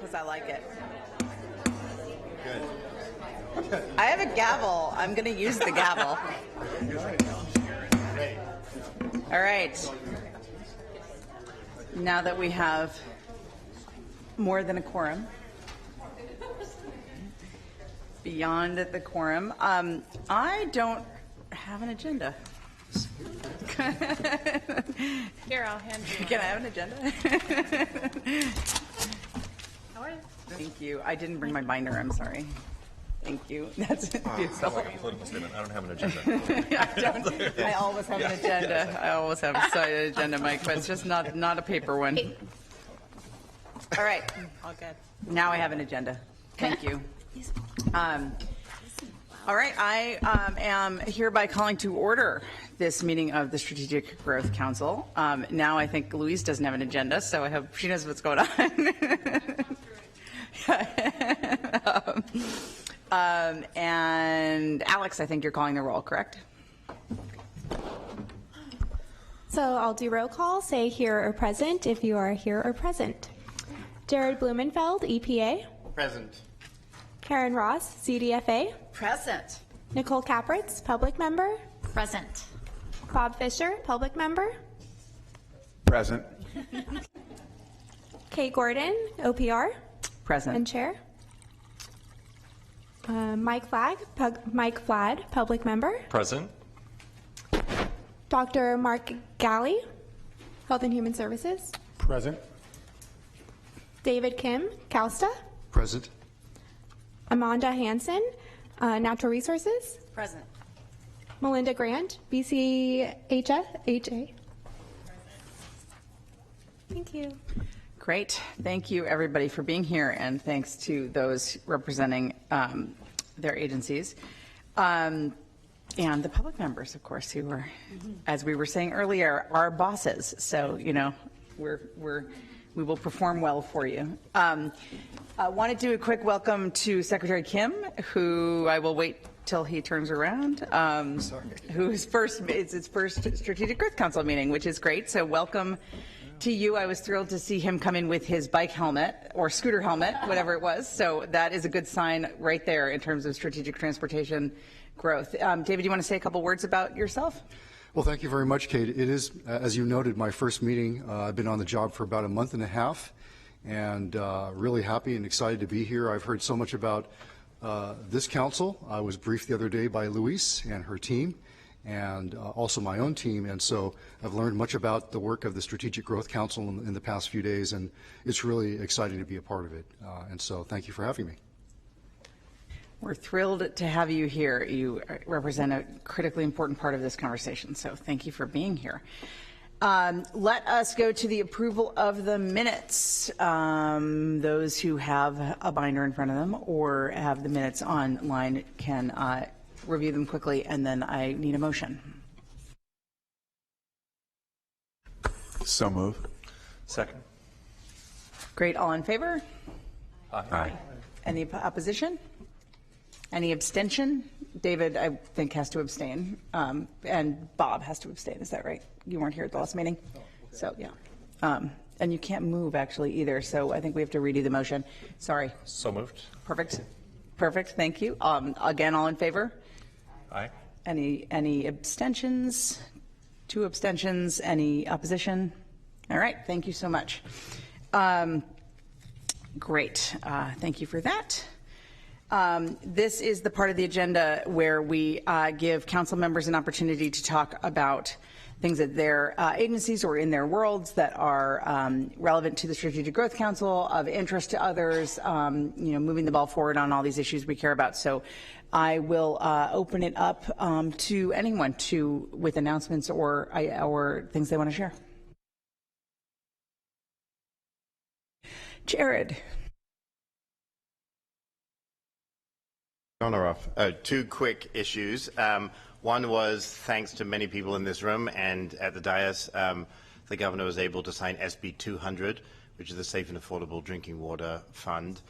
because I like it. Good. I have a gavel. I'm going to use the gavel. All right. Now that we have more than a quorum, beyond the quorum, I don't have an agenda. Here, I'll hand you Can I have an agenda? How are you? Thank you. I didn't bring my binder. I'm sorry. Thank you. That's beautiful. Like a political statement. I don't have an agenda. I always have an agenda. I always have an agenda, Mike, but it's just not a paper one. All right. All good. Now I have an agenda. Thank you. All right. I am hereby calling to order this meeting of the Strategic Growth Council. Now I think Louise doesn't have an agenda, so I hope she knows what's going on. And Alex, I think you're calling the roll, correct? So I'll do roll call, say here or present if you are here or present. Jared Blumenfeld, EPA. Present. Karen Ross, CDFA. Present. Nicole Capritz, public member. Present. Bob Fisher, public member. Present. Kate Gordon, OPR Present. and chair. Mike Flad, public member. Present. Dr. Mark Galley, Health and Human Services. Present. David Kim, CalSTA. Present. Amanda Hansen, Natural Resources. Present. Melinda Grant, BCHA. Thank you. Great. Thank you, everybody, for being here, and thanks to those representing their agencies. And the public members, of course, who are, as we were saying earlier, our bosses. So, you know, we will perform well for you. I want to do a quick welcome to Secretary Kim, who I will wait till he turns around. Who's first? It's his first Strategic Growth Council meeting, which is great. So welcome to you. I was thrilled to see him come in with his bike helmet or scooter helmet, whatever it was. So that is a good sign right there in terms of strategic transportation growth. David, you want to say a couple words about yourself? Well, thank you very much, Kate. It is, as you noted, my first meeting. I've been on the job for about a month and a half, and really happy and excited to be here. I've heard so much about this council. I was briefed the other day by Louise and her team, and also my own team, and so I've learned much about the work of the Strategic Growth Council in the past few days, and it's really exciting to be a part of it. And so thank you for having me. We're thrilled to have you here. You represent a critically important part of this conversation, so thank you for being here. Let us go to the approval of the minutes. Those who have a binder in front of them or have the minutes online can review them quickly, and then I need a motion. So move. Second. Great. All in favor? Aye. Any opposition? Any abstention? David, I think, has to abstain. And Bob has to abstain. Is that right? You weren't here at the last meeting? So, yeah. And you can't move, actually, either. So I think we have to redo the motion. Sorry. So moved. Perfect. Perfect. Thank you. Again, all in favor? Aye. Any abstentions? 2 abstentions? Any opposition? All right. Thank you so much. Great. Thank you for that. This is the part of the agenda where we give council members an opportunity to talk about things at their agencies or in their worlds that are relevant to the Strategic Growth Council, of interest to others, moving the ball forward on all these issues we care about. So I will open it up to anyone with announcements or things they want to share. Jared. On or off? 2 quick issues. One was, thanks to many people in this room and at the dais, the governor was able to sign SB 200, which is the Safe and Affordable Drinking Water Fund,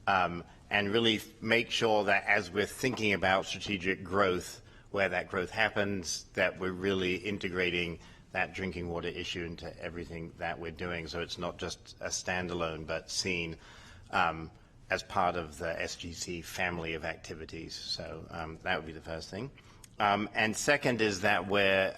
and really make sure that as we're thinking about strategic growth, where that growth happens, that we're really integrating that drinking water issue into everything that we're doing, so it's not just a standalone but seen as part of the SGC family of activities. So that would be the first thing. And second is that we're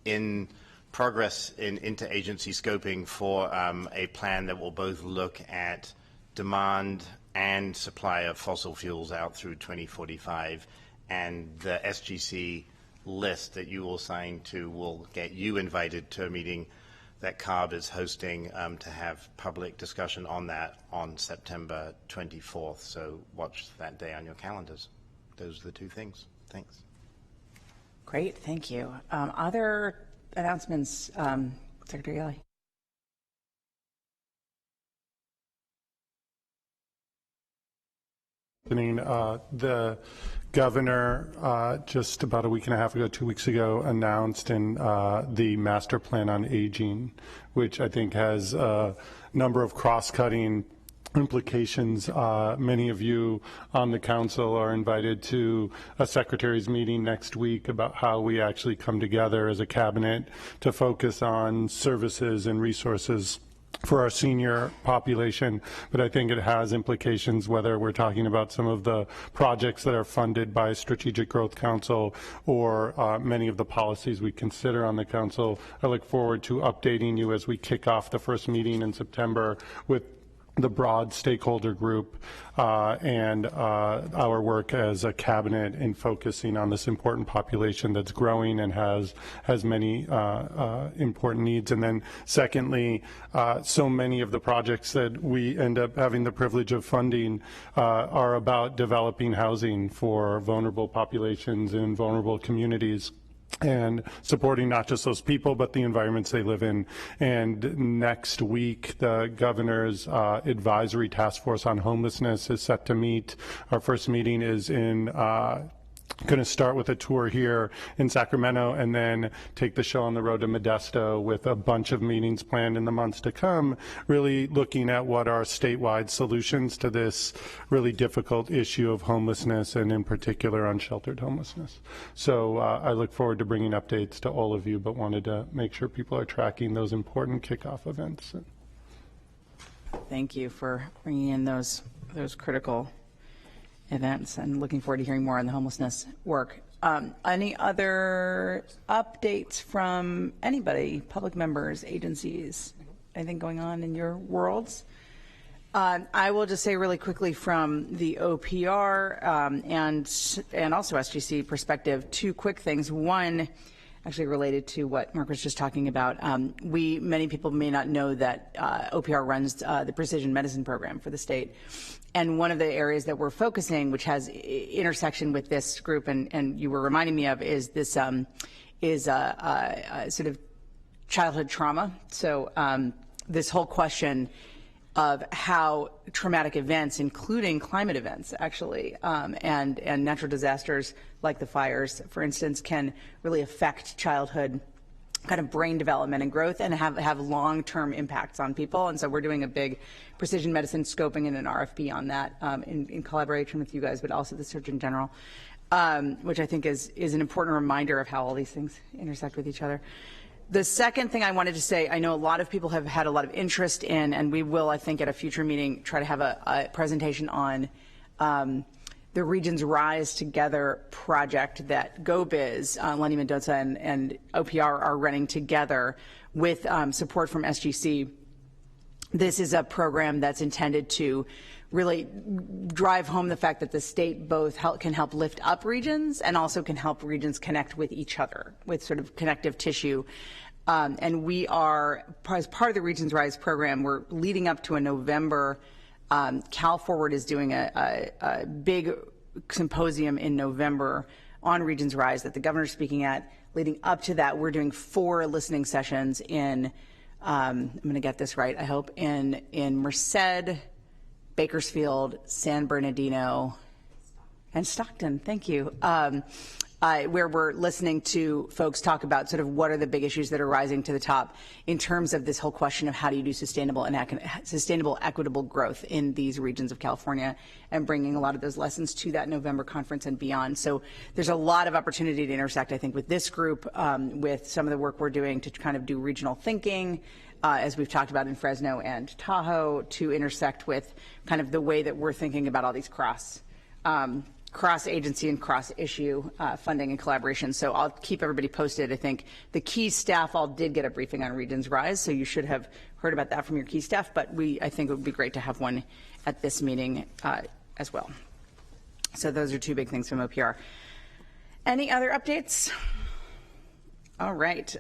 in progress in interagency scoping for a plan that will both look at demand and supply of fossil fuels out through 2045. And the SGC list that you will sign to will get you invited to a meeting that CARB is hosting to have public discussion on that on September 24th. So watch that day on your calendars. Those are the two things. Thanks. Great, thank you. Other announcements, Secretary Kelly? The governor just about a week and a half ago, 2 weeks ago, announced in the Master Plan on Aging, which I think has a number of cross-cutting implications. Many of you on the council are invited to a secretary's meeting next week about how we actually come together as a cabinet to focus on services and resources for our senior population, but I think it has implications whether we're talking about some of the projects that are funded by Strategic Growth Council or many of the policies we consider on the council. I look forward to updating you as we kick off the first meeting in September with the broad stakeholder group and our work as a cabinet in focusing on this important population that's growing and has many important needs. And then secondly, so many of the projects that we end up having the privilege of funding are about developing housing for vulnerable populations and vulnerable communities, and supporting not just those people, but the environments they live in. And next week, the governor's advisory task force on homelessness is set to meet. Our first meeting is in going to start with a tour here in Sacramento and then take the show on the road to Modesto with a bunch of meetings planned in the months to come, really looking at what are statewide solutions to this really difficult issue of homelessness and in particular unsheltered homelessness. So I look forward to bringing updates to all of you, but wanted to make sure people are tracking those important kickoff events. Thank you for bringing in those critical events, and looking forward to hearing more on the homelessness work. Any other updates from anybody, public members, agencies, anything going on in your worlds? I will just say really quickly from the OPR and also SGC perspective, two quick things. One, actually related to what Mark was just talking about. Many people may not know that OPR runs the precision medicine program for the state. And one of the areas that we're focusing, which has intersection with this group, and you were reminding me of, is this sort of childhood trauma. So this whole question of how traumatic events, including climate events, actually, and natural disasters like the fires, for instance, can really affect childhood kind of brain development and growth and have long-term impacts on people. And so we're doing a big precision medicine scoping and an RFP on that in collaboration with you guys, but also the Surgeon General, which I think is an important reminder of how all these things intersect with each other. The second thing I wanted to say, I know a lot of people have had a lot of interest in, and we will, I think, at a future meeting, try to have a presentation on the Regions Rise Together project that GoBiz, Lenny Mendoza and OPR are running together with support from SGC. This is a program that's intended to really drive home the fact that the state both can help lift up regions and also can help regions connect with each other with sort of connective tissue. And we are, as part of the Regions Rise program, we're leading up to a November. Cal Forward is doing a big symposium in November on Regions Rise that the governor's speaking at. Leading up to that, we're doing 4 listening sessions in, I'm going to get this right, I hope, in Merced, Bakersfield, San Bernardino, and Stockton. Thank you. Where we're listening to folks talk about sort of what are the big issues that are rising to the top in terms of this whole question of how do you do sustainable, equitable growth in these regions of California, and bringing a lot of those lessons to that November conference and beyond. So there's a lot of opportunity to intersect, I think, with this group, with some of the work we're doing to kind of do regional thinking, as we've talked about in Fresno and Tahoe, to intersect with kind of the way that we're thinking about all these cross-agency and cross-issue funding and collaboration. So I'll keep everybody posted. I think the key staff all did get a briefing on Regions Rise, so you should have heard about that from your key staff, but I think it would be great to have one at this meeting as well. So those are two big things from OPR. Any other updates? All right.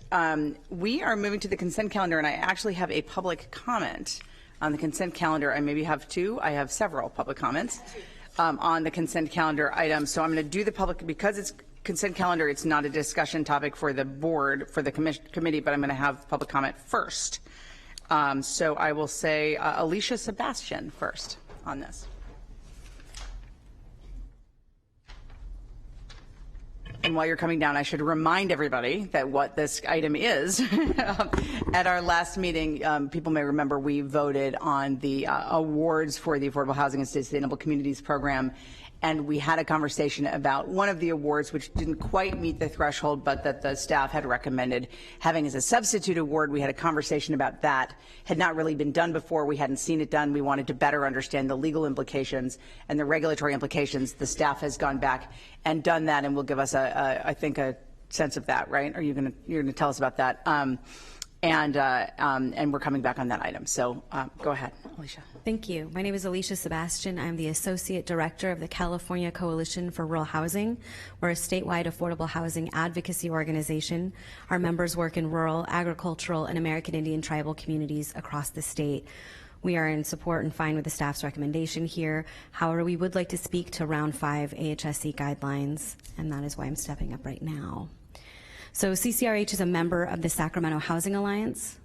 We are moving to the consent calendar, and I actually have a public comment on the consent calendar. I maybe have two. I have several public comments on the consent calendar items. So I'm going to do the public, because it's consent calendar, it's not a discussion topic for the board, for the committee, but I'm going to have public comment first. So I will say Alicia Sebastian first on this. And while you're coming down, I should remind everybody that what this item is. At our last meeting, people may remember we voted on the awards for the Affordable Housing and Sustainable Communities Program, and we had a conversation about one of the awards which didn't quite meet the threshold, but that the staff had recommended having as a substitute award. We had a conversation about that. Had not really been done before. We hadn't seen it done. We wanted to better understand the legal implications and the regulatory implications. The staff has gone back and done that, and will give us I think a sense of that, right? You're going to tell us about that. And we're coming back on that item. So go ahead, Alicia. Thank you. My name is Alicia Sebastian. I'm the Associate Director of the California Coalition for Rural Housing. We're a statewide affordable housing advocacy organization. Our members work in rural, agricultural, and American Indian tribal communities across the state. We are in support and fine with the staff's recommendation here. However, we would like to speak to Round 5 AHSC guidelines, and that is why I'm stepping up right now. So CCRH is a member of the Sacramento Housing Alliance.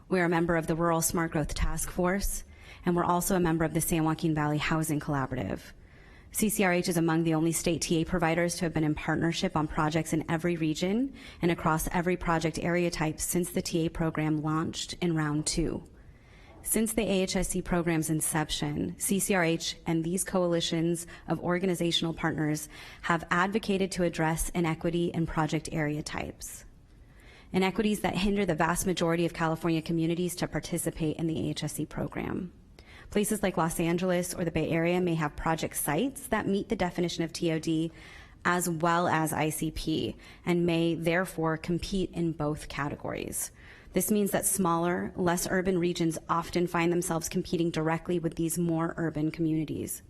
We're a member of the Rural Smart Growth Task Force, and we're also a member of the San Joaquin Valley Housing Collaborative. CCRH is among the only state TA providers to have been in partnership on projects in every region and across every project area type since the TA program launched in Round 2. Since the AHSC program's inception, CCRH and these coalitions of organizational partners have advocated to address inequity in project area types. Inequities that hinder the vast majority of California communities to participate in the AHSC program. Places like Los Angeles or the Bay Area may have project sites that meet the definition of TOD as well as ICP and may therefore compete in both categories. This means that smaller, less urban regions often find themselves competing directly with these more urban communities.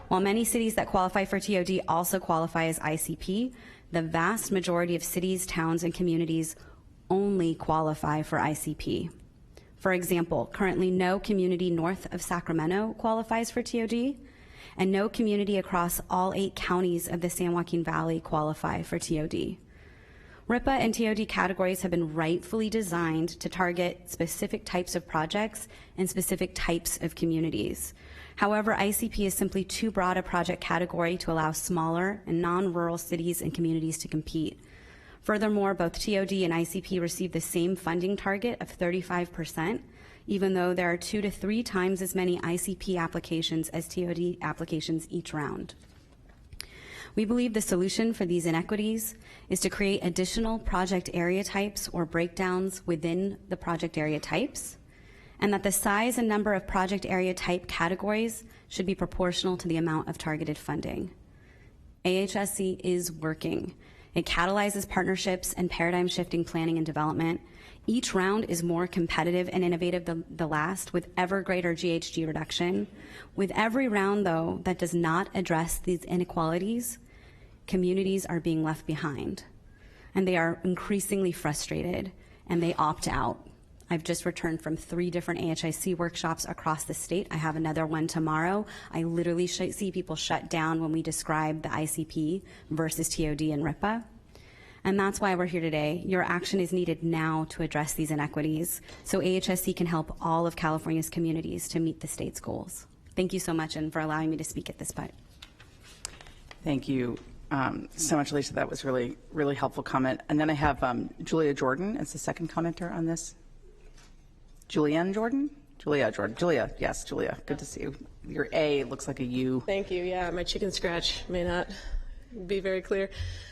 While many cities that qualify for TOD also qualify as ICP, the vast majority of cities, towns, and communities only qualify for ICP. For example, currently no community north of Sacramento qualifies for TOD, and no community across all 8 counties of the San Joaquin Valley qualify for TOD. RIPA and TOD categories have been rightfully designed to target specific types of projects and specific types of communities. However, ICP is simply too broad a project category to allow smaller and non-rural cities and communities to compete. Furthermore, both TOD and ICP receive the same funding target of 35%, even though there are 2 to 3 times as many ICP applications as TOD applications each round. We believe the solution for these inequities is to create additional project area types or breakdowns within the project area types, and that the size and number of project area type categories should be proportional to the amount of targeted funding. AHSC is working. It catalyzes partnerships and paradigm-shifting planning and development. Each round is more competitive and innovative than the last, with ever greater GHG reduction. With every round, though, that does not address these inequalities, communities are being left behind, and they are increasingly frustrated, and they opt out. I've just returned from 3 different AHIC workshops across the state. I have another one tomorrow. I literally see people shut down when we describe the ICP versus TOD and RIPA. And that's why we're here today. Your action is needed now to address these inequities so AHSC can help all of California's communities to meet the state's goals. Thank you so much and for allowing me to speak at this point. Thank you so much, Lisa. That was really, really helpful comment. And then I have Julia Jordan as the second commenter on this. Julianne Jordan? Julia Jordan. Julia, yes, Julia. Good to see you. Your A looks like a U. Thank you. Yeah, my chicken scratch may not be very clear.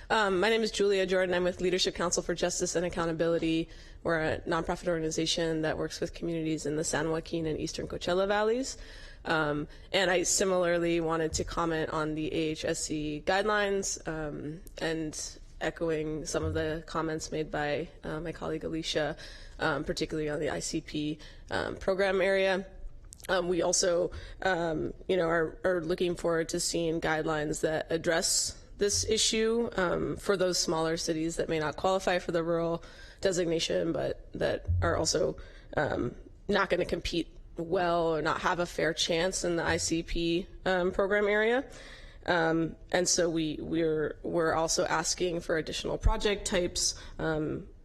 My name is Julia Jordan. I'm with Leadership Council for Justice and Accountability. We're a nonprofit organization that works with communities in the San Joaquin and Eastern Coachella Valleys. And I similarly wanted to comment on the AHSC guidelines and echoing some of the comments made by my colleague Alicia, particularly on the ICP program area. We also, are looking forward to seeing guidelines that address this issue for those smaller cities that may not qualify for the rural designation, but that are also not going to compete well or not have a fair chance in the ICP program area. And so we're also asking for additional project types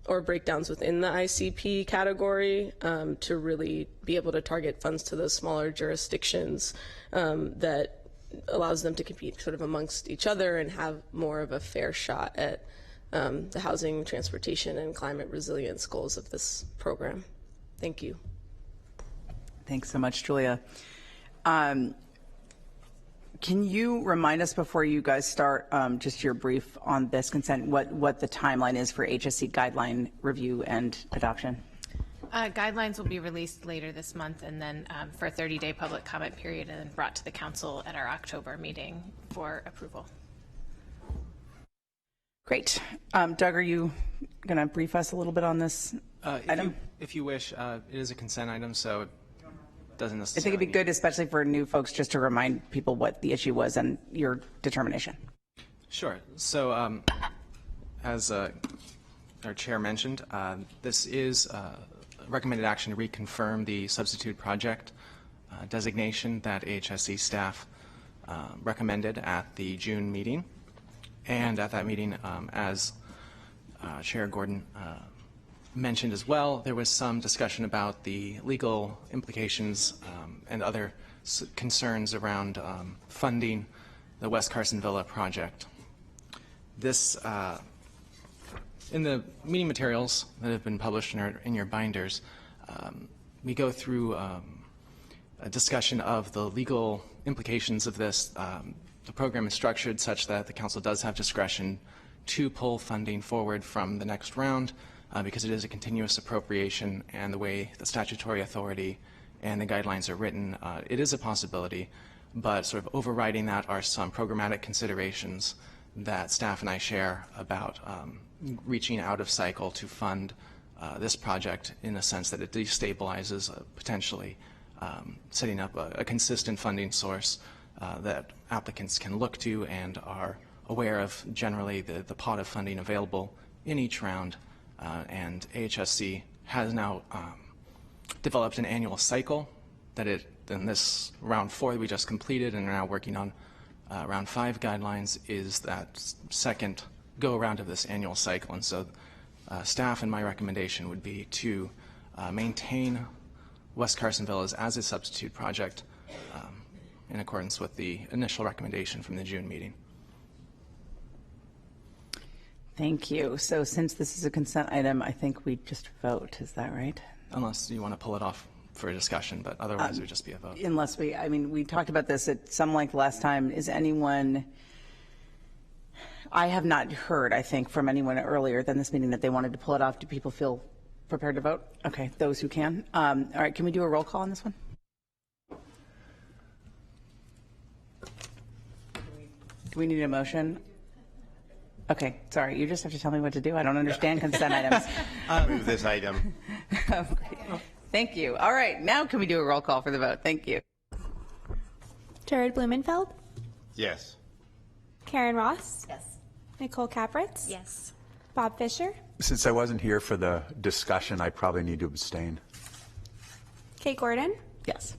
or breakdowns within the ICP category to really be able to target funds to those smaller jurisdictions that allows them to compete sort of amongst each other and have more of a fair shot at the housing, transportation, and climate resilience goals of this program. Thank you. Thanks so much, Julia. Can you remind us before you guys start just your brief on this consent, what the timeline is for HSC guideline review and adoption? Guidelines will be released later this month, and then for a 30-day public comment period, and then brought to the council at our October meeting for approval. Great. Doug, are you going to brief us a little bit on this item? If you wish, it is a consent item, so it doesn't I necessarily. think it'd be good, especially for new folks, just to remind people what the issue was and your determination. Sure. So, as our chair mentioned, this is recommended action to reconfirm the substitute project designation that AHSC staff recommended at the June meeting. And at that meeting, as Chair Gordon mentioned as well, there was some discussion about the legal implications and other concerns around funding the West Carson Villa project. This, in the meeting materials that have been published in your binders, we go through a discussion of the legal implications of this. The program is structured such that the council does have discretion to pull funding forward from the next round because it is a continuous appropriation, and the way the statutory authority and the guidelines are written, it is a possibility, but sort of overriding that are some programmatic considerations that staff and I share about reaching out of cycle to fund this project in a sense that it destabilizes potentially setting up a consistent funding source that applicants can look to and are aware of generally the pot of funding available in each round. And AHSC has now developed an annual cycle that in this round 4 that we just completed and are now working on round 5 guidelines is that second go around of this annual cycle. And so staff and my recommendation would be to maintain West Carson Villas as a substitute project in accordance with the initial recommendation from the June meeting. Thank you. So since this is a consent item, I think we just vote. Is that right? Unless you want to pull it off for a discussion, but otherwise it would just be a vote. Unless we talked about this at some length last time. Is anyone, I have not heard, I think, from anyone earlier than this meeting that they wanted to pull it off. Do people feel prepared to vote? Okay, those who can. All right, can we do a roll call on this one? Do we need a motion? Okay, sorry, you just have to tell me what to do. I don't understand consent items. Move this item. Thank you. All right, now can we do a roll call for the vote? Thank you. Jared Blumenfeld, Yes. Karen Ross, Yes. Nicole Capritz, Yes. Bob Fisher, Since I wasn't here for the discussion, I probably need to abstain. Kate Gordon, Yes.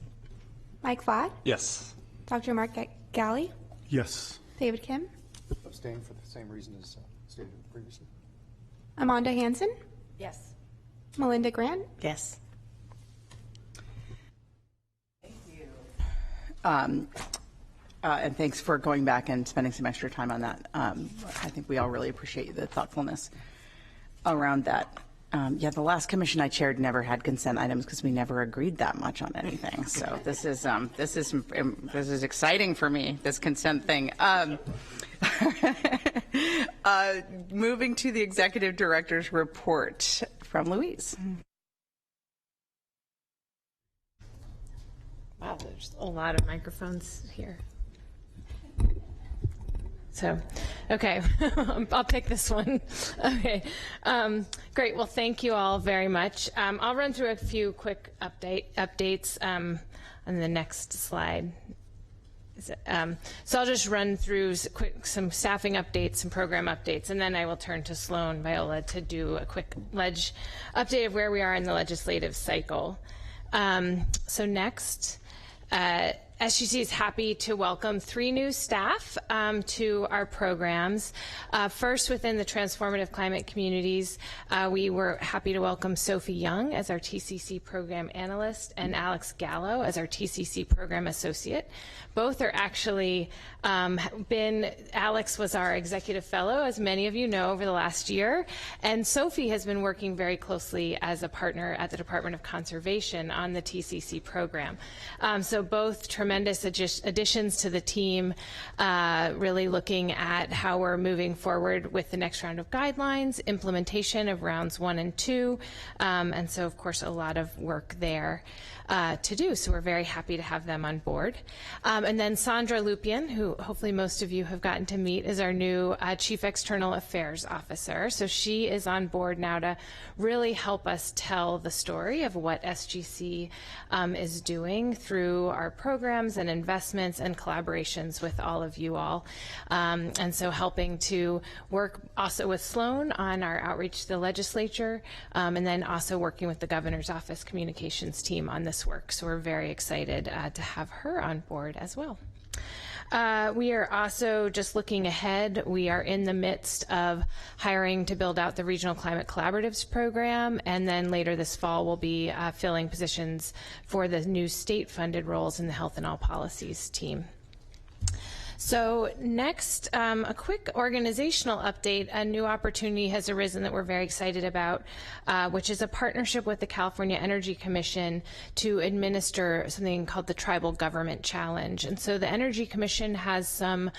Mike Flatt, Yes. Dr. Mark Galley, Yes. David Kim, Abstain for the same reason as stated previously. Amanda Hansen, Yes. Melinda Grant, Yes. And thanks for going back and spending some extra time on that. I think we all really appreciate the thoughtfulness around that. Yeah, the last commission I chaired never had consent items because we never agreed that much on anything. So this is exciting for me, this consent thing. Moving to the executive director's report from Louise. Wow, there's a lot of microphones here. So, okay, I'll pick this one. Okay, great. Well, thank you all very much. I'll run through a few quick updates on the next slide. So I'll just run through some staffing updates, some program updates, and then I will turn to Sloan Viola to do a quick update of where we are in the legislative cycle. So next, SGC is happy to welcome 3 new staff to our programs. First, within the Transformative Climate Communities, we were happy to welcome Sophie Young as our TCC Program Analyst and Alex Gallo as our TCC Program Associate. Both are actually Alex was our Executive Fellow, as many of you know, over the last year, and Sophie has been working very closely as a partner at the Department of Conservation on the TCC program. So both tremendous additions to the team, really looking at how we're moving forward with the next round of guidelines, implementation of rounds 1 and 2, and so of course a lot of work there to do. So we're very happy to have them on board. And then Sandra Lupian, who hopefully most of you have gotten to meet, is our new Chief External Affairs Officer. So she is on board now to really help us tell the story of what SGC is doing through our programs and investments and collaborations with all of you all. And so helping to work also with Sloan on our outreach to the legislature, and then also working with the Governor's Office communications team on this work. So we're very excited to have her on board as well. We are also just looking ahead. We are in the midst of hiring to build out the Regional Climate Collaboratives program, and then later this fall we'll be filling positions for the new state-funded roles in the Health and All Policies team. So next, a quick organizational update. A new opportunity has arisen that we're very excited about, which is a partnership with the California Energy Commission to administer something called the Tribal Government Challenge. And so the Energy Commission has some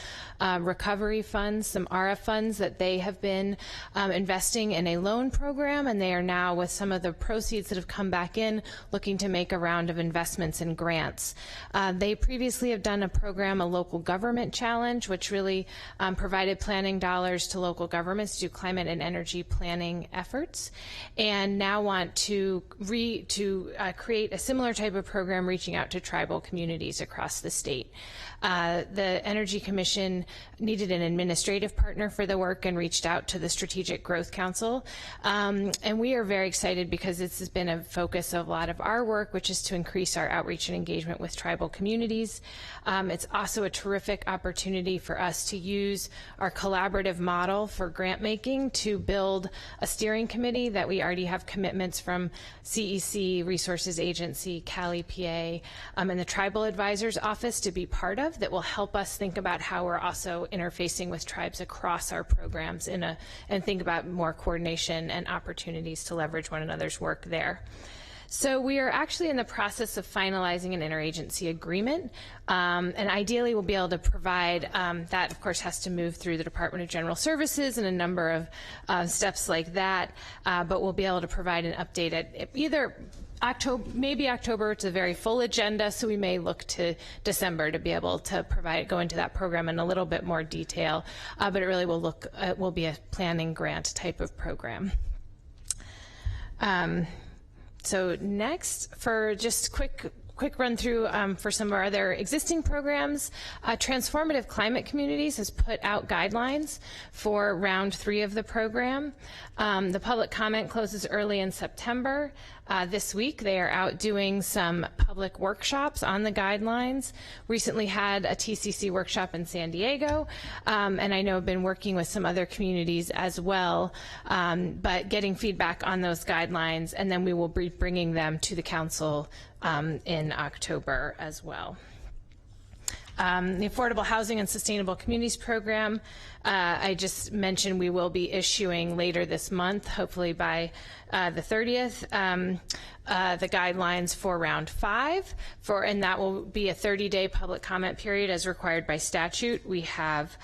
recovery funds, some ARA funds that they have been investing in a loan program, and they are now, with some of the proceeds that have come back in, looking to make a round of investments and grants. They previously have done a program, a local government challenge, which really provided planning dollars to local governments to do climate and energy planning efforts, and now want to create a similar type of program reaching out to tribal communities across the state. The Energy Commission needed an administrative partner for the work and reached out to the Strategic Growth Council. And we are very excited because this has been a focus of a lot of our work, which is to increase our outreach and engagement with tribal communities. It's also a terrific opportunity for us to use our collaborative model for grant making to build a steering committee that we already have commitments from CEC, Resources Agency, Cali PA, and the Tribal Advisors Office to be part of, that will help us think about how we're also interfacing with tribes across our programs and think about more coordination and opportunities to leverage one another's work there. So we are actually in the process of finalizing an interagency agreement, and ideally we'll be able to provide, that of course has to move through the Department of General Services and a number of steps like that, but we'll be able to provide an update at either maybe October. It's a very full agenda, so we may look to December to be able to go into that program in a little bit more detail, but it really will be a planning grant type of program. So next, for just quick run through for some of our other existing programs, Transformative Climate Communities has put out guidelines for round 3 of the program. The public comment closes early in September. This week they are out doing some public workshops on the guidelines. Recently had a TCC workshop in San Diego, and I know I've been working with some other communities as well, but getting feedback on those guidelines, and then we will be bringing them to the council in October as well. The Affordable Housing and Sustainable Communities Program, I just mentioned we will be issuing later this month, hopefully by the 30th, the guidelines for round 5, and that will be a 30-day public comment period as required by statute. We have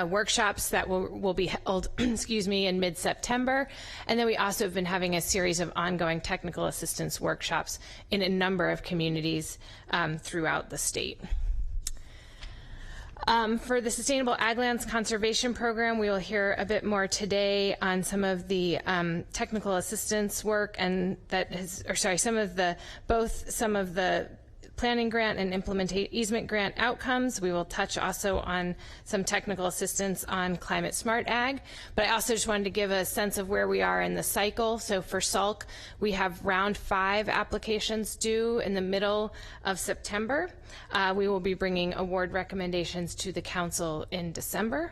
workshops that will be held, excuse me, in mid-September. And then we also have been having a series of ongoing technical assistance workshops in a number of communities throughout the state. For the Sustainable Ag Lands Conservation Program, we will hear a bit more today on some of the technical assistance work and some of the planning grant and implementation easement grant outcomes. We will touch also on some technical assistance on climate smart ag, but I also just wanted to give a sense of where we are in the cycle. So for SALC, we have round 5 applications due in the middle of September. We will be bringing award recommendations to the council in December.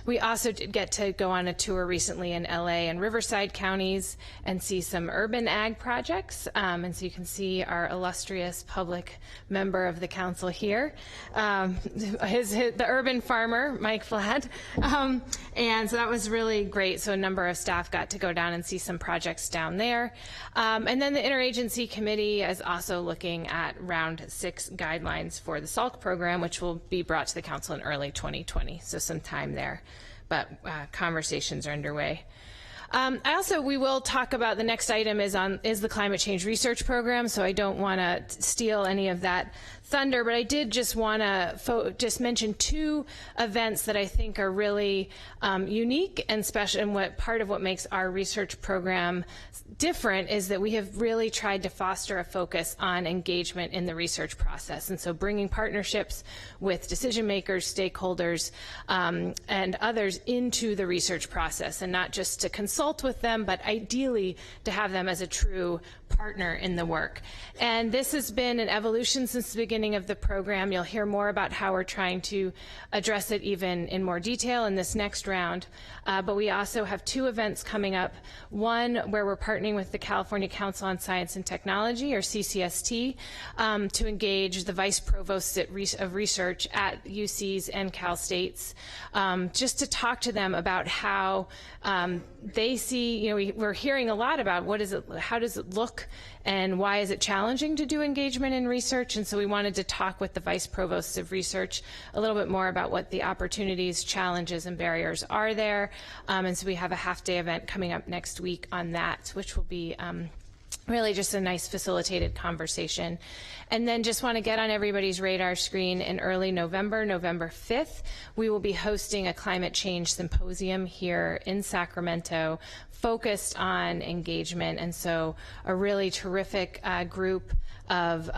We also did get to go on a tour recently in LA and Riverside counties and see some urban ag projects. And so you can see our illustrious public member of the council here, the urban farmer, Mike Flad. And so that was really great. So a number of staff got to go down and see some projects down there. And then the interagency committee is also looking at round 6 guidelines for the SALC program, which will be brought to the council in early 2020. So some time there, but conversations are underway. We will talk about the next item is the climate change research program, so I don't want to steal any of that thunder, but I did just want to just mention 2 events that I think are really unique and special, and what part of what makes our research program different is that we have really tried to foster a focus on engagement in the research process, and so bringing partnerships with decision makers, stakeholders, and others into the research process, and not just to consult with them, but ideally to have them as a true partner in the work. And this has been an evolution since the beginning of the program. You'll hear more about how we're trying to address it even in more detail in this next round. But we also have 2 events coming up. One where we're partnering with the California Council on Science and Technology, or CCST, to engage the Vice Provosts of Research at UCs and Cal States, just to talk to them about how they see, we're hearing a lot about how does it look and why is it challenging to do engagement in research, and so we wanted to talk with the Vice Provosts of Research a little bit more about what the opportunities, challenges, and barriers are there, and so we have a half-day event coming up next week on that, which will be really just a nice facilitated conversation. And then just want to get on everybody's radar screen in early November, November 5th, we will be hosting a climate change symposium here in Sacramento focused on engagement. And so a really terrific group of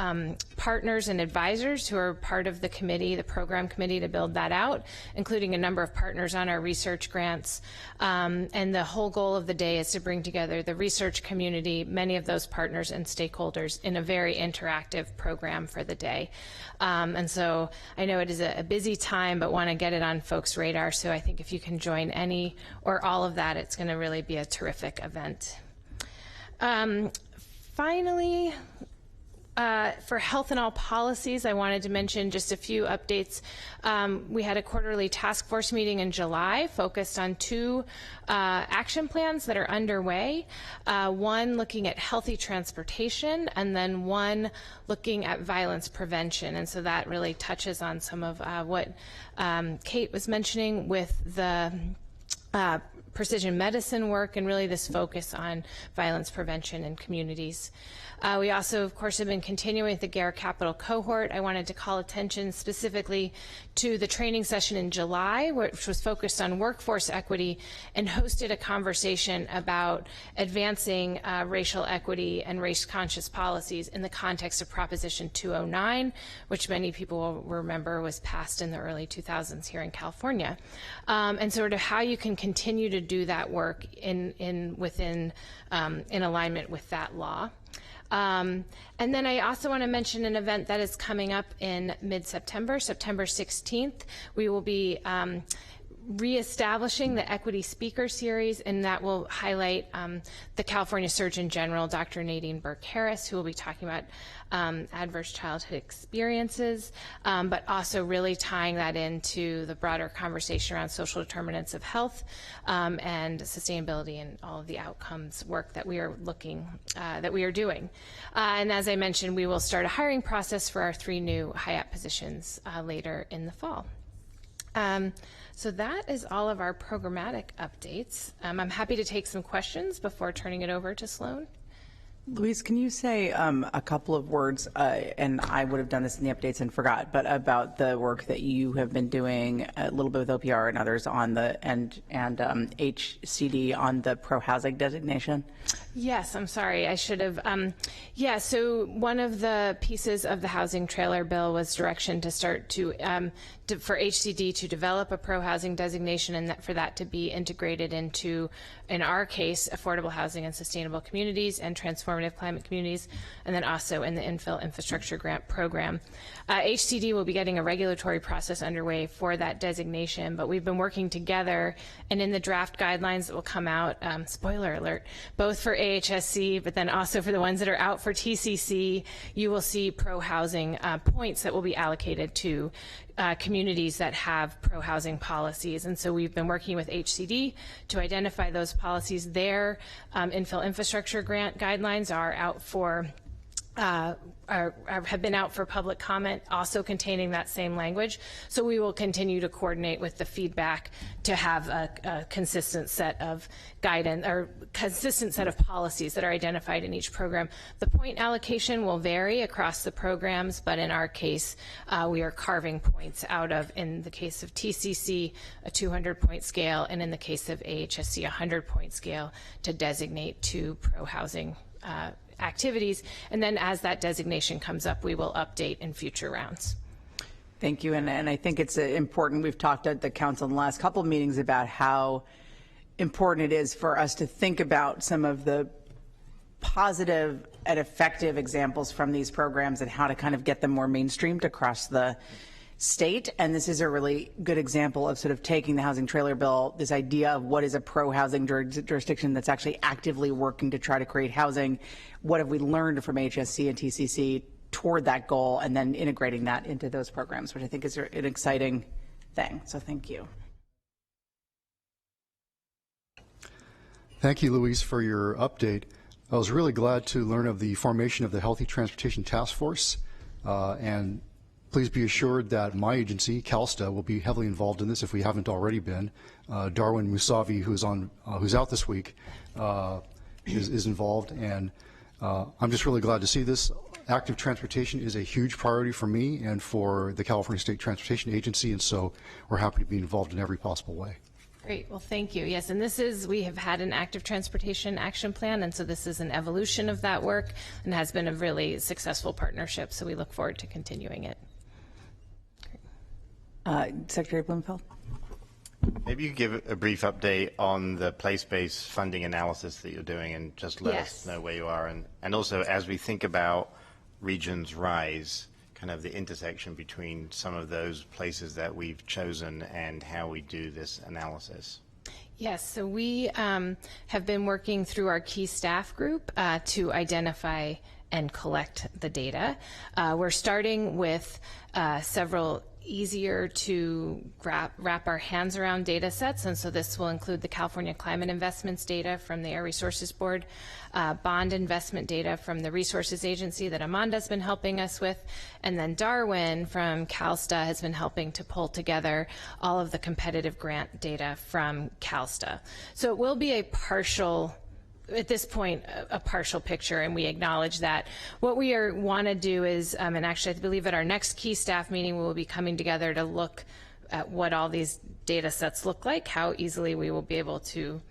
partners and advisors who are part of the committee, the program committee, to build that out, including a number of partners on our research grants. And the whole goal of the day is to bring together the research community, many of those partners and stakeholders, in a very interactive program for the day. And so I know it is a busy time, but want to get it on folks' radar. So I think if you can join any or all of that, it's going to really be a terrific event. Finally, for health and all policies, I wanted to mention just a few updates. We had a quarterly task force meeting in July focused on 2 action plans that are underway. One looking at healthy transportation, and then one looking at violence prevention. And so that really touches on some of what Kate was mentioning with the precision medicine work and really this focus on violence prevention in communities. We also, of course, have been continuing with the GARE Capital cohort. I wanted to call attention specifically to the training session in July, which was focused on workforce equity and hosted a conversation about advancing racial equity and race-conscious policies in the context of Proposition 209, which many people will remember was passed in the early 2000s here in California. And sort of how you can continue to do that work in alignment with that law. And then I also want to mention an event that is coming up in mid-September, September 16th. We will be reestablishing the Equity Speaker Series, and that will highlight the California Surgeon General, Dr. Nadine Burke-Harris, who will be talking about adverse childhood experiences, but also really tying that into the broader conversation around social determinants of health and sustainability and all of the outcomes work that we are doing. And as I mentioned, we will start a hiring process for our 3 new HIAP positions later in the fall. So that is all of our programmatic updates. I'm happy to take some questions before turning it over to Sloan. Louise, can you say a couple of words, and I would have done this in the updates and forgot, but about the work that you have been doing a little bit with OPR and others on the, and HCD on the pro-housing designation? Yes, I'm sorry, I should have. Yeah, so one of the pieces of the housing trailer bill was direction to start for HCD to develop a pro-housing designation, and for that to be integrated into, in our case, affordable housing and sustainable communities and transformative climate communities, and then also in the infill infrastructure grant program. HCD will be getting a regulatory process underway for that designation, but we've been working together, and in the draft guidelines that will come out, spoiler alert, both for AHSC, but then also for the ones that are out for TCC, you will see pro-housing points that will be allocated to communities that have pro-housing policies. And so we've been working with HCD to identify those policies. Their infill infrastructure grant guidelines are out for have been out for public comment, also containing that same language. So we will continue to coordinate with the feedback to have a consistent set of guidance or consistent set of policies that are identified in each program. The point allocation will vary across the programs, but in our case, we are carving points out of, in the case of TCC, a 200-point scale, and in the case of AHSC, a 100-point scale to designate 2 pro-housing activities, and then as that designation comes up, we will update in future rounds. Thank you, and I think it's important. We've talked at the council in the last couple of meetings about how important it is for us to think about some of the positive and effective examples from these programs and how to kind of get them more mainstreamed across the state. And this is a really good example of sort of taking the housing trailer bill, this idea of what is a pro-housing jurisdiction that's actually actively working to try to create housing. What have we learned from HSC and TCC toward that goal, and then integrating that into those programs, which I think is an exciting thing. So thank you. Thank you, Louise, for your update. I was really glad to learn of the formation of the Healthy Transportation Task Force, and please be assured that my agency, CalSTA, will be heavily involved in this if we haven't already been. Darwin Musavi, who's out this week, is involved, and I'm just really glad to see this. Active transportation is a huge priority for me and for the California State Transportation Agency, and so we're happy to be involved in every possible way. Great, well, thank you. Yes, and we have had an active transportation action plan, and so this is an evolution of that work and has been a really successful partnership, so we look forward to continuing it. Secretary Blumenfeld? Maybe you could give a brief update on the place-based funding analysis that you're doing, and just let us know where you are. And also, as we think about Regions Rise, kind of the intersection between some of those places that we've chosen and how we do this analysis. Yes, so we have been working through our key staff group to identify and collect the data. We're starting with several easier to wrap our hands around data sets, and so this will include the California Climate Investments data from the Air Resources Board, bond investment data from the Resources Agency that Amanda's been helping us with, and then Darwin from CalSTA has been helping to pull together all of the competitive grant data from CalSTA. So it will be a partial, at this point, a partial picture, and we acknowledge that. What we want to do is, and actually I believe at our next key staff meeting we will be coming together to look at what all these data sets look like, how easily we will be able to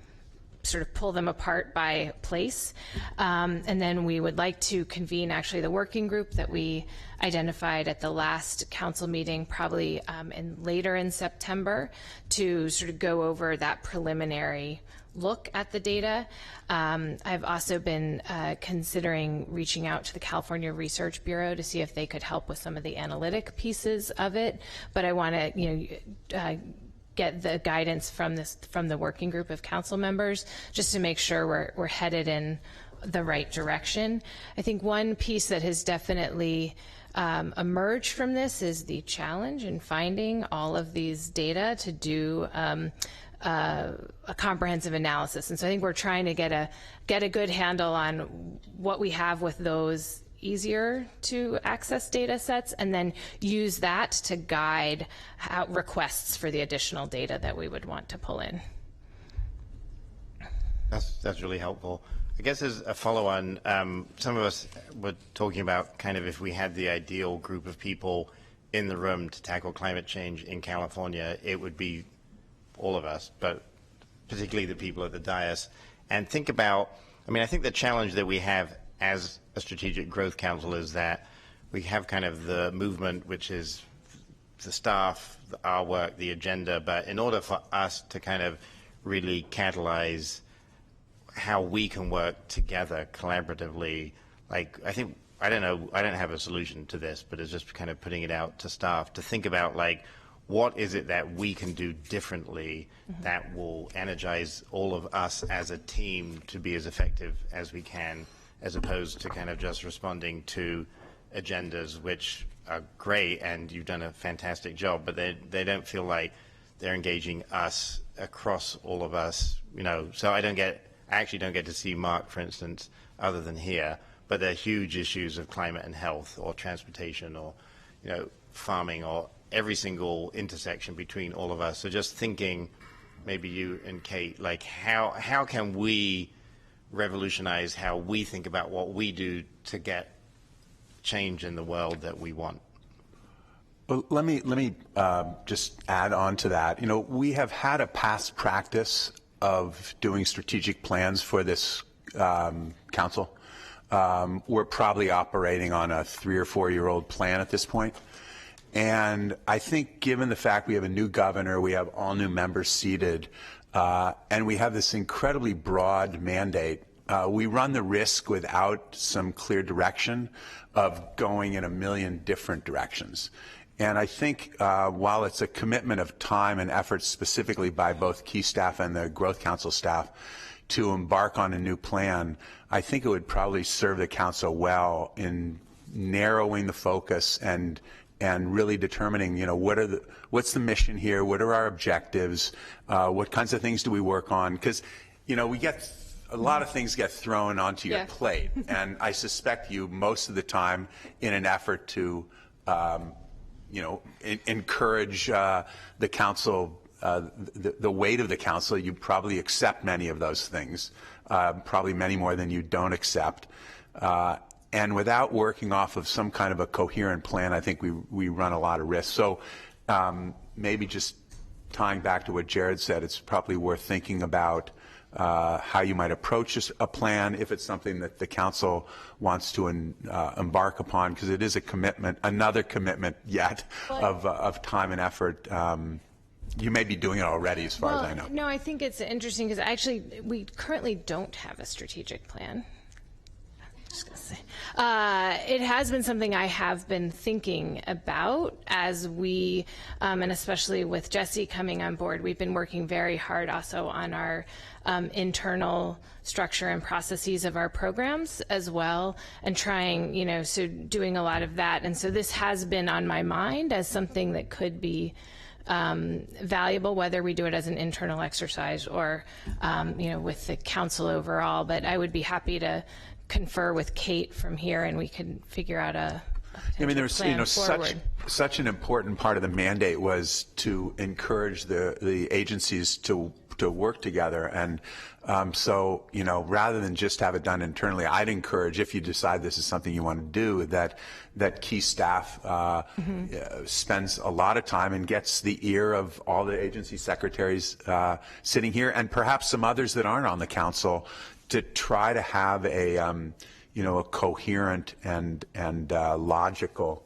sort of pull them apart by place. And then we would like to convene actually the working group that we identified at the last council meeting, probably later in September, to sort of go over that preliminary look at the data. I've also been considering reaching out to the California Research Bureau to see if they could help with some of the analytic pieces of it, but I want to get the guidance from the working group of council members, just to make sure we're headed in the right direction. I think one piece that has definitely emerged from this is the challenge in finding all of these data to do a comprehensive analysis. And so I think we're trying to get a good handle on what we have with those easier to access data sets, and then use that to guide requests for the additional data that we would want to pull in. That's really helpful. I guess as a follow-on, some of us were talking about kind of if we had the ideal group of people in the room to tackle climate change in California, it would be all of us, but particularly the people at the dais. And think about, I mean, I think the challenge that we have as a Strategic Growth Council is that we have kind of the movement, which is the staff, our work, the agenda, but in order for us to kind of really catalyze how we can work together collaboratively, like I don't know, I don't have a solution to this, but it's just kind of putting it out to staff to think about, like, what is it that we can do differently that will energize all of us as a team to be as effective as we can, as opposed to kind of just responding to agendas, which are great and you've done a fantastic job, but they don't feel like they're engaging us across all of us, you know. So I actually don't get to see Mark, for instance, other than here, but there are huge issues of climate and health, or transportation, or, you know, farming, or every single intersection between all of us. So just thinking, maybe you and Kate, like how can we revolutionize how we think about what we do to get change in the world that we want? Well, let me just add on to that. You know, we have had a past practice of doing strategic plans for this council. We're probably operating on a 3 or 4 year old plan at this point. And I think given the fact we have a new governor, we have all new members seated, and we have this incredibly broad mandate, we run the risk without some clear direction of going in a million different directions. And I think while it's a commitment of time and effort specifically by both key staff and the Growth Council staff to embark on a new plan, I think it would probably serve the council well in narrowing the focus and really determining, you know, what's the mission here, what are our objectives, what kinds of things do we work on, because, you know, a lot of things get thrown onto your plate, and I suspect you most of the time in an effort to you know, encourage the council, the weight of the council, you probably accept many of those things, probably many more than you don't accept. And without working off of some kind of a coherent plan, I think we run a lot of risk. So maybe just tying back to what Jared said, it's probably worth thinking about how you might approach a plan if it's something that the council wants to embark upon, because it is a commitment, another commitment yet of time and effort. You may be doing it already, as far as I know. No, I think it's interesting because actually we currently don't have a strategic plan. It has been something I have been thinking about as we, and especially with Jesse coming on board, we've been working very hard also on our internal structure and processes of our programs as well, and trying, you know, so doing a lot of that. And so this has been on my mind as something that could be valuable, whether we do it as an internal exercise or, you know, with the council overall. But I would be happy to confer with Kate from here, and we can figure out a I mean, there's, you know, forward. such an important part of the mandate was to encourage the agencies to work together, and so, you know, rather than just have it done internally, I'd encourage, if you decide this is something you want to do, that key staff spends a lot of time and gets the ear of all the agency secretaries sitting here, and perhaps some others that aren't on the council, to try to have a you know, a coherent and logical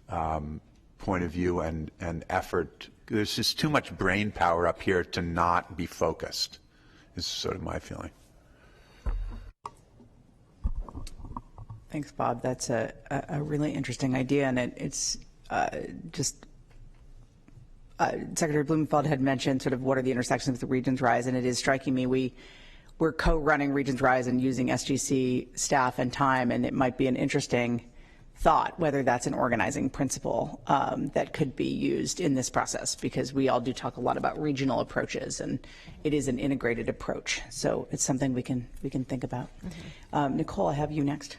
point of view and effort. There's just too much brain power up here to not be focused, is sort of my feeling. Thanks, Bob. That's a really interesting idea, and it's just Secretary Blumenfeld had mentioned sort of what are the intersections with the Regions Rise, and it is striking me we're co-running Regions Rise and using SGC staff and time, and it might be an interesting thought whether that's an organizing principle that could be used in this process, because we all do talk a lot about regional approaches, and it is an integrated approach. So it's something we can think about. Nicole, I have you next.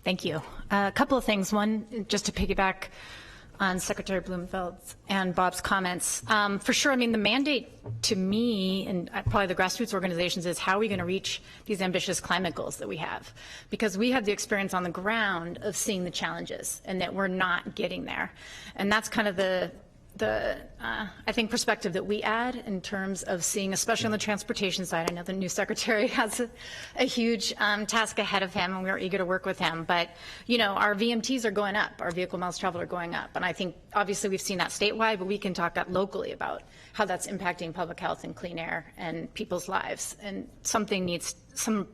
Thank you. A couple of things. One, just to piggyback on Secretary Blumenfeld's and Bob's comments. For sure, I mean, the mandate to me and probably the grassroots organizations is how are we going to reach these ambitious climate goals that we have? Because we have the experience on the ground of seeing the challenges and that we're not getting there. And that's kind of the I think perspective that we add in terms of seeing, especially on the transportation side. I know the new secretary has a huge task ahead of him, and we're eager to work with him. But, you know, our VMTs are going up, our vehicle miles traveled are going up. And I think obviously we've seen that statewide, but we can talk locally about how that's impacting public health and clean air and people's lives. And something needs, some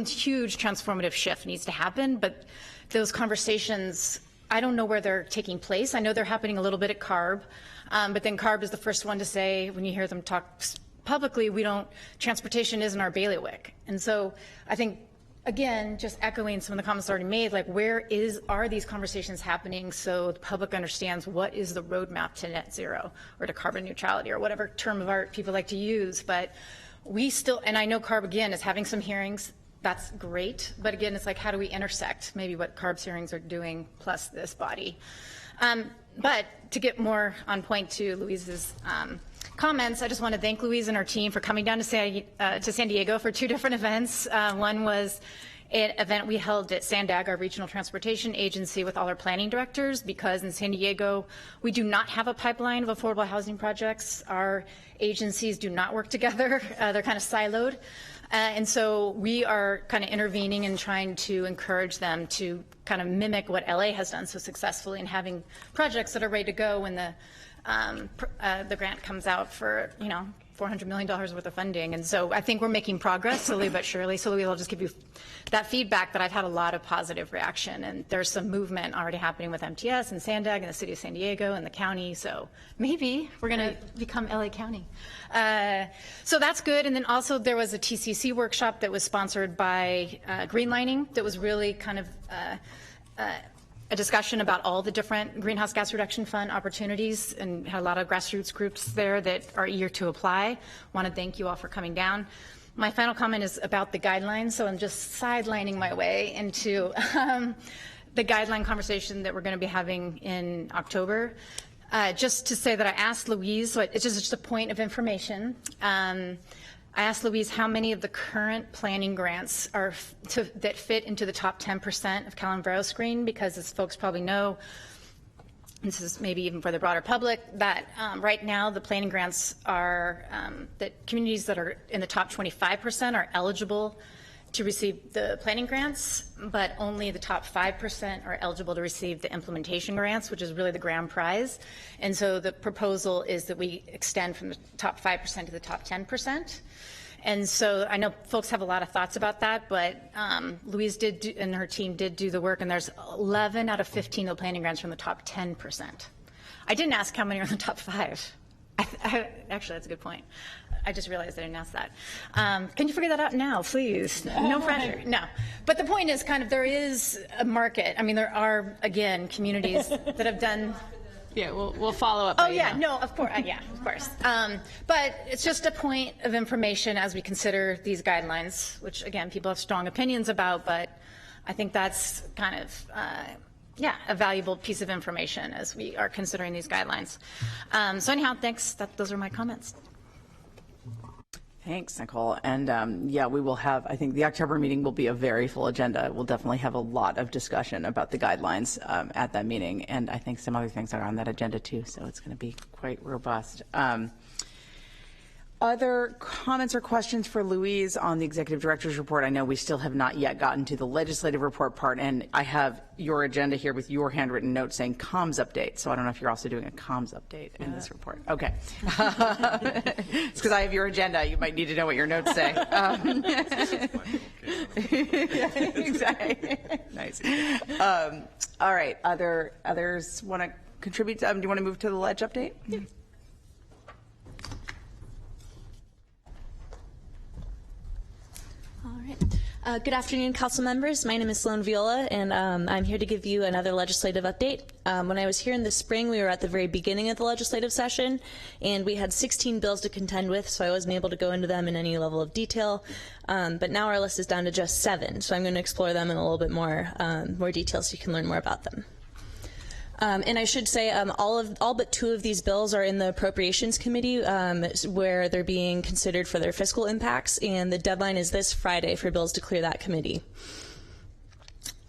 huge transformative shift needs to happen. But those conversations, I don't know where they're taking place. I know they're happening a little bit at CARB, but then CARB is the first one to say, when you hear them talk publicly, transportation isn't our bailiwick. And so I think, again, just echoing some of the comments already made, like are these conversations happening so the public understands what is the roadmap to net zero or to carbon neutrality or whatever term of art people like to use. But we still, and I know CARB, again, is having some hearings. That's great, but again, it's like, how do we intersect maybe what CARB's hearings are doing plus this body? But to get more on point to Louise's comments, I just want to thank Louise and her team for coming down to San Diego for two different events. One was an event we held at SANDAG, our regional transportation agency, with all our planning directors, because in San Diego, we do not have a pipeline of affordable housing projects. Our agencies do not work together. They're kind of siloed. And so we are kind of intervening and trying to encourage them to kind of mimic what LA has done so successfully in having projects that are ready to go when the grant comes out for, you know, $400 million worth of funding. And so I think we're making progress slowly but surely. So Louise, I'll just give you that feedback that I've had a lot of positive reaction, and there's some movement already happening with MTS and SANDAG and the city of San Diego and the county. So maybe we're going to become LA County. So that's good. And then also there was a TCC workshop that was sponsored by Greenlining that was really kind of a discussion about all the different greenhouse gas reduction fund opportunities, and had a lot of grassroots groups there that are eager to apply. Want to thank you all for coming down. My final comment is about the guidelines, so I'm just sidelining my way into the guideline conversation that we're going to be having in October. Just to say that I asked Louise, so it's just a point of information. I asked Louise how many of the current planning grants are that fit into the top 10% of Cal Enviro screen, because as folks probably know, this is maybe even for the broader public, that right now the planning grants are, that communities that are in the top 25% are eligible to receive the planning grants, but only the top 5% are eligible to receive the implementation grants, which is really the grand prize. And so the proposal is that we extend from the top 5% to the top 10%. And so I know folks have a lot of thoughts about that, but Louise and her team did do the work, and there's 11 out of 15 of the planning grants from the top 10%. I didn't ask how many are in the top 5. Actually, that's a good point. I just realized I didn't ask that. Can you figure that out now, please? No pressure. No. But the point is kind of there is a market. I mean, there are, again, communities that have done. Yeah, we'll follow up. Oh, yeah, no, of course. Yeah, of course. But it's just a point of information as we consider these guidelines, which, again, people have strong opinions about, but I think that's kind of, a valuable piece of information as we are considering these guidelines. So anyhow, thanks. Those are my comments. Thanks, Nicole. And we will have, I think the October meeting will be a very full agenda. We'll definitely have a lot of discussion about the guidelines at that meeting. And I think some other things are on that agenda too, so it's going to be quite robust. Other comments or questions for Louise on the executive director's report? I know we still have not yet gotten to the legislative report part, and I have your agenda here with your handwritten note saying comms update. So I don't know if you're also doing a comms update in this report. Okay. It's because I have your agenda. You might need to know what your notes say. Exactly. Nice. All right. Others want to contribute? Do you want to move to the ledge update? Yeah. All right. Good afternoon, council members. My name is Sloan Viola, and I'm here to give you another legislative update. When I was here in the spring, we were at the very beginning of the legislative session, and we had 16 bills to contend with, so I wasn't able to go into them in any level of detail. But now our list is down to just 7, so I'm going to explore them in a little bit more detail so you can learn more about them. And I should say all but 2 of these bills are in the Appropriations Committee where they're being considered for their fiscal impacts, and the deadline is this Friday for bills to clear that committee.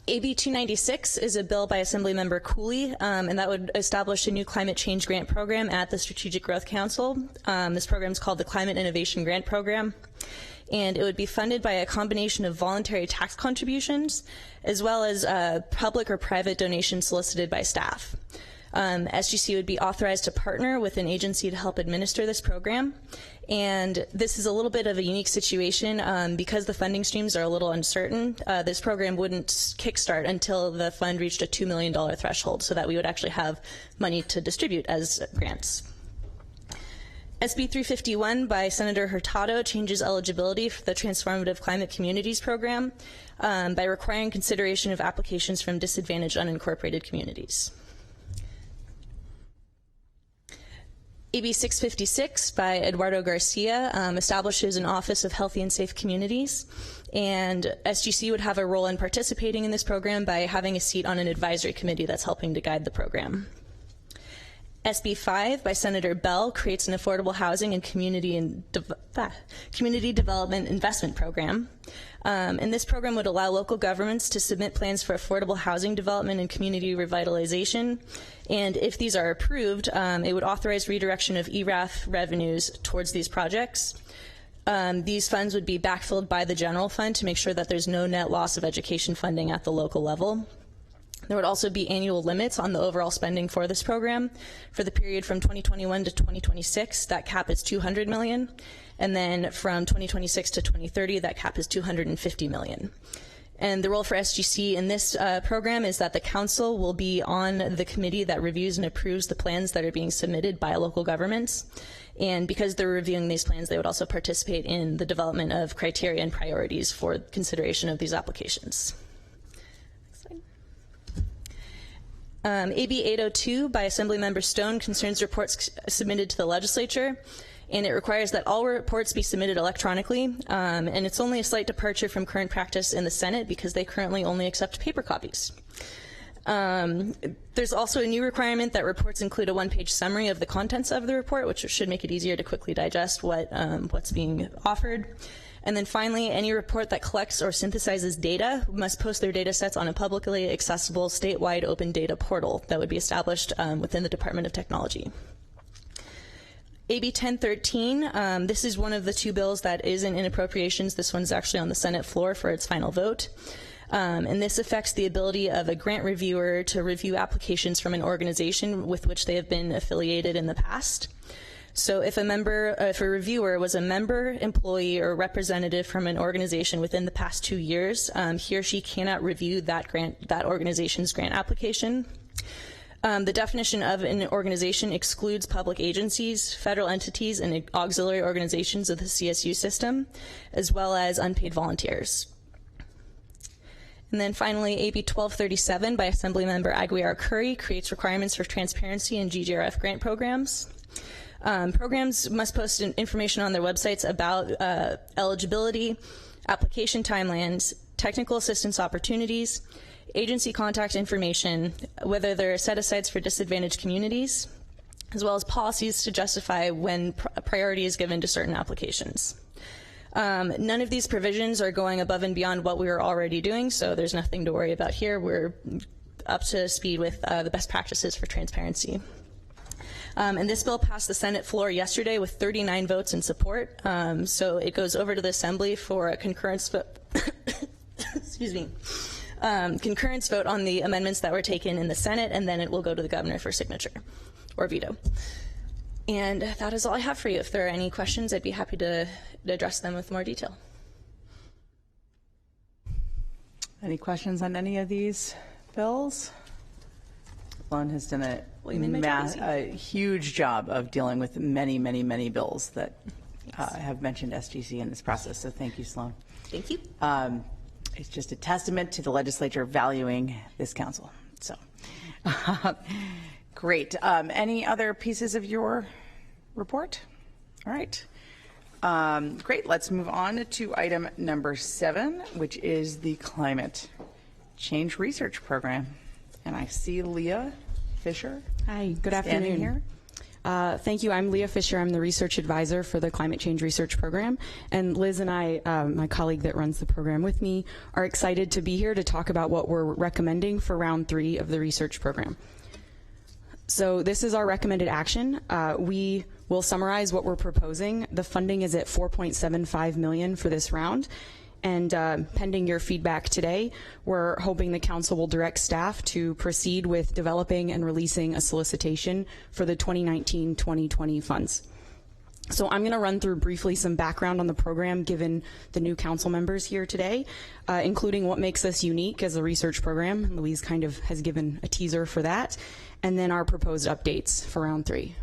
AB 296 is a bill by Assemblymember Cooley, and that would establish a new climate change grant program at the Strategic Growth Council. This program is called the Climate Innovation Grant Program, and it would be funded by a combination of voluntary tax contributions as well as public or private donations solicited by staff. SGC would be authorized to partner with an agency to help administer this program, and this is a little bit of a unique situation because the funding streams are a little uncertain. This program wouldn't kickstart until the fund reached a $2 million threshold, so that we would actually have money to distribute as grants. SB 351 by Senator Hurtado changes eligibility for the Transformative Climate Communities Program by requiring consideration of applications from disadvantaged unincorporated communities. AB 656 by Eduardo Garcia establishes an Office of Healthy and Safe Communities, and SGC would have a role in participating in this program by having a seat on an advisory committee that's helping to guide the program. SB 5 by Senator Bell creates an affordable housing and community development investment program. And this program would allow local governments to submit plans for affordable housing development and community revitalization. And if these are approved, it would authorize redirection of ERAF revenues towards these projects. These funds would be backfilled by the general fund to make sure that there's no net loss of education funding at the local level. There would also be annual limits on the overall spending for this program. For the period from 2021 to 2026, that cap is $200 million. And then from 2026 to 2030, that cap is $250 million. And the role for SGC in this program is that the council will be on the committee that reviews and approves the plans that are being submitted by local governments. And because they're reviewing these plans, they would also participate in the development of criteria and priorities for consideration of these applications. AB 802 by Assemblymember Stone concerns reports submitted to the legislature, and it requires that all reports be submitted electronically, and it's only a slight departure from current practice in the Senate because they currently only accept paper copies. There's also a new requirement that reports include a one-page summary of the contents of the report, which should make it easier to quickly digest what's being offered. And then finally, any report that collects or synthesizes data must post their data sets on a publicly accessible statewide open data portal that would be established within the Department of Technology. AB 1013, this is one of the 2 bills that is in appropriations. This one's actually on the Senate floor for its final vote. And this affects the ability of a grant reviewer to review applications from an organization with which they have been affiliated in the past. So if a reviewer was a member, employee, or representative from an organization within the past 2 years, he or she cannot review that organization's grant application. The definition of an organization excludes public agencies, federal entities, and auxiliary organizations of the CSU system, as well as unpaid volunteers. And then finally, AB 1237 by Assemblymember Aguiar Curry creates requirements for transparency in GGRF grant programs. Programs must post information on their websites about eligibility, application timelines, technical assistance opportunities, agency contact information, whether there are set-asides for disadvantaged communities, as well as policies to justify when priority is given to certain applications. None of these provisions are going above and beyond what we are already doing, so there's nothing to worry about here. We're up to speed with the best practices for transparency. And this bill passed the Senate floor yesterday with 39 votes in support. So it goes over to the Assembly for a concurrence vote. Excuse me. Concurrence vote on the amendments that were taken in the Senate, and then it will go to the governor for signature or veto. And that is all I have for you. If there are any questions, I'd be happy to address them with more detail. Any questions on any of these bills? Sloan has done Well, you made my job easy. a huge job of dealing with many, many, many bills that have mentioned SGC in this process. So thank you, Sloan. Thank you. It's just a testament to the legislature valuing this council. So great. Any other pieces of your report? All right. Great. Let's move on to item number 7, which is the Climate Change Research Program. And I see Leah Fisher. Hi, good standing afternoon. Here. Thank you. I'm Leah Fisher. I'm the research advisor for the Climate Change Research Program. And Liz and I, my colleague that runs the program with me, are excited to be here to talk about what we're recommending for round 3 of the research program. So this is our recommended action. We will summarize what we're proposing. The funding is at $4.75 million for this round. And pending your feedback today, we're hoping the council will direct staff to proceed with developing and releasing a solicitation for the 2019-2020 funds. So I'm going to run through briefly some background on the program given the new council members here today, including what makes us unique as a research program. Louise kind of has given a teaser for that, and then our proposed updates for round 3.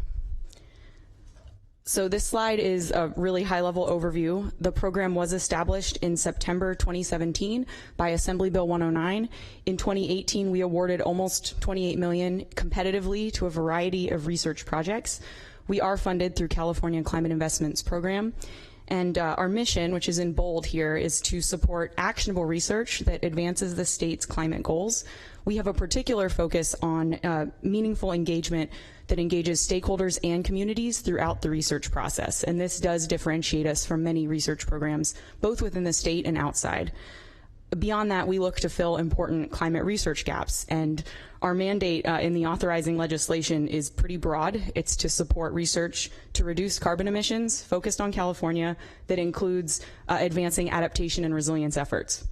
So this slide is a really high-level overview. The program was established in September 2017 by Assembly Bill 109. In 2018, we awarded almost $28 million competitively to a variety of research projects. We are funded through California Climate Investments Program. And our mission, which is in bold here, is to support actionable research that advances the state's climate goals. We have a particular focus on meaningful engagement that engages stakeholders and communities throughout the research process. And this does differentiate us from many research programs, both within the state and outside. Beyond that, we look to fill important climate research gaps. And our mandate in the authorizing legislation is pretty broad. It's to support research to reduce carbon emissions focused on California that includes advancing adaptation and resilience efforts.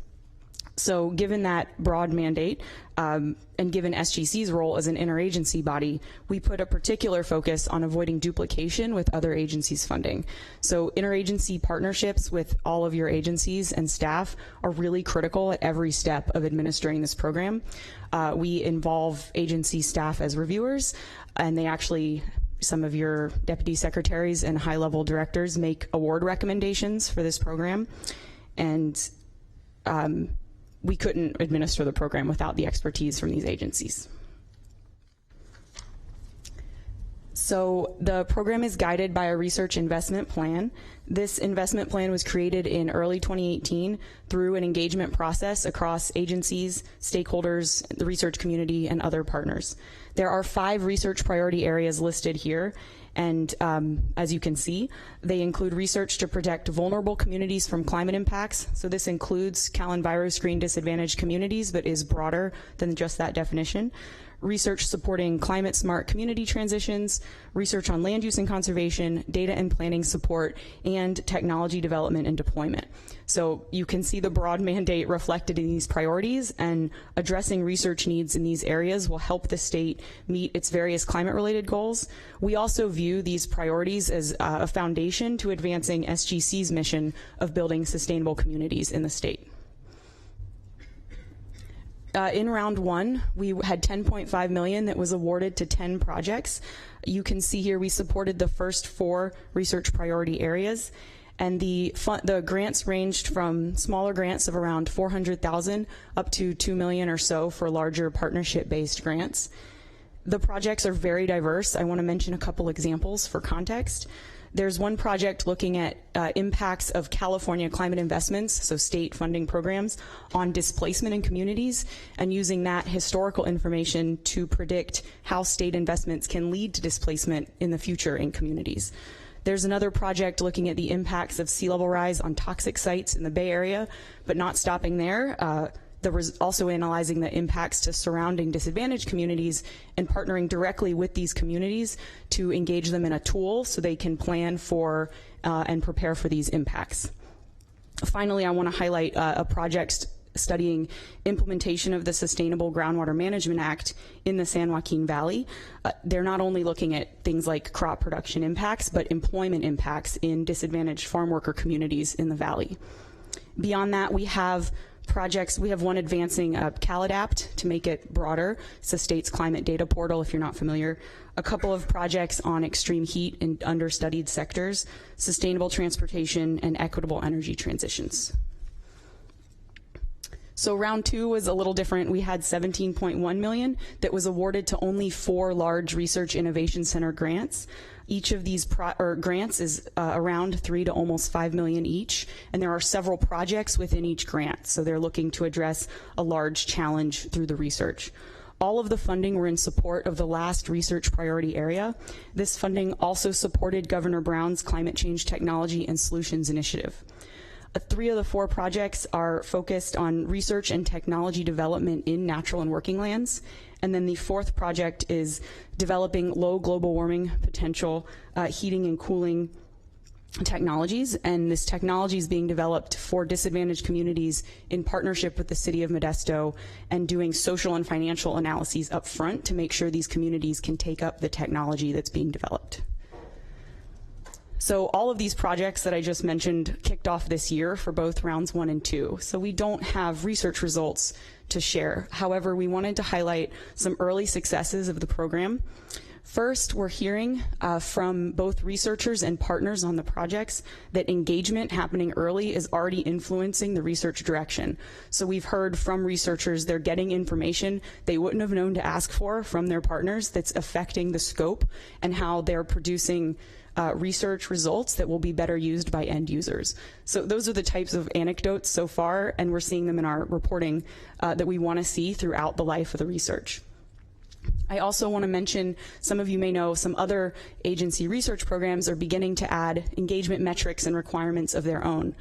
So given that broad mandate, and given SGC's role as an interagency body, we put a particular focus on avoiding duplication with other agencies' funding. So interagency partnerships with all of your agencies and staff are really critical at every step of administering this program. We involve agency staff as reviewers, and they actually, some of your deputy secretaries and high-level directors make award recommendations for this program. And we couldn't administer the program without the expertise from these agencies. So the program is guided by a research investment plan. This investment plan was created in early 2018 through an engagement process across agencies, stakeholders, the research community, and other partners. There are 5 research priority areas listed here. And as you can see, they include research to protect vulnerable communities from climate impacts. So this includes CalEnviroScreen disadvantaged communities, but is broader than just that definition. Research supporting climate smart community transitions, research on land use and conservation, data and planning support, and technology development and deployment. So you can see the broad mandate reflected in these priorities, and addressing research needs in these areas will help the state meet its various climate-related goals. We also view these priorities as a foundation to advancing SGC's mission of building sustainable communities in the state. In round 1, we had $10.5 million that was awarded to 10 projects. You can see here we supported the first 4 research priority areas, and the grants ranged from smaller grants of around $400,000 up to $2 million or so for larger partnership-based grants. The projects are very diverse. I want to mention a couple examples for context. There's one project looking at impacts of California climate investments, so state funding programs, on displacement in communities, and using that historical information to predict how state investments can lead to displacement in the future in communities. There's another project looking at the impacts of sea level rise on toxic sites in the Bay Area, but not stopping there. Also analyzing the impacts to surrounding disadvantaged communities and partnering directly with these communities to engage them in a tool so they can plan for and prepare for these impacts. Finally, I want to highlight a project studying implementation of the Sustainable Groundwater Management Act in the San Joaquin Valley. They're not only looking at things like crop production impacts, but employment impacts in disadvantaged farm worker communities in the valley. Beyond that, we have projects, we have one advancing CalAdapt to make it broader. It's the state's climate data portal, if you're not familiar. A couple of projects on extreme heat in understudied sectors, sustainable transportation, and equitable energy transitions. So round 2 was a little different. We had $17.1 million that was awarded to only 4 large Research Innovation Center grants. Each of these grants is around $3 to almost $5 million each, and there are several projects within each grant, so they're looking to address a large challenge through the research. All of the funding were in support of the last research priority area. This funding also supported Governor Brown's Climate Change Technology and Solutions Initiative. 3 of the 4 projects are focused on research and technology development in natural and working lands. And then the 4th project is developing low global warming potential heating and cooling technologies. And this technology is being developed for disadvantaged communities in partnership with the City of Modesto, and doing social and financial analyses up front to make sure these communities can take up the technology that's being developed. So all of these projects that I just mentioned kicked off this year for both rounds 1 and 2. So we don't have research results to share. However, we wanted to highlight some early successes of the program. First, we're hearing from both researchers and partners on the projects that engagement happening early is already influencing the research direction. So we've heard from researchers they're getting information they wouldn't have known to ask for from their partners that's affecting the scope and how they're producing research results that will be better used by end users. So those are the types of anecdotes so far, and we're seeing them in our reporting that we want to see throughout the life of the research. I also want to mention, some of you may know, some other agency research programs are beginning to add engagement metrics and requirements of their own.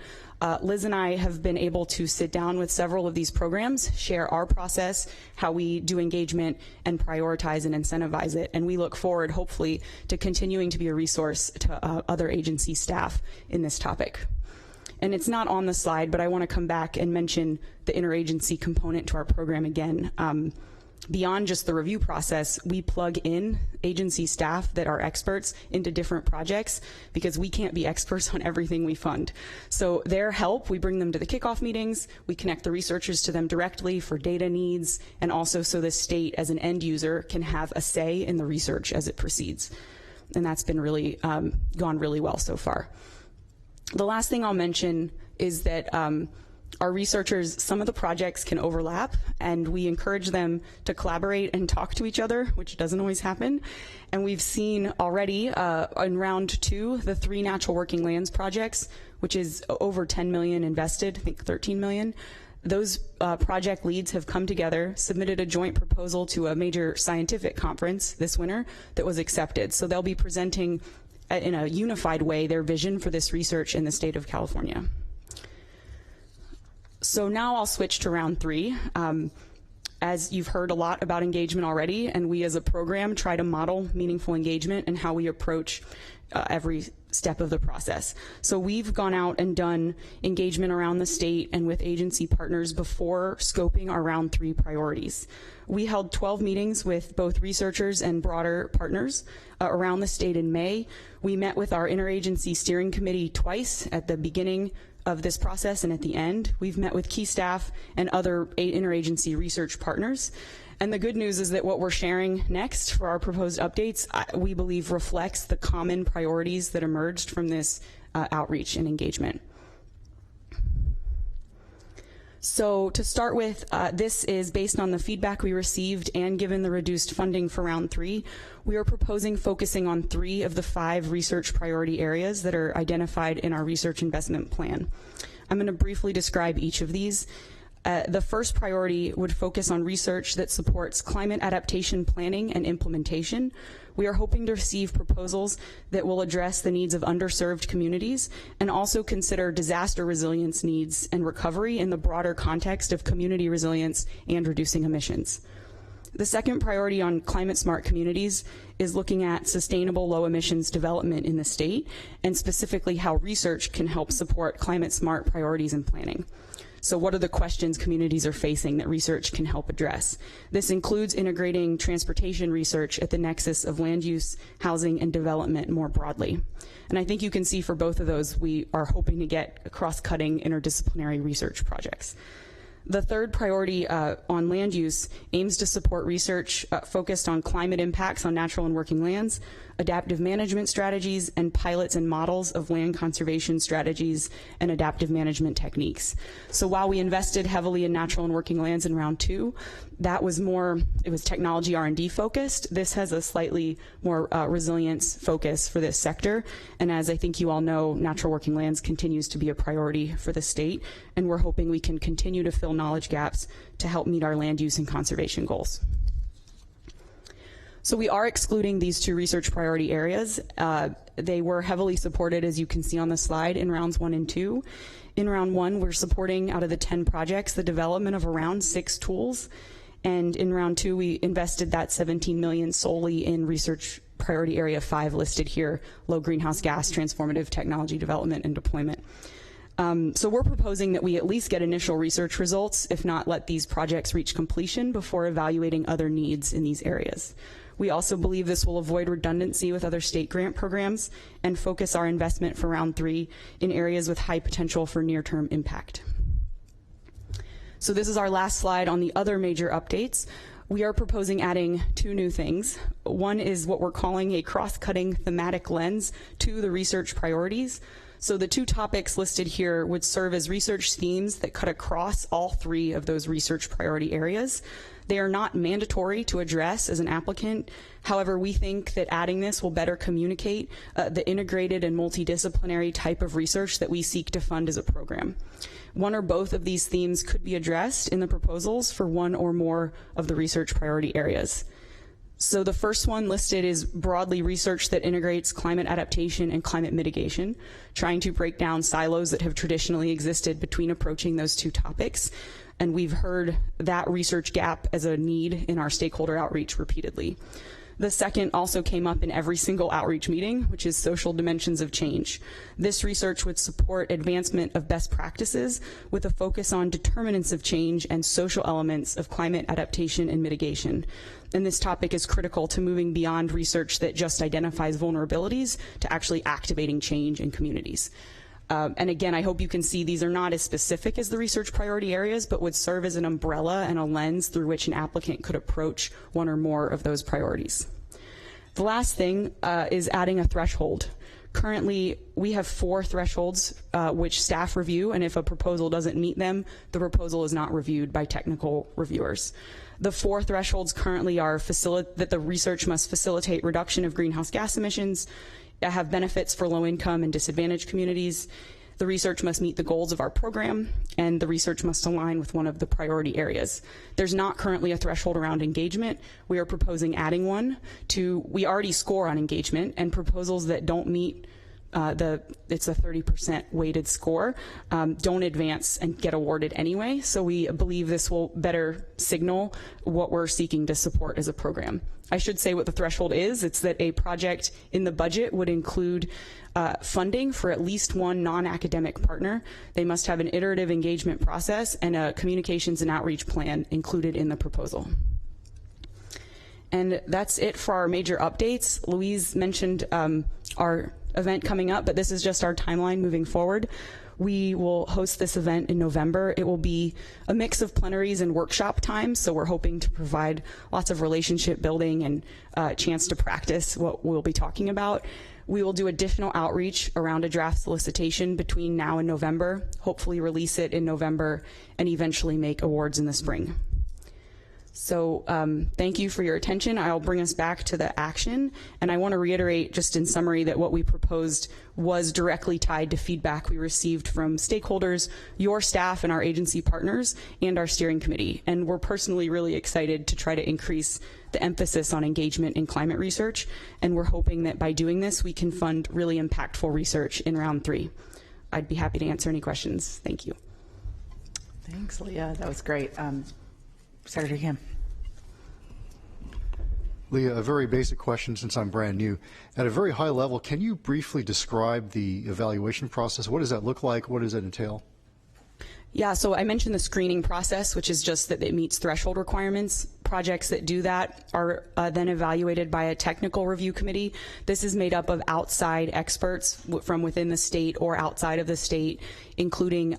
Liz and I have been able to sit down with several of these programs, share our process, how we do engagement, and prioritize and incentivize it. And we look forward, hopefully, to continuing to be a resource to other agency staff in this topic. And it's not on the slide, but I want to come back and mention the interagency component to our program again. Beyond just the review process, we plug in agency staff that are experts into different projects because we can't be experts on everything we fund. So their help, we bring them to the kickoff meetings, we connect the researchers to them directly for data needs, and also so the state as an end user can have a say in the research as it proceeds. And that's been really gone really well so far. The last thing I'll mention is that our researchers, some of the projects can overlap, and we encourage them to collaborate and talk to each other, which doesn't always happen. And we've seen already in round 2, the 3 natural working lands projects, which is over $10 million invested, I think $13 million. Those project leads have come together, submitted a joint proposal to a major scientific conference this winter that was accepted. So they'll be presenting in a unified way their vision for this research in the state of California. So now I'll switch to round 3. As you've heard a lot about engagement already, and we as a program try to model meaningful engagement and how we approach every step of the process. So we've gone out and done engagement around the state and with agency partners before scoping our round 3 priorities. We held 12 meetings with both researchers and broader partners around the state in May. We met with our interagency steering committee twice, at the beginning of this process and at the end. We've met with key staff and other interagency research partners. And the good news is that what we're sharing next for our proposed updates, we believe reflects the common priorities that emerged from this outreach and engagement. So to start with, this is based on the feedback we received and given the reduced funding for round 3. We are proposing focusing on 3 of the 5 research priority areas that are identified in our research investment plan. I'm going to briefly describe each of these. The first priority would focus on research that supports climate adaptation planning and implementation. We are hoping to receive proposals that will address the needs of underserved communities and also consider disaster resilience needs and recovery in the broader context of community resilience and reducing emissions. The second priority on climate smart communities is looking at sustainable low emissions development in the state, and specifically how research can help support climate smart priorities and planning. So what are the questions communities are facing that research can help address? This includes integrating transportation research at the nexus of land use, housing, and development more broadly. And I think you can see for both of those, we are hoping to get cross-cutting interdisciplinary research projects. The third priority on land use aims to support research focused on climate impacts on natural and working lands, adaptive management strategies, and pilots and models of land conservation strategies and adaptive management techniques. So while we invested heavily in natural and working lands in round 2, that was more, it was technology R&D focused. This has a slightly more resilience focus for this sector. And as I think you all know, natural working lands continues to be a priority for the state. And we're hoping we can continue to fill knowledge gaps to help meet our land use and conservation goals. So we are excluding these 2 research priority areas. They were heavily supported, as you can see on the slide, in rounds 1 and 2. In round 1, we're supporting, out of the 10 projects, the development of around 6 tools. And in round 2, we invested that $17 million solely in research priority area 5 listed here, low greenhouse gas transformative technology development and deployment. So we're proposing that we at least get initial research results, if not let these projects reach completion before evaluating other needs in these areas. We also believe this will avoid redundancy with other state grant programs and focus our investment for round 3 in areas with high potential for near-term impact. So this is our last slide on the other major updates. We are proposing adding 2 new things. One is what we're calling a cross-cutting thematic lens to the research priorities. So the 2 topics listed here would serve as research themes that cut across all 3 of those research priority areas. They are not mandatory to address as an applicant. However, we think that adding this will better communicate the integrated and multidisciplinary type of research that we seek to fund as a program. One or both of these themes could be addressed in the proposals for 1 or more of the research priority areas. So the first one listed is broadly research that integrates climate adaptation and climate mitigation, trying to break down silos that have traditionally existed between approaching those 2 topics. And we've heard that research gap as a need in our stakeholder outreach repeatedly. The second also came up in every single outreach meeting, which is social dimensions of change. This research would support advancement of best practices with a focus on determinants of change and social elements of climate adaptation and mitigation. And this topic is critical to moving beyond research that just identifies vulnerabilities to actually activating change in communities. And again, I hope you can see these are not as specific as the research priority areas, but would serve as an umbrella and a lens through which an applicant could approach 1 or more of those priorities. The last thing is adding a threshold. Currently, we have 4 thresholds which staff review, and if a proposal doesn't meet them, the proposal is not reviewed by technical reviewers. The 4 thresholds currently are that the research must facilitate reduction of greenhouse gas emissions, have benefits for low-income and disadvantaged communities, the research must meet the goals of our program, and the research must align with one of the priority areas. There's not currently a threshold around engagement. We are proposing adding one to, we already score on engagement, and proposals that don't meet it's a 30% weighted score, don't advance and get awarded anyway. So we believe this will better signal what we're seeking to support as a program. I should say what the threshold is. It's that a project in the budget would include funding for at least 1 non-academic partner. They must have an iterative engagement process and a communications and outreach plan included in the proposal. And that's it for our major updates. Louise mentioned our event coming up, but this is just our timeline moving forward. We will host this event in November. It will be a mix of plenaries and workshop times, so we're hoping to provide lots of relationship building and a chance to practice what we'll be talking about. We will do additional outreach around a draft solicitation between now and November, hopefully release it in November, and eventually make awards in the spring. So thank you for your attention. I'll bring us back to the action. And I want to reiterate just in summary that what we proposed was directly tied to feedback we received from stakeholders, your staff and our agency partners, and our steering committee. And we're personally really excited to try to increase the emphasis on engagement in climate research. And we're hoping that by doing this, we can fund really impactful research in round 3. I'd be happy to answer any questions. Thank you. Thanks, Leah. That was great. Secretary Kim. Leah, a very basic question since I'm brand new. At a very high level, can you briefly describe the evaluation process? What does that look like? What does it entail? Yeah, so I mentioned the screening process, which is just that it meets threshold requirements. Projects that do that are then evaluated by a technical review committee. This is made up of outside experts from within the state or outside of the state including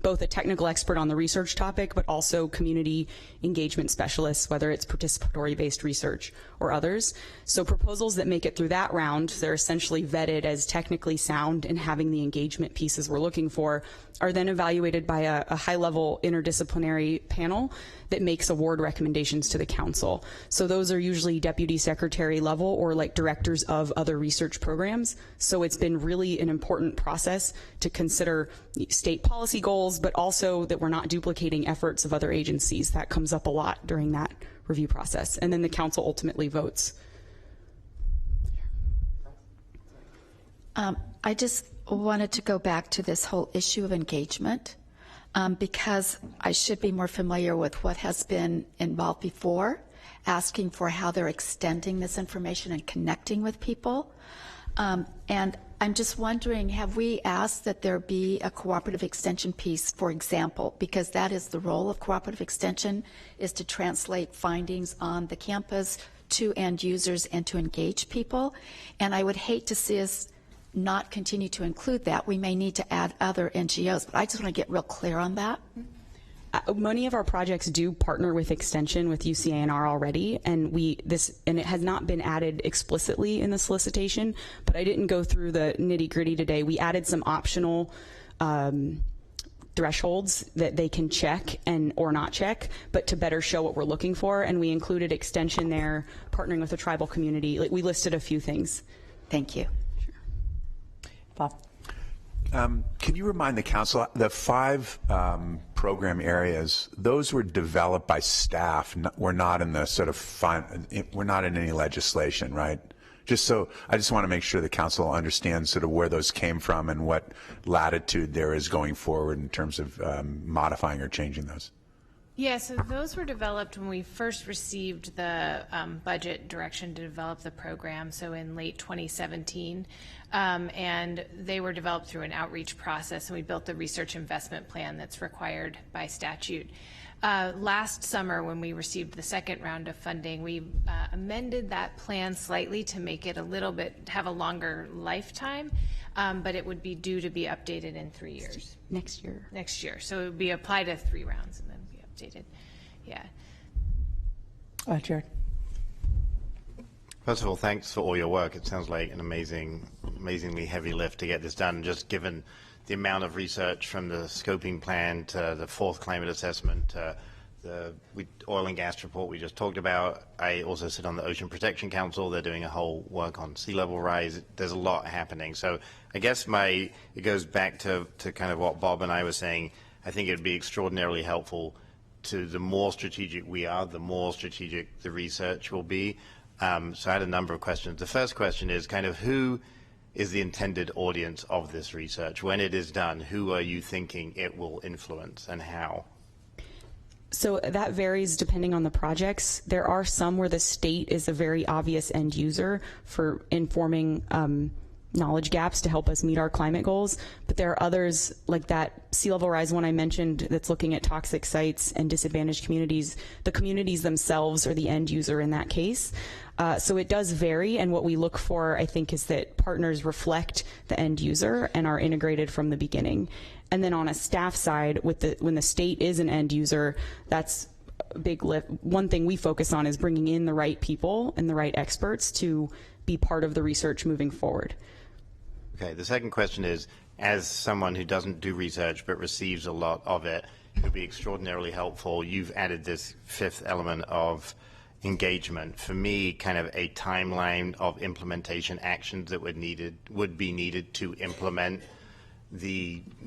both a technical expert on the research topic, but also community engagement specialists, whether it's participatory-based research or others. So proposals that make it through that round, they're essentially vetted as technically sound and having the engagement pieces we're looking for, are then evaluated by a high-level interdisciplinary panel that makes award recommendations to the council. So those are usually deputy secretary level or like directors of other research programs. So it's been really an important process to consider state policy goals, but also that we're not duplicating efforts of other agencies. That comes up a lot during that review process. And then the council ultimately votes. I just wanted to go back to this whole issue of engagement because I should be more familiar with what has been involved before, asking for how they're extending this information and connecting with people. And I'm just wondering, have we asked that there be a cooperative extension piece, for example, because that is the role of cooperative extension, is to translate findings on the campus to end users and to engage people. And I would hate to see us not continue to include that. We may need to add other NGOs, but I just want to get real clear on that. Many of our projects do partner with Extension, with UCANR already, and it has not been added explicitly in the solicitation, but I didn't go through the nitty-gritty today. We added some optional thresholds that they can check and or not check, but to better show what we're looking for, and we included Extension there, partnering with the tribal community. Like, we listed a few things. Thank you. Bob? Can you remind the council, the 5 program areas, those were developed by staff, we're not in the sort of we're not in any legislation, right? I just want to make sure the council understands sort of where those came from and what latitude there is going forward in terms of modifying or changing those. Yeah, so those were developed when we first received the budget direction to develop the program, so in late 2017. And they were developed through an outreach process, and we built the research investment plan that's required by statute. Last summer, when we received the second round of funding, we amended that plan slightly to make it have a longer lifetime, but it would be due to be updated in 3 years. Next year. Next year. So it would be applied to 3 rounds and then be updated. Yeah. Jared. First of all, thanks for all your work. It sounds like an amazingly heavy lift to get this done, just given the amount of research from the scoping plan to the 4th climate assessment to the oil and gas report we just talked about. I also sit on the Ocean Protection Council. They're doing a whole work on sea level rise. There's a lot happening. So I guess it goes back to kind of what Bob and I were saying. I think it would be extraordinarily helpful to the more strategic we are, the more strategic the research will be. So I had a number of questions. The first question is kind of who is the intended audience of this research? When it is done, who are you thinking it will influence and how? So that varies depending on the projects. There are some where the state is a very obvious end user for informing knowledge gaps to help us meet our climate goals, but there are others like that sea level rise one I mentioned that's looking at toxic sites and disadvantaged communities. The communities themselves are the end user in that case. So it does vary, and what we look for, I think, is that partners reflect the end user and are integrated from the beginning. And then on a staff side, when the state is an end user, that's a big lift. One thing we focus on is bringing in the right people and the right experts to be part of the research moving forward. Okay, the second question is, as someone who doesn't do research but receives a lot of it, it would be extraordinarily helpful. You've added this 5th element of engagement. For me, kind of a timeline of implementation actions that would be needed to implement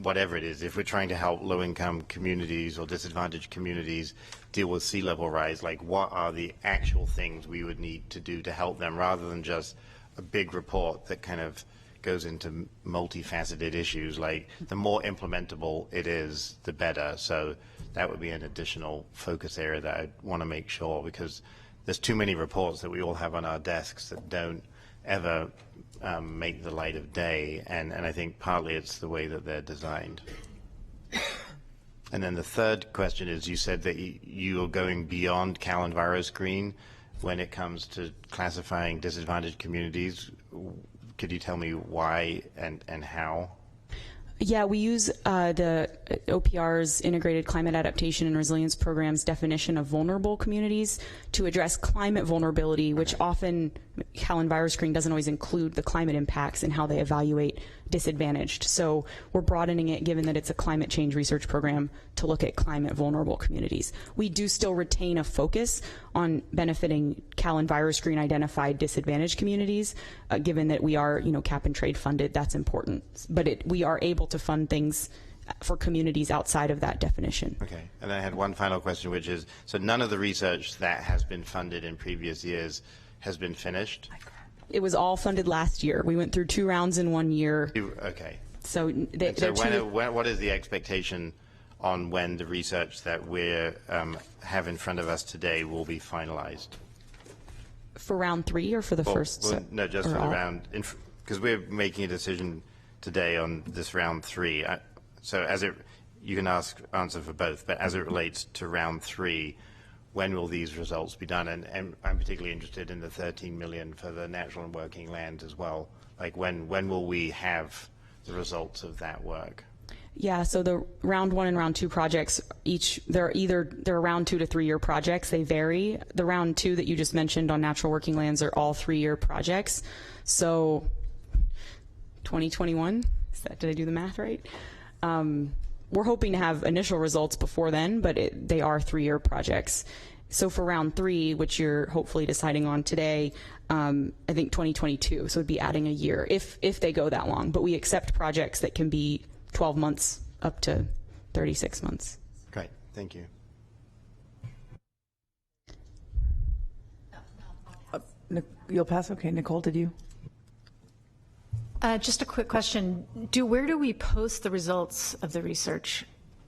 whatever it is. If we're trying to help low-income communities or disadvantaged communities deal with sea level rise, like what are the actual things we would need to do to help them, rather than just a big report that kind of goes into multifaceted issues. Like, the more implementable it is, the better. So that would be an additional focus area that I'd want to make sure, because there's too many reports that we all have on our desks that don't ever make the light of day, and I think partly it's the way that they're designed. And then the third question is, you said that you are going beyond Cal EnviroScreen when it comes to classifying disadvantaged communities. Could you tell me why and how? Yeah, we use the OPR's Integrated Climate Adaptation and Resilience Program's definition of vulnerable communities to address climate vulnerability, which often Cal EnviroScreen doesn't always include the climate impacts in how they evaluate disadvantaged. So we're broadening it, given that it's a climate change research program, to look at climate vulnerable communities. We do still retain a focus on benefiting Cal EnviroScreen identified disadvantaged communities, given that we are, cap and trade funded. That's important. But we are able to fund things for communities outside of that definition. Okay, and I had one final question, which is, so none of the research that has been funded in previous years has been finished? It was all funded last year. We went through 2 rounds in 1 year. Okay. So, what is the expectation on when the research that we have in front of us today will be finalized? For round 3 or for the first? No, just for the round, because we're making a decision today on this round 3. So you can answer for both, but as it relates to round 3, when will these results be done? And I'm particularly interested in the 13 million for the natural and working land as well. Like when will we have the results of that work? Yeah, so the round 1 and round 2 projects, they're around 2 to 3 year projects. They vary. The round 2 that you just mentioned on natural working lands are all 3-year projects. So 2021, did I do the math right? We're hoping to have initial results before then, but they are 3-year projects. So for round 3, which you're hopefully deciding on today, I think 2022. So it'd be adding a year if they go that long. But we accept projects that can be 12 months up to 36 months. Great, thank you. You'll pass? Okay, Nicole, did you? Just a quick question. Where do we post the results of the research?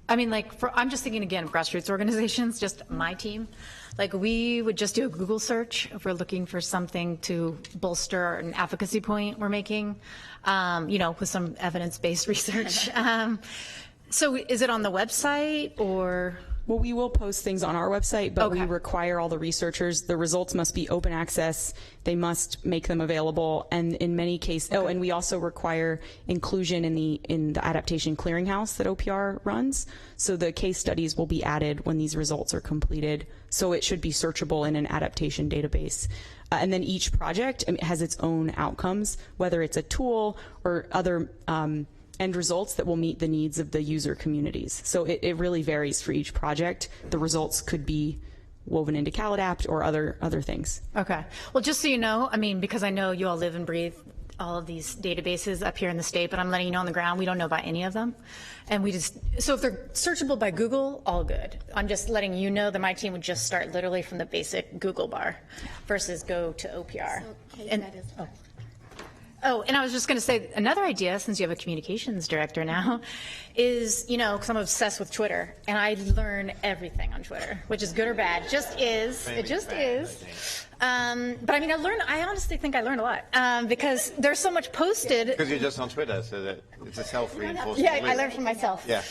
I mean, I'm just thinking again of grassroots organizations, just my team. We would just do a Google search if we're looking for something to bolster an advocacy point we're making, with some evidence-based research. So is it on the website or? Well, we will post things on our website, but we require all the researchers, the results must be open access, they must make them available, and in many cases, and we also require inclusion in the adaptation clearinghouse that OPR runs, so the case studies will be added when these results are completed, so it should be searchable in an adaptation database. And then each project has its own outcomes, whether it's a tool or other end results that will meet the needs of the user communities. So it really varies for each project. The results could be woven into CalAdapt or other things. Okay. Well, just so you know, because I know you all live and breathe all of these databases up here in the state, but I'm letting you know on the ground, we don't know about any of them. And so if they're searchable by Google, all good. I'm just letting you know that my team would just start literally from the basic Google bar versus go to OPR. And I was just going to say another idea, since you have a communications director now, is, because I'm obsessed with Twitter, and I learn everything on Twitter, which is good or bad. Just is. It just is. But I honestly think I learned a lot because there's so much posted. Because you're just on Twitter, so that it's a self-reinforcing. Yeah, I learned from myself. Yeah.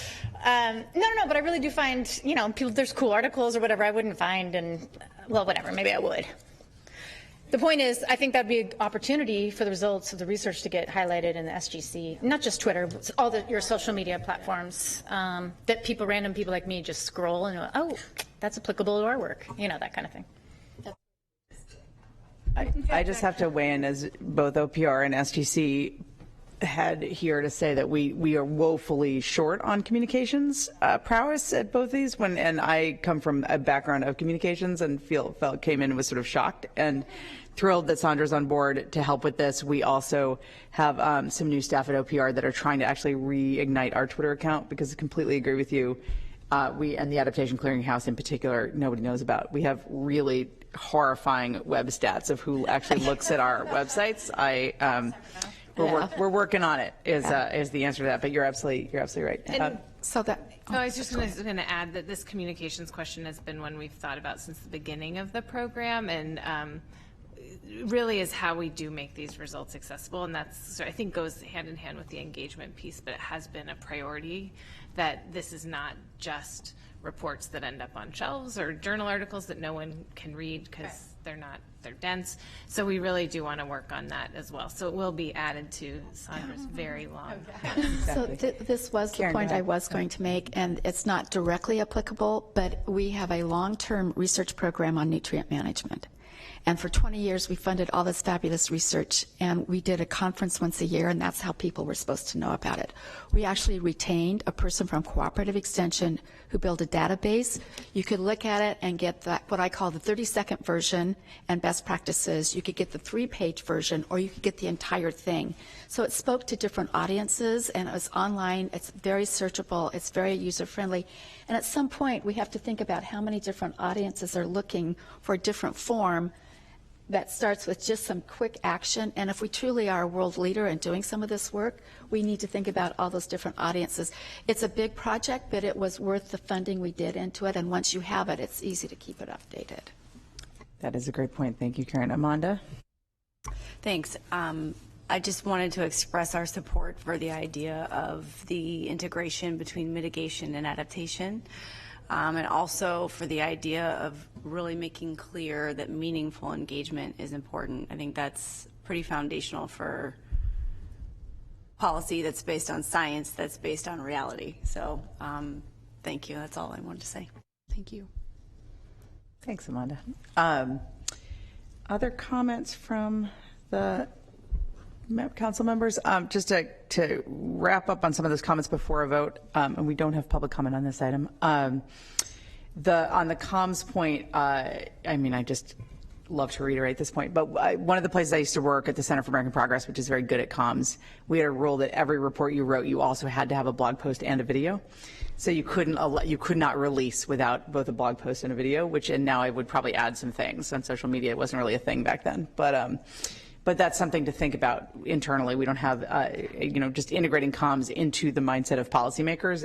No, but I really do find, people, there's cool articles or whatever I wouldn't find, and, well, whatever, maybe I would. The point is, I think that'd be an opportunity for the results of the research to get highlighted in the SGC, not just Twitter, but all your social media platforms that random people like me just scroll and go, oh, that's applicable to our work, that kind of thing. I just have to weigh in as both OPR and SGC head here to say that we are woefully short on communications prowess at both these. And I come from a background of communications and came in and was sort of shocked and thrilled that Sandra's on board to help with this. We also have some new staff at OPR that are trying to actually reignite our Twitter account, because I completely agree with you. We and the Adaptation Clearinghouse in particular, nobody knows about. We have really horrifying web stats of who actually looks at our websites. We're working on it is the answer to that, but you're absolutely right. I was just going to add that this communications question has been one we've thought about since the beginning of the program, and really is how we do make these results accessible, and that's, so I think, goes hand in hand with the engagement piece, but it has been a priority that this is not just reports that end up on shelves or journal articles that no one can read because they're dense. So we really do want to work on that as well. So it will be added to Sandra's very long. So this was the Karen, point go I ahead. was going to make, and it's not directly applicable, but we have a long-term research program on nutrient management. And for 20 years, we funded all this fabulous research, and we did a conference once a year, and that's how people were supposed to know about it. We actually retained a person from Cooperative Extension who built a database. You could look at it and get that, what I call the 30-second version and best practices. You could get the 3-page version, or you could get the entire thing. So it spoke to different audiences, and it was online. It's very searchable. It's very user-friendly. And at some point, we have to think about how many different audiences are looking for a different form that starts with just some quick action. And if we truly are a world leader in doing some of this work, we need to think about all those different audiences. It's a big project, but it was worth the funding we did into it. And once you have it, it's easy to keep it updated. That is a great point. Thank you, Karen. Amanda? Thanks. I just wanted to express our support for the idea of the integration between mitigation and adaptation. And also for the idea of really making clear that meaningful engagement is important. I think that's pretty foundational for policy that's based on science, that's based on reality. So thank you. That's all I wanted to say. Thank you. Thanks, Amanda. Other comments from the council members? Just to wrap up on some of those comments before a vote, and we don't have public comment on this item. On the comms point, I mean, I just love to reiterate this point, but one of the places I used to work at the Center for American Progress, which is very good at comms, we had a rule that every report you wrote, you also had to have a blog post and a video. So you could not release without both a blog post and a video, and now I would probably add some things on social media. It wasn't really a thing back then, but that's something to think about internally. We don't have, just integrating comms into the mindset of policymakers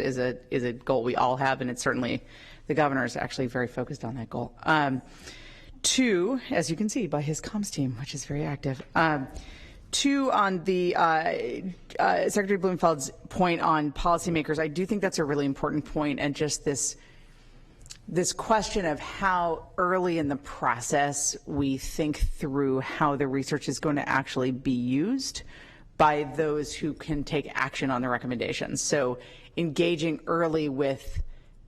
is a goal we all have, and it's certainly, the governor is actually very focused on that goal. 2, as you can see by his comms team, which is very active. 2, on the Secretary Blumenfeld's point on policymakers, I do think that's a really important point, and just this question of how early in the process we think through how the research is going to actually be used by those who can take action on the recommendations. So engaging early with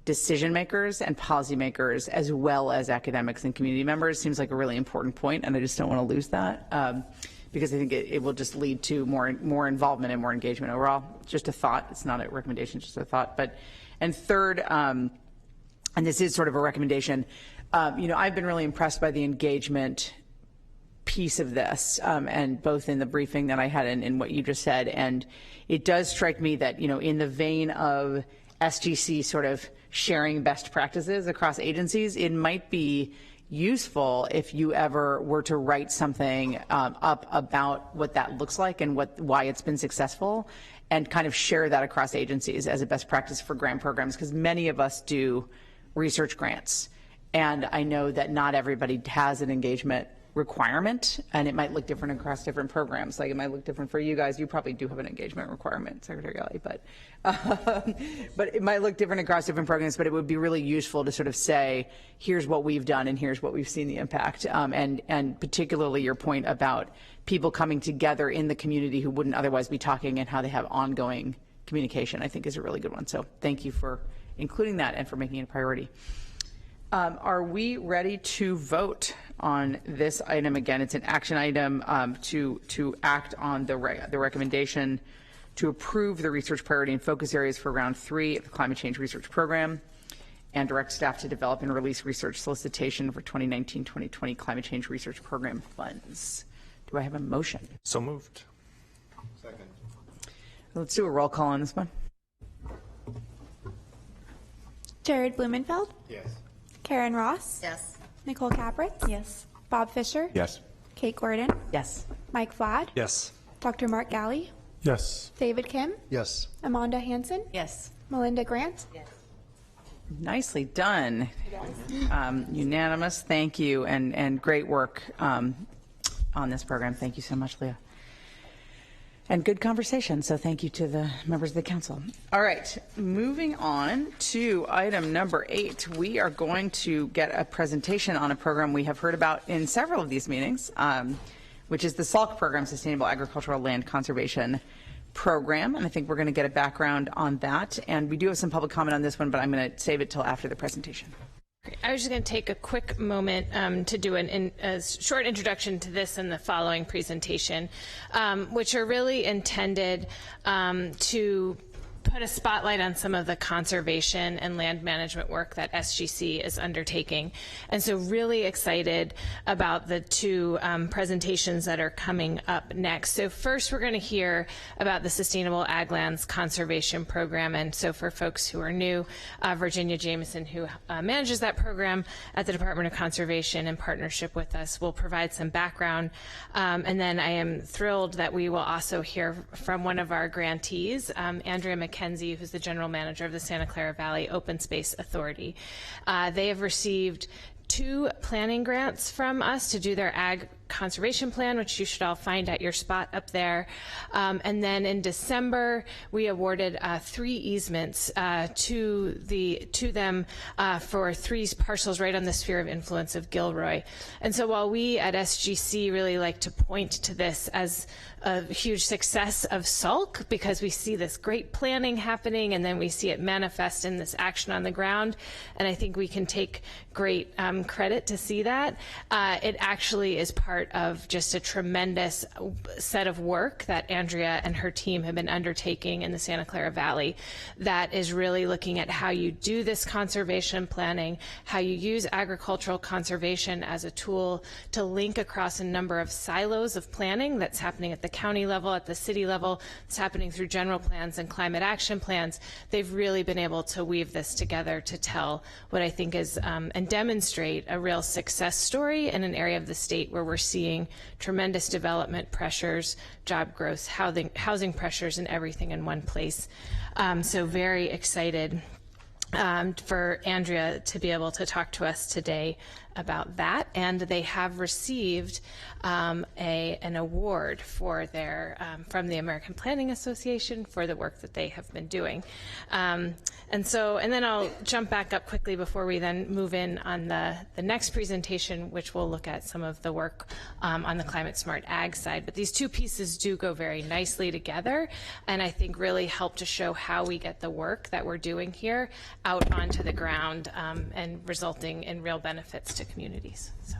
decision makers and policymakers, as well as academics and community members, seems like a really important point, and I just don't want to lose that. Because I think it will just lead to more involvement and more engagement overall. Just a thought. It's not a recommendation, just a thought. And third, and this is sort of a recommendation, I've been really impressed by the engagement piece of this, and both in the briefing that I had and in what you just said. And it does strike me that, in the vein of SGC sort of sharing best practices across agencies, it might be useful if you ever were to write something up about what that looks like and why it's been successful, and kind of share that across agencies as a best practice for grant programs, because many of us do research grants, and I know that not everybody has an engagement requirement, and it might look different across different programs. Like, it might look different for you guys. You probably do have an engagement requirement, Secretary Galley, but it might look different across different programs. But it would be really useful to sort of say, here's what we've done and here's what we've seen the impact, and particularly your point about people coming together in the community who wouldn't otherwise be talking, and how they have ongoing communication, I think is a really good one. So thank you for including that and for making it a priority. Are we ready to vote on this item? Again, it's an action item to act on the recommendation to approve the research priority and focus areas for round 3 of the Climate Change Research Program, and direct staff to develop and release research solicitation for 2019-2020 Climate Change Research Program funds. Do I have a motion? So moved. Second. Let's do a roll call on this one. Jared Blumenfeld? Yes. Karen Ross? Yes. Nicole Capritz? Yes. Bob Fisher? Yes. Kate Gordon? Yes. Mike Vlad? Yes. Dr. Mark Galley? Yes. David Kim? Yes. Amanda Hansen? Yes. Melinda Grant? Yes. Nicely done. Unanimous. Thank you, and great work on this program. Thank you so much, Leah. And good conversation, so thank you to the members of the council. All right, moving on to item number 8. We are going to get a presentation on a program we have heard about in several of these meetings, which is the SALC program, Sustainable Agricultural Land Conservation Program. And I think we're going to get a background on that. And we do have some public comment on this one, but I'm going to save it till after the presentation. I was just going to take a quick moment to do a short introduction to this and the following presentation, which are really intended to put a spotlight on some of the conservation and land management work that SGC is undertaking. And so really excited about the two presentations that are coming up next. So first we're going to hear about the Sustainable Ag Lands Conservation Program. And so for folks who are new, Virginia Jameson, who manages that program at the Department of Conservation in partnership with us, will provide some background. And then I am thrilled that we will also hear from one of our grantees, Andrea McKenzie, who's the general manager of the Santa Clara Valley Open Space Authority. They have received 2 planning grants from us to do their ag conservation plan, which you should all find at your spot up there. And then in December, we awarded 3 easements to them for 3 parcels right on the sphere of influence of Gilroy. And so while we at SGC really like to point to this as a huge success of SALC, because we see this great planning happening and then we see it manifest in this action on the ground, and I think we can take great credit to see that. It actually is part of just a tremendous set of work that Andrea and her team have been undertaking in the Santa Clara Valley that is really looking at how you do this conservation planning, how you use agricultural conservation as a tool to link across a number of silos of planning that's happening at the county level, at the city level, it's happening through general plans and climate action plans. They've really been able to weave this together to tell what I think is and demonstrate a real success story in an area of the state where we're seeing tremendous development pressures, job growth, housing pressures, and everything in one place. So very excited for Andrea to be able to talk to us today about that, and they have received an award for their from the American Planning Association for the work that they have been doing. And then I'll jump back up quickly before we then move in on the next presentation, which will look at some of the work on the Climate Smart Ag side. But these two pieces do go very nicely together, and I think really help to show how we get the work that we're doing here out onto the ground and resulting in real benefits to communities. So,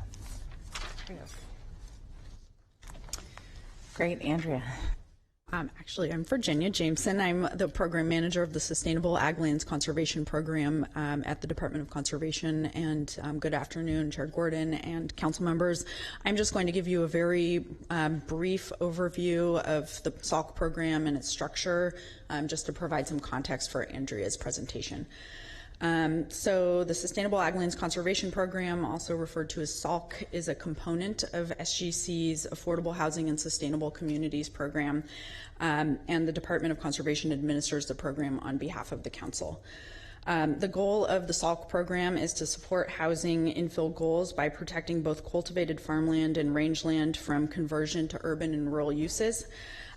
great, Andrea. Actually, I'm Virginia Jameson. I'm the program manager of the Sustainable Ag Lands Conservation Program at the Department of Conservation. And good afternoon, Chair Gordon and council members. I'm just going to give you a very brief overview of the SALC program and its structure, just to provide some context for Andrea's presentation. So the Sustainable Ag Lands Conservation Program, also referred to as SALC, is a component of SGC's Affordable Housing and Sustainable Communities Program, and the Department of Conservation administers the program on behalf of the council. The goal of the SALC program is to support housing infill goals by protecting both cultivated farmland and rangeland from conversion to urban and rural uses.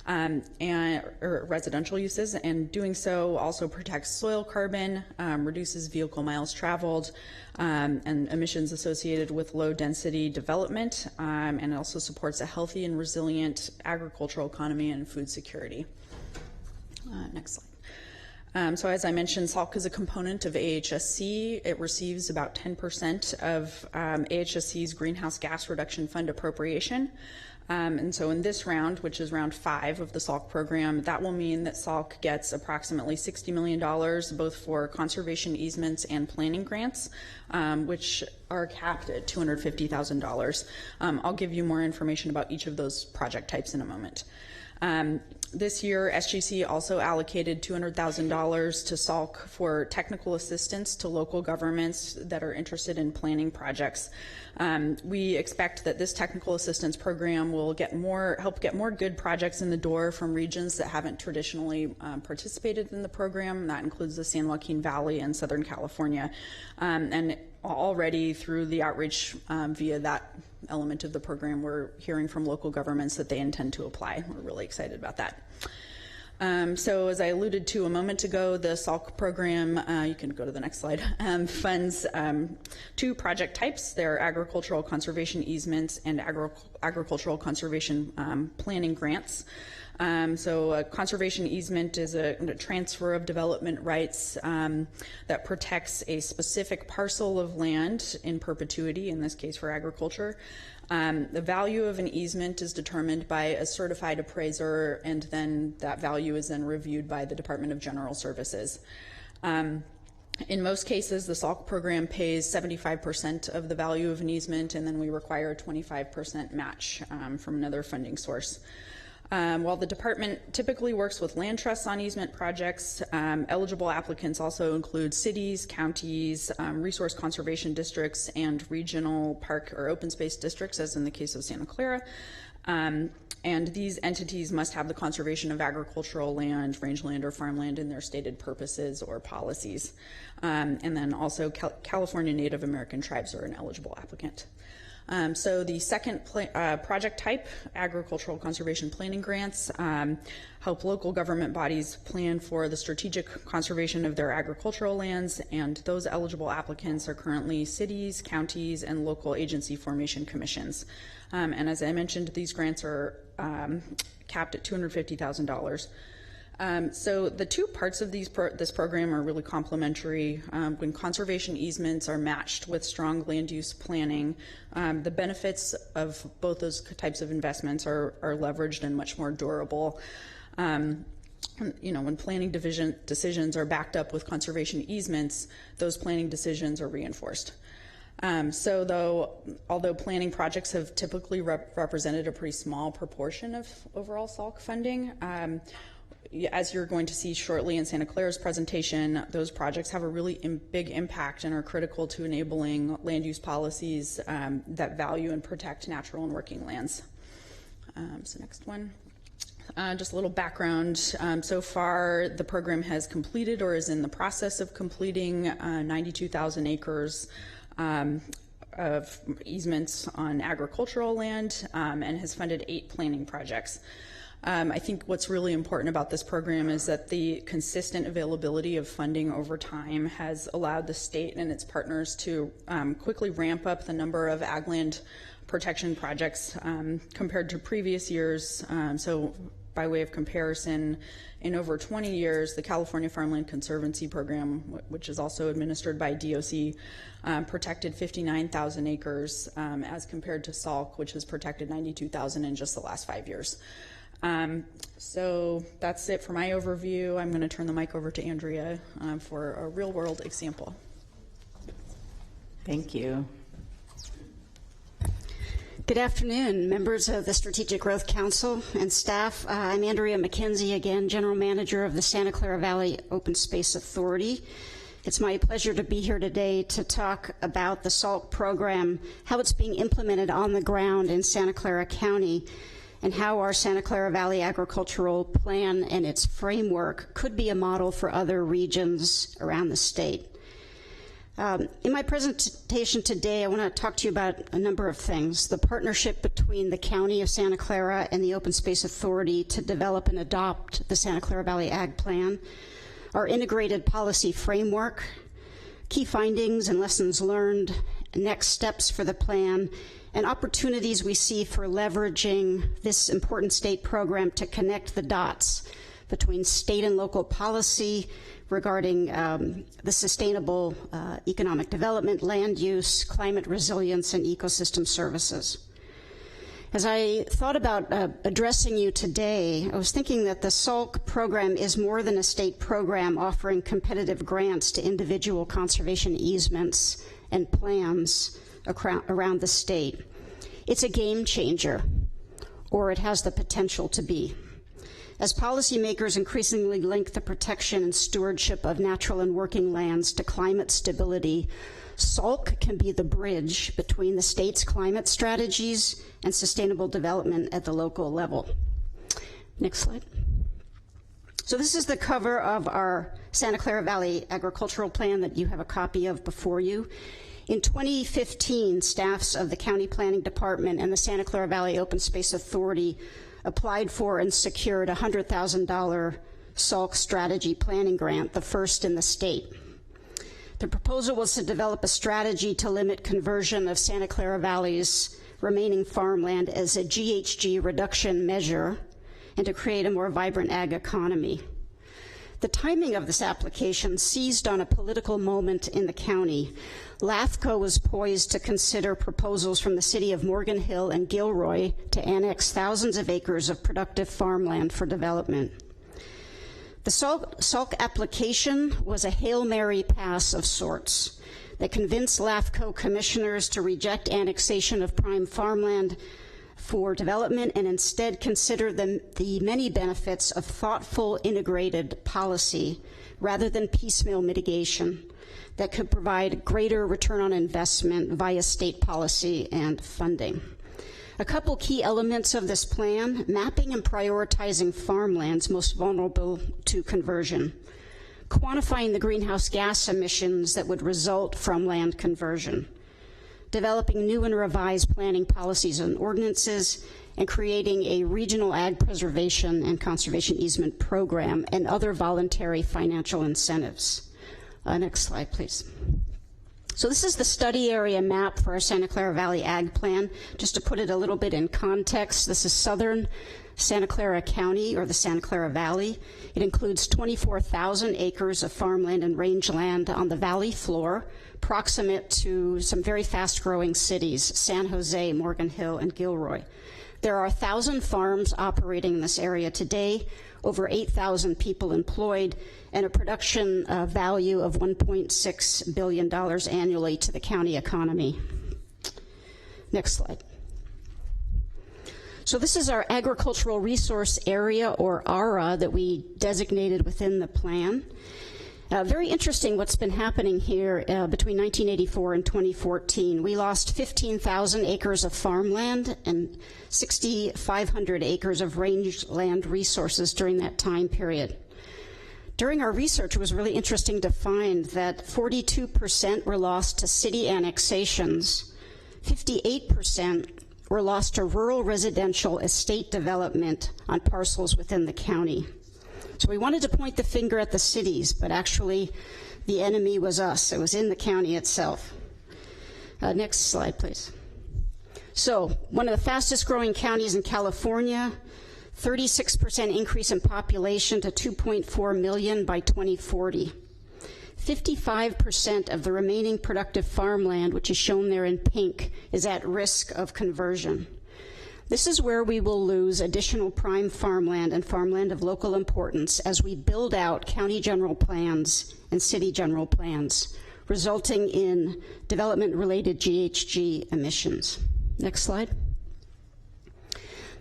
Or residential uses, and doing so also protects soil carbon, reduces vehicle miles traveled, and emissions associated with low density development, and it also supports a healthy and resilient agricultural economy and food security. Next slide. So as I mentioned, SALC is a component of AHSC. It receives about 10% of AHSC's Greenhouse Gas Reduction Fund appropriation. And so in this round, which is round 5 of the SALC program, that will mean that SALC gets approximately $60 million, both for conservation easements and planning grants, which are capped at $250,000. I'll give you more information about each of those project types in a moment. This year, SGC also allocated $200,000 to SALC for technical assistance to local governments that are interested in planning projects. We expect that this technical assistance program will help get more good projects in the door from regions that haven't traditionally participated in the program. That includes the San Joaquin Valley and Southern California. And already through the outreach via that element of the program, we're hearing from local governments that they intend to apply. We're really excited about that. So as I alluded to a moment ago, the SALC program, you can go to the next slide, funds two project types. They're agricultural conservation easements and agricultural conservation planning grants. So a conservation easement is a transfer of development rights that protects a specific parcel of land in perpetuity, in this case for agriculture. The value of an easement is determined by a certified appraiser, and then that value is then reviewed by the Department of General Services. In most cases, the SALC program pays 75% of the value of an easement, and then we require a 25% match from another funding source. While the department typically works with land trusts on easement projects, eligible applicants also include cities, counties, resource conservation districts, and regional park or open space districts, as in the case of Santa Clara. And these entities must have the conservation of agricultural land, rangeland, or farmland in their stated purposes or policies. And then also California Native American tribes are an eligible applicant. So the second project type, agricultural conservation planning grants, help local government bodies plan for the strategic conservation of their agricultural lands, and those eligible applicants are currently cities, counties, and local agency formation commissions. And as I mentioned, these grants are capped at $250,000. So the two parts of this program are really complementary. When conservation easements are matched with strong land use planning, the benefits of both those types of investments are leveraged and much more durable. When planning decisions are backed up with conservation easements, those planning decisions are reinforced. Although planning projects have typically represented a pretty small proportion of overall SALC funding, as you're going to see shortly in Santa Clara's presentation, those projects have a really big impact and are critical to enabling land use policies that value and protect natural and working lands. So next one. Just a little background. So far, the program has completed or is in the process of completing 92,000 acres of easements on agricultural land and has funded 8 planning projects. I think what's really important about this program is that the consistent availability of funding over time has allowed the state and its partners to quickly ramp up the number of ag land protection projects compared to previous years. So by way of comparison, in over 20 years, the California Farmland Conservancy Program, which is also administered by DOC, protected 59,000 acres as compared to SALC, which has protected 92,000 in just the last 5 years. So that's it for my overview. I'm going to turn the mic over to Andrea for a real-world example. Thank you. Good afternoon, members of the Strategic Growth Council and staff. I'm Andrea McKenzie, again, General Manager of the Santa Clara Valley Open Space Authority. It's my pleasure to be here today to talk about the SALC program, how it's being implemented on the ground in Santa Clara County, and how our Santa Clara Valley Agricultural Plan and its framework could be a model for other regions around the state. In my presentation today, I want to talk to you about a number of things. The partnership between the County of Santa Clara and the Open Space Authority to develop and adopt the Santa Clara Valley Ag Plan, our integrated policy framework, key findings and lessons learned, next steps for the plan, and opportunities we see for leveraging this important state program to connect the dots between state and local policy regarding the sustainable economic development, land use, climate resilience, and ecosystem services. As I thought about addressing you today, I was thinking that the SALC program is more than a state program offering competitive grants to individual conservation easements and plans around the state. It's a game changer, or it has the potential to be. As policymakers increasingly link the protection and stewardship of natural and working lands to climate stability, SALC can be the bridge between the state's climate strategies and sustainable development at the local level. Next slide. So this is the cover of our Santa Clara Valley Agricultural Plan that you have a copy of before you. In 2015, staffs of the County Planning Department and the Santa Clara Valley Open Space Authority applied for and secured a $100,000 SALC strategy planning grant, the first in the state. The proposal was to develop a strategy to limit conversion of Santa Clara Valley's remaining farmland as a GHG reduction measure and to create a more vibrant ag economy. The timing of this application seized on a political moment in the county. LAFCO was poised to consider proposals from the city of Morgan Hill and Gilroy to annex thousands of acres of productive farmland for development. The SALC application was a Hail Mary pass of sorts that convinced LAFCO commissioners to reject annexation of prime farmland for development and instead consider the many benefits of thoughtful, integrated policy rather than piecemeal mitigation that could provide greater return on investment via state policy and funding. A couple key elements of this plan: mapping and prioritizing farmlands most vulnerable to conversion, quantifying the greenhouse gas emissions that would result from land conversion, developing new and revised planning policies and ordinances, and creating a regional ag preservation and conservation easement program and other voluntary financial incentives. Next slide, please. So this is the study area map for our Santa Clara Valley Ag Plan. Just to put it a little bit in context, this is southern Santa Clara County, or the Santa Clara Valley. It includes 24,000 acres of farmland and rangeland on the valley floor, proximate to some very fast-growing cities, San Jose, Morgan Hill, and Gilroy. There are 1,000 farms operating in this area today, over 8,000 people employed, and a production value of $1.6 billion annually to the county economy. Next slide. So this is our agricultural resource area, or ARA, that we designated within the plan. Very interesting what's been happening here between 1984 and 2014. We lost 15,000 acres of farmland and 6,500 acres of rangeland resources during that time period. During our research, it was really interesting to find that 42% were lost to city annexations, 58% were lost to rural residential estate development on parcels within the county. So we wanted to point the finger at the cities, but actually the enemy was us. It was in the county itself. Next slide, please. So one of the fastest growing counties in California, 36% increase in population to 2.4 million by 2040. 55% of the remaining productive farmland, which is shown there in pink, is at risk of conversion. This is where we will lose additional prime farmland and farmland of local importance as we build out county general plans and city general plans, resulting in development-related GHG emissions. Next slide.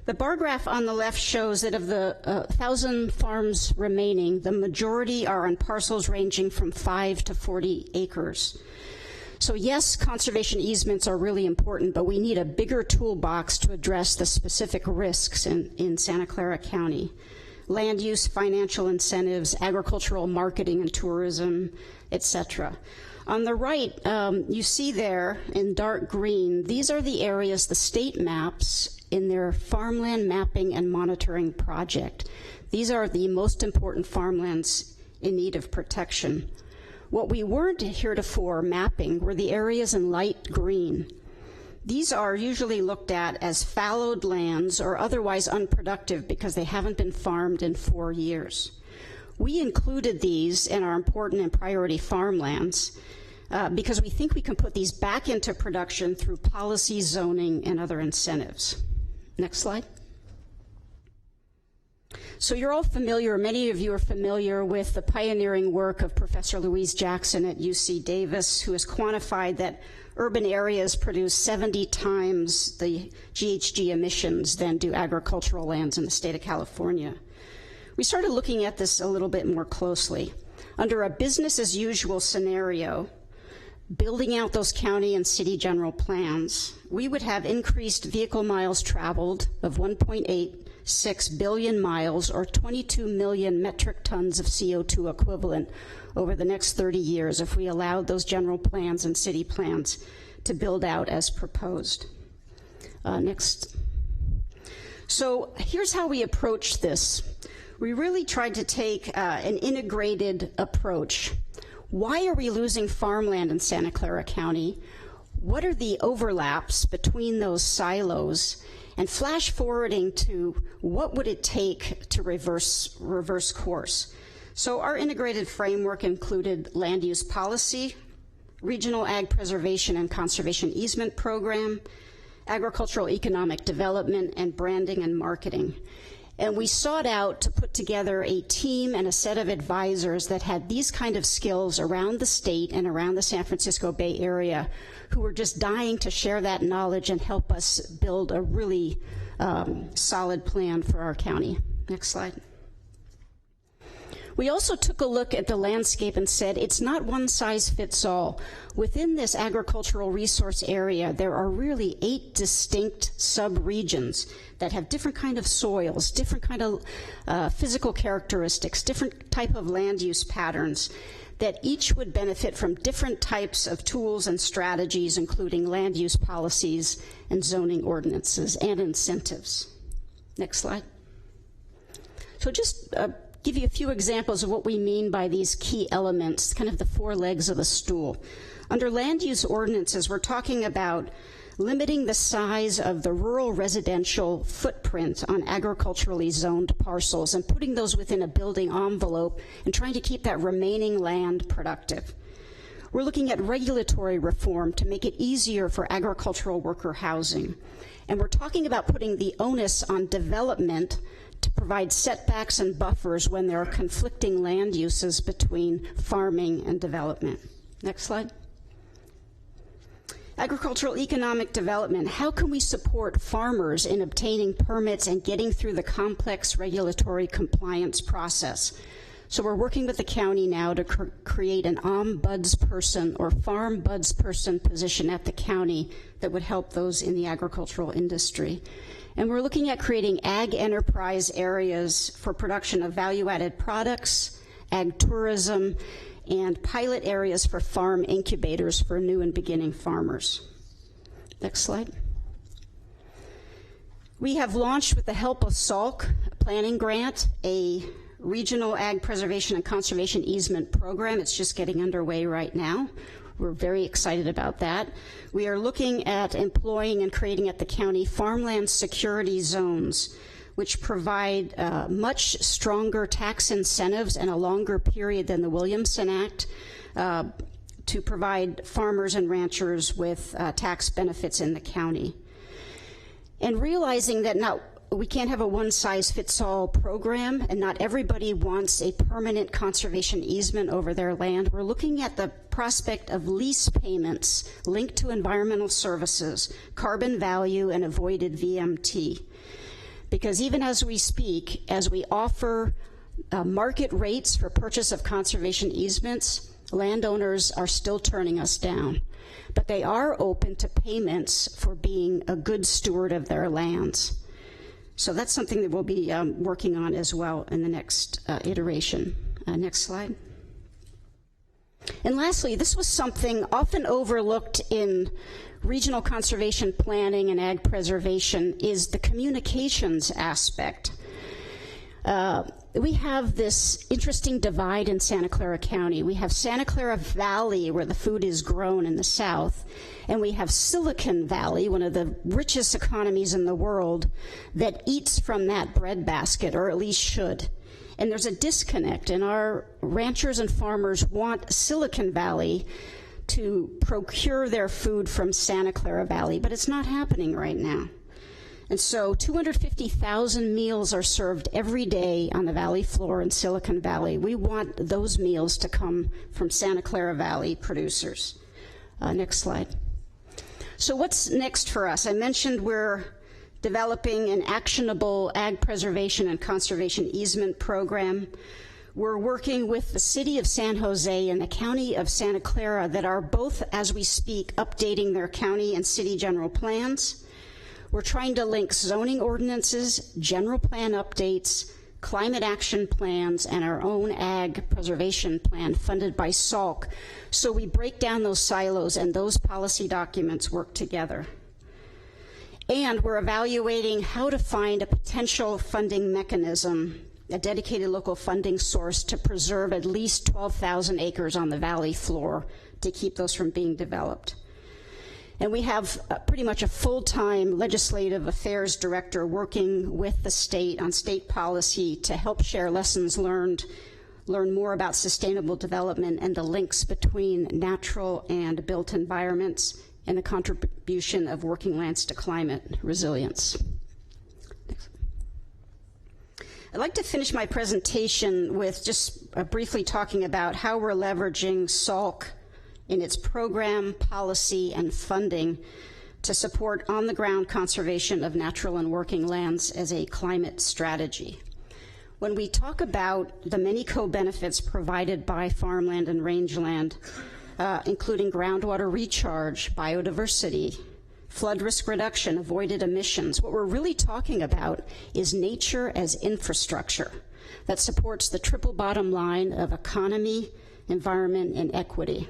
The bar graph on the left shows that of the 1,000 farms remaining, the majority are on parcels ranging from 5 to 40 acres. So yes, conservation easements are really important, but we need a bigger toolbox to address the specific risks in Santa Clara County. Land use, financial incentives, agricultural marketing and tourism, etc. On the right, you see there in dark green, these are the areas the state maps in their farmland mapping and monitoring project. These are the most important farmlands in need of protection. What we weren't heretofore mapping were the areas in light green. These are usually looked at as fallowed lands or otherwise unproductive because they haven't been farmed in 4 years. We included these in our important and priority farmlands because we think we can put these back into production through policy, zoning, and other incentives. Next slide. So you're all familiar, many of you are familiar with the pioneering work of Professor Louise Jackson at UC Davis, who has quantified that urban areas produce 70 times the GHG emissions than do agricultural lands in the state of California. we started looking at this a little bit more closely. Under a business as usual scenario, building out those county and city general plans, we would have increased vehicle miles traveled of 1.86 billion miles, or 22 million metric tons of CO2 equivalent over the next 30 years if we allowed those general plans and city plans to build out as proposed. Next. So here's how we approached this. We really tried to take an integrated approach. Why are we losing farmland in Santa Clara County? What are the overlaps between those silos? And flash forwarding to what would it take to reverse course? So our integrated framework included land use policy, regional ag preservation and conservation easement program, agricultural economic development, and branding and marketing. And we sought out to put together a team and a set of advisors that had these kind of skills around the state and around the San Francisco Bay Area, who were just dying to share that knowledge and help us build a really solid plan for our county. Next slide. We also took a look at the landscape and said it's not one size fits all. Within this agricultural resource area, there are really 8 distinct sub-regions that have different kind of soils, different kind of physical characteristics, different type of land use patterns, that each would benefit from different types of tools and strategies, including land use policies and zoning ordinances and incentives. Next slide. So just give you a few examples of what we mean by these key elements, kind of the 4 legs of the stool. Under land use ordinances, we're talking about limiting the size of the rural residential footprint on agriculturally zoned parcels and putting those within a building envelope and trying to keep that remaining land productive. We're looking at regulatory reform to make it easier for agricultural worker housing. And we're talking about putting the onus on development to provide setbacks and buffers when there are conflicting land uses between farming and development. Next slide. Agricultural economic development. How can we support farmers in obtaining permits and getting through the complex regulatory compliance process? So we're working with the county now to create an ombudsperson or farmbudsperson position at the county that would help those in the agricultural industry. And we're looking at creating ag enterprise areas for production of value-added products, ag tourism, and pilot areas for farm incubators for new and beginning farmers. Next slide. We have launched, with the help of SALC planning grant, a regional ag preservation and conservation easement program. It's just getting underway right now. We're very excited about that. We are looking at employing and creating at the county farmland security zones, which provide much stronger tax incentives and a longer period than the Williamson Act to provide farmers and ranchers with tax benefits in the county. And realizing that we can't have a one-size-fits-all program, and not everybody wants a permanent conservation easement over their land. We're looking at the prospect of lease payments linked to environmental services, carbon value, and avoided VMT. Because even as we speak, as we offer market rates for purchase of conservation easements, landowners are still turning us down. But they are open to payments for being a good steward of their lands. So that's something that we'll be working on as well in the next iteration. Next slide. And lastly, this was something often overlooked in regional conservation planning and ag preservation, is the communications aspect. We have this interesting divide in Santa Clara County. We have Santa Clara Valley, where the food is grown in the south, and we have Silicon Valley, one of the richest economies in the world, that eats from that breadbasket, or at least should. And there's a disconnect, and our ranchers and farmers want Silicon Valley to procure their food from Santa Clara Valley, but it's not happening right now. And so 250,000 meals are served every day on the valley floor in Silicon Valley. We want those meals to come from Santa Clara Valley producers. Next slide. So what's next for us? I mentioned we're developing an actionable ag preservation and conservation easement program. We're working with the City of San Jose and the County of Santa Clara that are both, as we speak, updating their county and city general plans. We're trying to link zoning ordinances, general plan updates, climate action plans, and our own ag preservation plan funded by SALC, so we break down those silos and those policy documents work together. And we're evaluating how to find a potential funding mechanism, a dedicated local funding source to preserve at least 12,000 acres on the valley floor to keep those from being developed. And we have pretty much a full-time legislative affairs director working with the state on state policy to help share lessons learned, learn more about sustainable development and the links between natural and built environments and the contribution of working lands to climate resilience. I'd like to finish my presentation with just briefly talking about how we're leveraging SALC in its program, policy, and funding to support on-the-ground conservation of natural and working lands as a climate strategy. When we talk about the many co-benefits provided by farmland and rangeland, including groundwater recharge, biodiversity, flood risk reduction, avoided emissions, what we're really talking about is nature as infrastructure that supports the triple bottom line of economy, environment, and equity.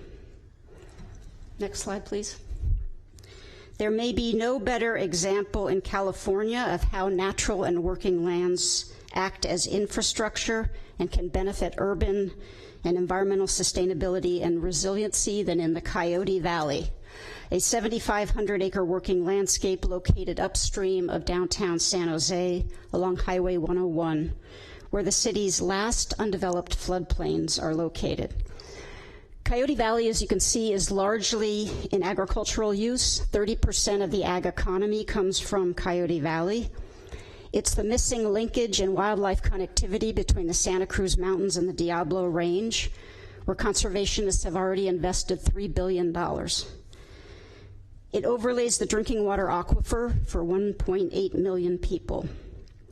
Next slide, please. There may be no better example in California of how natural and working lands act as infrastructure and can benefit urban and environmental sustainability and resiliency than in the Coyote Valley, a 7,500-acre working landscape located upstream of downtown San Jose along Highway 101, where the city's last undeveloped floodplains are located. Coyote Valley, as you can see, is largely in agricultural use. 30% of the ag economy comes from Coyote Valley. It's the missing linkage and wildlife connectivity between the Santa Cruz Mountains and the Diablo Range, where conservationists have already invested $3 billion. It overlays the drinking water aquifer for 1.8 million people.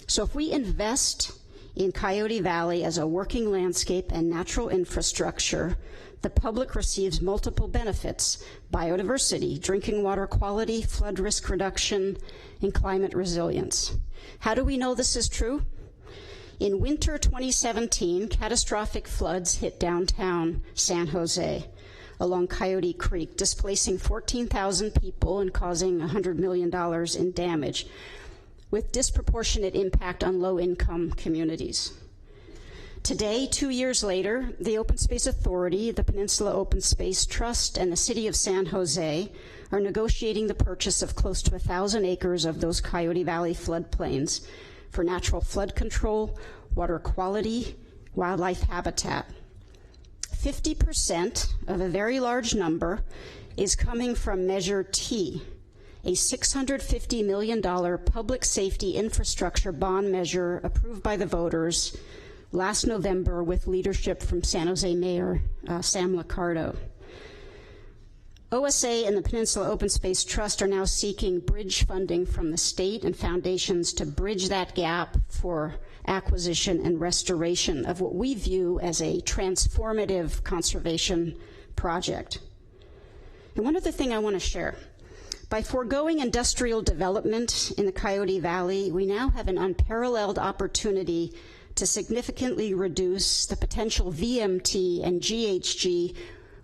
So if we invest in Coyote Valley as a working landscape and natural infrastructure, the public receives multiple benefits: biodiversity, drinking water quality, flood risk reduction, and climate resilience. How do we know this is true? In winter 2017, catastrophic floods hit downtown San Jose along Coyote Creek, displacing 14,000 people and causing $100 million in damage, with disproportionate impact on low-income communities. Today, 2 years later, the Open Space Authority, the Peninsula Open Space Trust, and the City of San Jose are negotiating the purchase of close to 1,000 acres of those Coyote Valley floodplains for natural flood control, water quality, wildlife habitat. 50% of a very large number is coming from Measure T, a $650 million public safety infrastructure bond measure approved by the voters last November with leadership from San Jose Mayor Sam Liccardo. OSA and the Peninsula Open Space Trust are now seeking bridge funding from the state and foundations to bridge that gap for acquisition and restoration of what we view as a transformative conservation project. And one other thing I want to share. By foregoing industrial development in the Coyote Valley, we now have an unparalleled opportunity to significantly reduce the potential VMT and GHG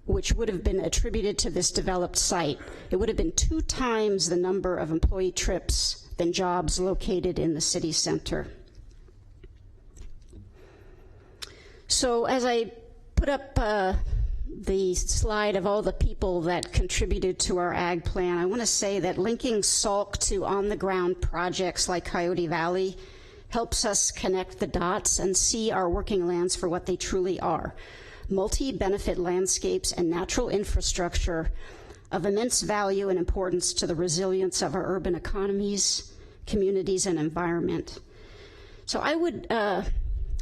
which would have been attributed to this developed site. It would have been 2 times the number of employee trips than jobs located in the city center. So as I put up the slide of all the people that contributed to our ag plan, I want to say that linking SALC to on-the-ground projects like Coyote Valley helps us connect the dots and see our working lands for what they truly are: multi-benefit landscapes and natural infrastructure of immense value and importance to the resilience of our urban economies, communities, and environment. So I would,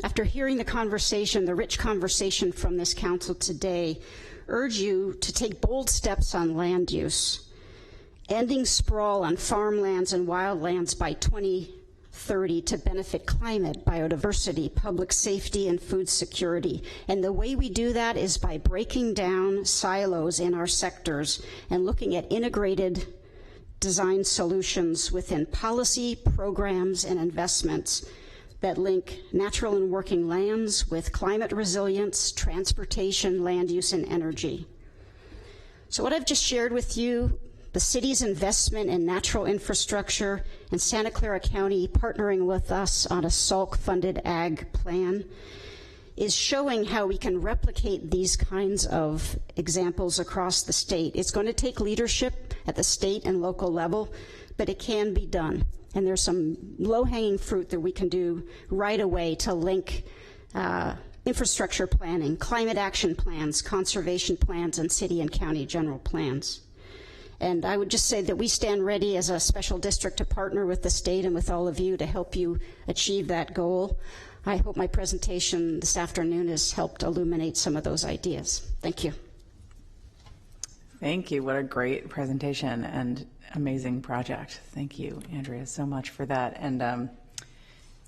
after hearing the conversation, the rich conversation from this council today, urge you to take bold steps on land use ending sprawl on farmlands and wildlands by 2030 to benefit climate, biodiversity, public safety, and food security. And the way we do that is by breaking down silos in our sectors and looking at integrated design solutions within policy, programs, and investments that link natural and working lands with climate resilience, transportation, land use, and energy. So what I've just shared with you, the city's investment in natural infrastructure and Santa Clara County partnering with us on a SALC-funded ag plan, is showing how we can replicate these kinds of examples across the state. It's going to take leadership at the state and local level, but it can be done. And there's some low-hanging fruit that we can do right away to link infrastructure planning, climate action plans, conservation plans, and city and county general plans. And I would just say that we stand ready as a special district to partner with the state and with all of you to help you achieve that goal. I hope my presentation this afternoon has helped illuminate some of those ideas. Thank you. Thank you. What a great presentation and amazing project. Thank you, Andrea, so much for that. And I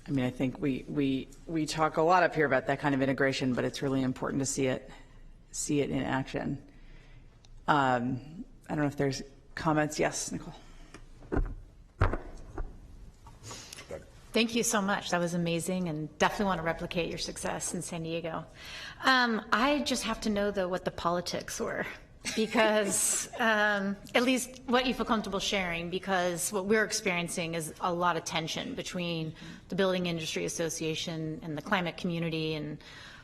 mean, I think we talk a lot up here about that kind of integration, but it's really important to see it in action. I don't know if there's comments. Yes, Nicole. Thank you so much. That was amazing, and definitely want to replicate your success in San Diego. I just have to know, though, what the politics were, because at least what you feel comfortable sharing, because what we're experiencing is a lot of tension between the Building Industry Association and the climate community and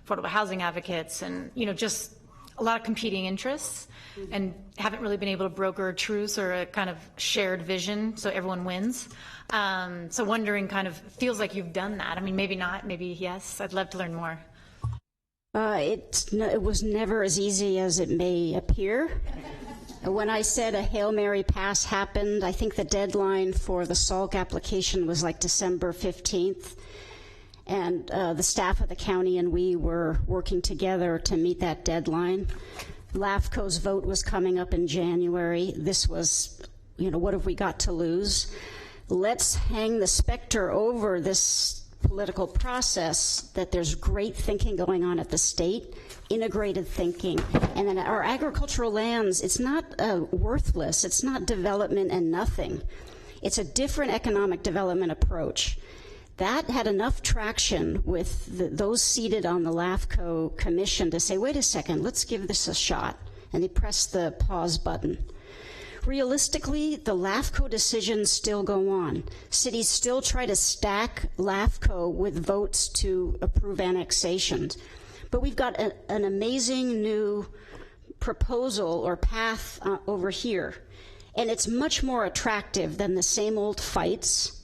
affordable housing advocates, and just a lot of competing interests, and haven't really been able to broker a truce or a kind of shared vision so everyone wins. So wondering, kind of feels like you've done that. I mean, maybe not, maybe yes. I'd love to learn more. It was never as easy as it may appear. When I said a Hail Mary pass happened, I think the deadline for the SALC application was like December 15th. And the staff of the county and we were working together to meet that deadline. LAFCO's vote was coming up in January. This was, what have we got to lose? Let's hang the specter over this political process that there's great thinking going on at the state, integrated thinking. And then our agricultural lands, it's not worthless. It's not development and nothing. It's a different economic development approach. That had enough traction with those seated on the LAFCO commission to say, wait a second, let's give this a shot. And they pressed the pause button. Realistically, the LAFCO decisions still go on. Cities still try to stack LAFCO with votes to approve annexations. But we've got an amazing new proposal or path over here. And it's much more attractive than the same old fights.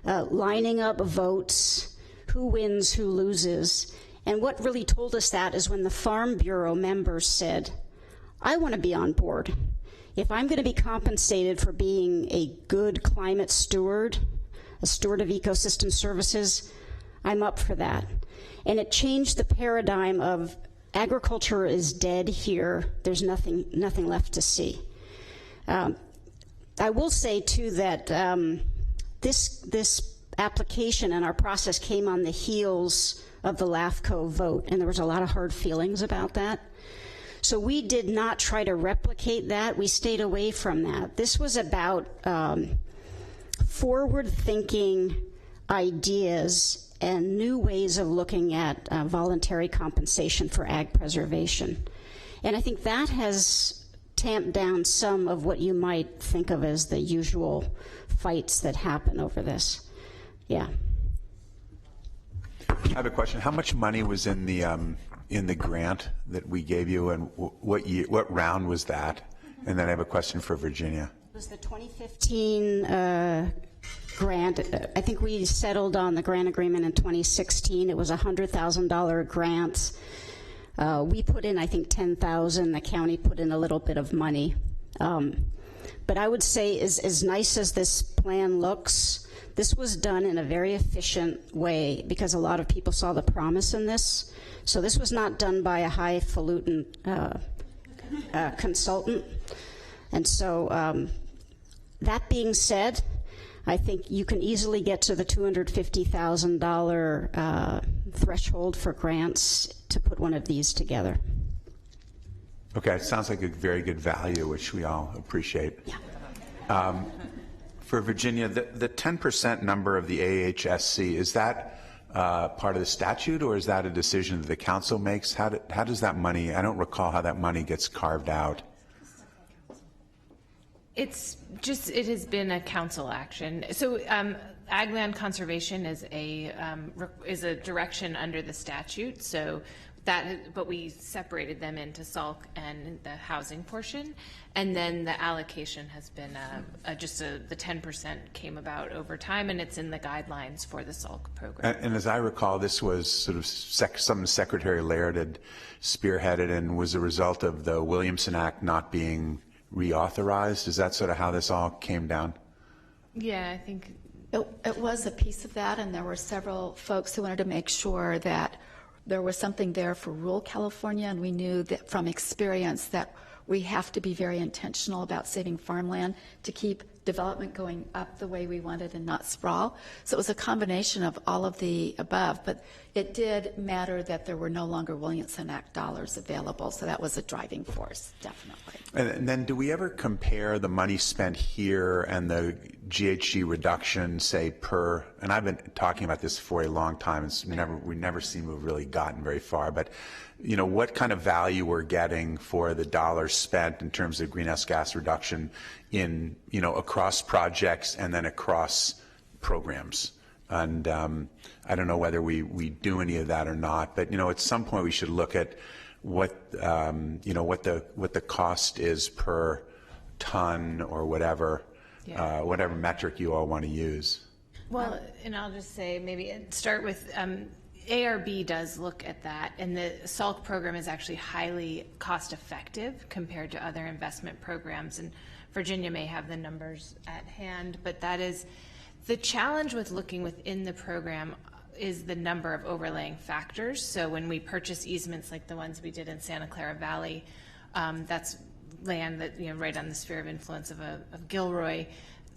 Lining up votes, who wins, who loses. And what really told us that is when the Farm Bureau members said, I want to be on board. If I'm going to be compensated for being a good climate steward, a steward of ecosystem services, I'm up for that. And it changed the paradigm of agriculture is dead here. There's nothing left to see. I will say, too, that this application and our process came on the heels of the LAFCO vote, and there was a lot of hard feelings about that. So we did not try to replicate that. We stayed away from that. This was about forward-thinking ideas and new ways of looking at voluntary compensation for ag preservation. And I think that has tamped down some of what you might think of as the usual fights that happen over this. Yeah. I have a question. How much money was in the grant that we gave you, and what round was that? And then I have a question for Virginia. It was the 2015 grant. I think we settled on the grant agreement in 2016. It was a $100,000 grant. We put in, I think, $10,000. The county put in a little bit of money. But I would say, as nice as this plan looks, this was done in a very efficient way because a lot of people saw the promise in this. So this was not done by a highfalutin consultant. And so That being said, I think you can easily get to the $250,000 threshold for grants to put one of these together. Okay, it sounds like a very good value, which we all appreciate. Yeah. For Virginia, the 10% number of the AHSC, is that part of the statute, or is that a decision that the council makes? How does that money, I don't recall how that money gets carved out. It's just, it has been a council action. So ag land conservation is a direction under the statute. So that, but we separated them into SALC and the housing portion, and then the allocation has been the 10% came about over time, and it's in the guidelines for the SALC program. And as I recall, this was sort of something Secretary Laird had spearheaded, and was a result of the Williamson Act not being reauthorized. Is that sort of how this all came down? Yeah, I think it was a piece of that, and there were several folks who wanted to make sure that there was something there for rural California, and we knew that from experience that we have to be very intentional about saving farmland to keep development going up the way we wanted and not sprawl. So it was a combination of all of the above, but it did matter that there were no longer Williamson Act dollars available, so that was a driving force, definitely. And then do we ever compare the money spent here and the GHG reduction, say, per, and I've been talking about this for a long time, we never seem to have really gotten very far, but you know, what kind of value we're getting for the dollars spent in terms of greenhouse gas reduction in, you know, across projects and then across programs. And I don't know whether we do any of that or not, but you know, at some point we should look at what you know, what the cost is per ton or whatever, whatever metric you all want to use. Well, and I'll just say maybe start with ARB does look at that, and the SALC program is actually highly cost effective compared to other investment programs, and Virginia may have the numbers at hand, but that is the challenge with looking within the program is the number of overlaying factors. So when we purchase easements like the ones we did in Santa Clara Valley, that's land that, you know, right on the sphere of influence of Gilroy,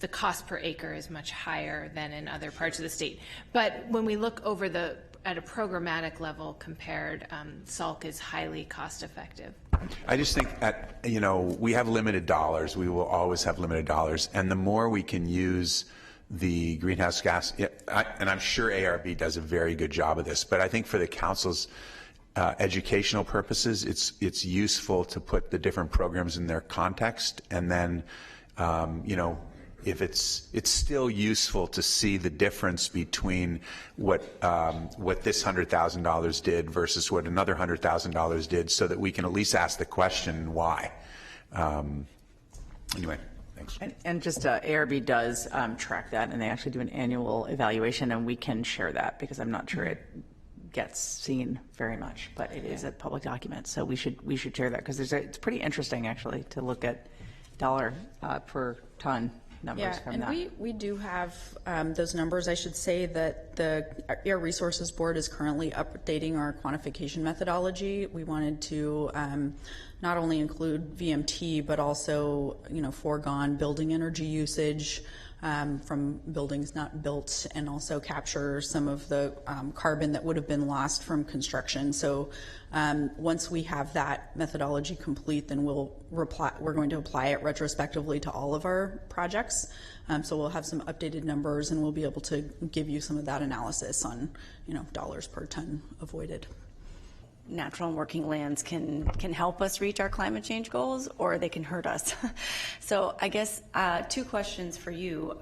the cost per acre is much higher than in other parts of the state. But when we look over at a programmatic level compared, SALC is highly cost effective. I just think that, you know, we have limited dollars. We will always have limited dollars. And the more we can use the greenhouse gas, and I'm sure ARB does a very good job of this, but I think for the council's educational purposes, it's useful to put the different programs in their context. And then, you know, if it's still useful to see the difference between what this $100,000 did versus what another $100,000 did, so that we can at least ask the question why. Anyway, thanks. And just ARB does track that, and they actually do an annual evaluation, and we can share that because I'm not sure it gets seen very much, but it is a public document, so we should share that because it's pretty interesting actually to look at dollar per ton numbers from that. And we do have those numbers. I should say that the Air Resources Board is currently updating our quantification methodology. We wanted to not only include VMT, but also, you know, foregone building energy usage from buildings not built, and also capture some of the carbon that would have been lost from construction. So once we have that methodology complete, then we're going to apply it retrospectively to all of our projects. So we'll have some updated numbers, and we'll be able to give you some of that analysis on, you know, dollars per ton avoided. Natural and working lands can help us reach our climate change goals, or they can hurt us. So I guess two questions for you.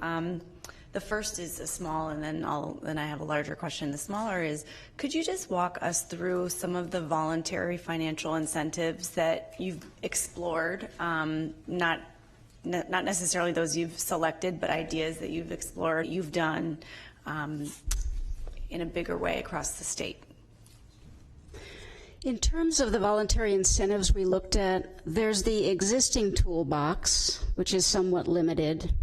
The first is a small, and then I have a larger question. The smaller is, could you just walk us through some of the voluntary financial incentives that you've explored, not necessarily those you've selected, but ideas that you've explored, you've done in a bigger way across the state? In terms of the voluntary incentives we looked at, there's the existing toolbox, which is somewhat limited,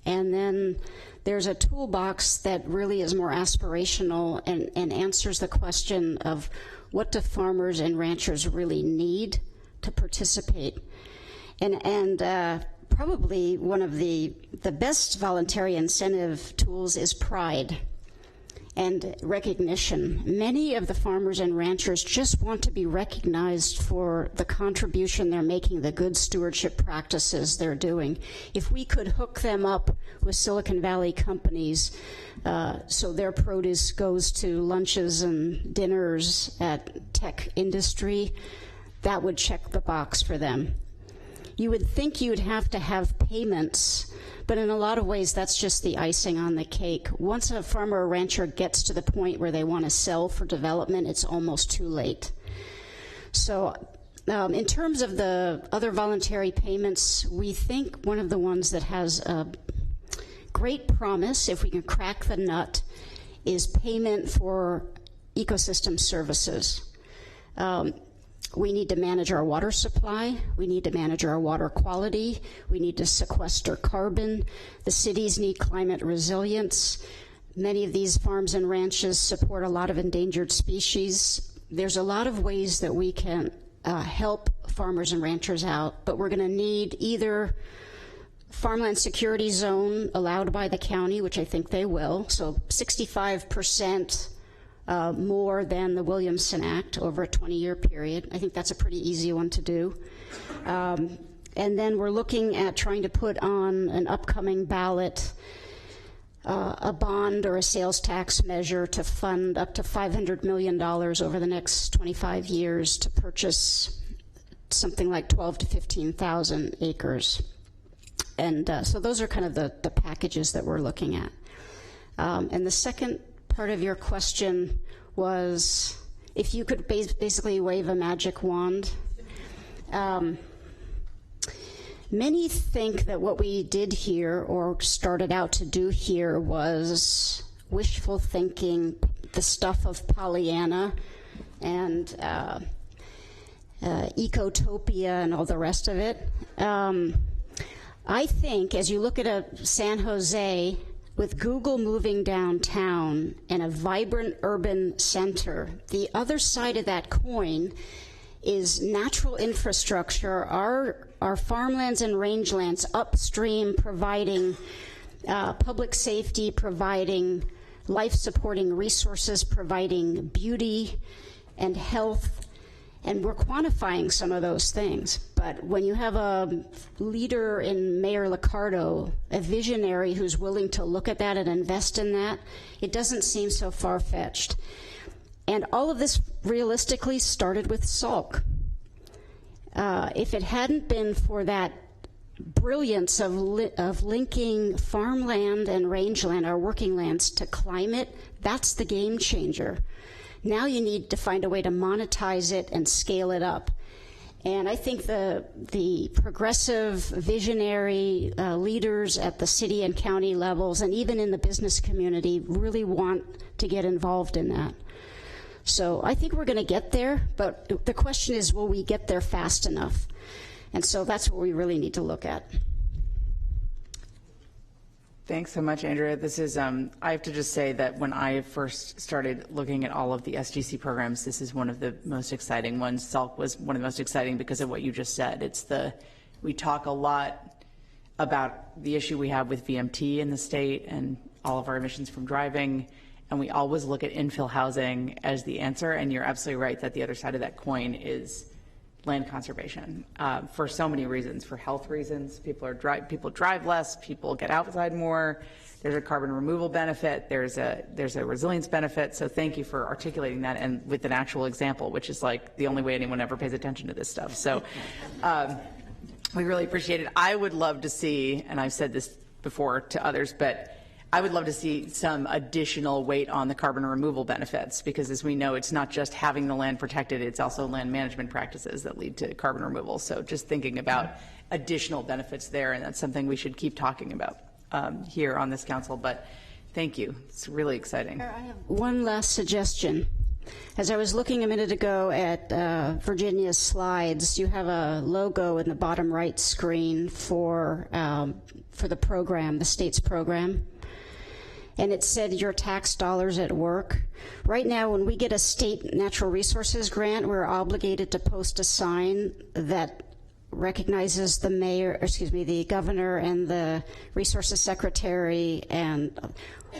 and then there's a toolbox that really is more aspirational and answers the question of what do farmers and ranchers really need to participate. And probably one of the best voluntary incentive tools is pride and recognition. Many of the farmers and ranchers just want to be recognized for the contribution they're making, the good stewardship practices they're doing. If we could hook them up with Silicon Valley companies so their produce goes to lunches and dinners at tech industry, that would check the box for them. You would think you'd have to have payments, but in a lot of ways, that's just the icing on the cake. Once a farmer or rancher gets to the point where they want to sell for development, it's almost too late. So in terms of the other voluntary payments, we think one of the ones that has a great promise, if we can crack the nut, is payment for ecosystem services. We need to manage our water supply. We need to manage our water quality. We need to sequester carbon. The cities need climate resilience. Many of these farms and ranches support a lot of endangered species. There's a lot of ways that we can help farmers and ranchers out, but we're going to need either farmland security zone allowed by the county, which I think they will, so 65% more than the Williamson Act over a 20-year period. I think that's a pretty easy one to do. And then we're looking at trying to put on an upcoming ballot a bond or a sales tax measure to fund up to $500 million over the next 25 years to purchase something like 12 to 15,000 acres. And so those are kind of the packages that we're looking at. And the second part of your question was if you could basically wave a magic wand. Many think that what we did here or started out to do here was wishful thinking, the stuff of Pollyanna and ecotopia and all the rest of it. I think as you look at San Jose, with Google moving downtown and a vibrant urban center, the other side of that coin is natural infrastructure, our farmlands and rangelands upstream providing public safety, providing life-supporting resources, providing beauty and health, and we're quantifying some of those things. But when you have a leader in Mayor Liccardo, a visionary who's willing to look at that and invest in that, it doesn't seem so far-fetched. And all of this realistically started with Salk. If it hadn't been for that brilliance of linking farmland and rangeland, our working lands, to climate, that's the game changer. Now you need to find a way to monetize it and scale it up. And I think the progressive, visionary leaders at the city and county levels, and even in the business community, really want to get involved in that. So I think we're going to get there, but the question is, will we get there fast enough? And so that's what we really need to look at. Thanks so much, Andrea. This is, I have to just say that when I first started looking at all of the SGC programs, this is one of the most exciting ones. Salk was one of the most exciting because of what you just said. We talk a lot about the issue we have with VMT in the state and all of our emissions from driving, and we always look at infill housing as the answer, and you're absolutely right that the other side of that coin is land conservation for so many reasons. For health reasons, people drive less, people get outside more. There's a carbon removal benefit. There's a resilience benefit. So thank you for articulating that, and with an actual example, which is like the only way anyone ever pays attention to this stuff. So we really appreciate it. I would love to see, and I've said this before to others, but I would love to see some additional weight on the carbon removal benefits, because as we know, it's not just having the land protected, it's also land management practices that lead to carbon removal. So just thinking about additional benefits there, and that's something we should keep talking about here on this council. But thank you, it's really exciting. I have one last suggestion. As I was looking a minute ago at Virginia's slides, you have a logo in the bottom right screen for the program, the state's program. And it said your tax dollars at work. Right now, when we get a state natural resources grant, we're obligated to post a sign that recognizes the mayor, the governor and the resources secretary. And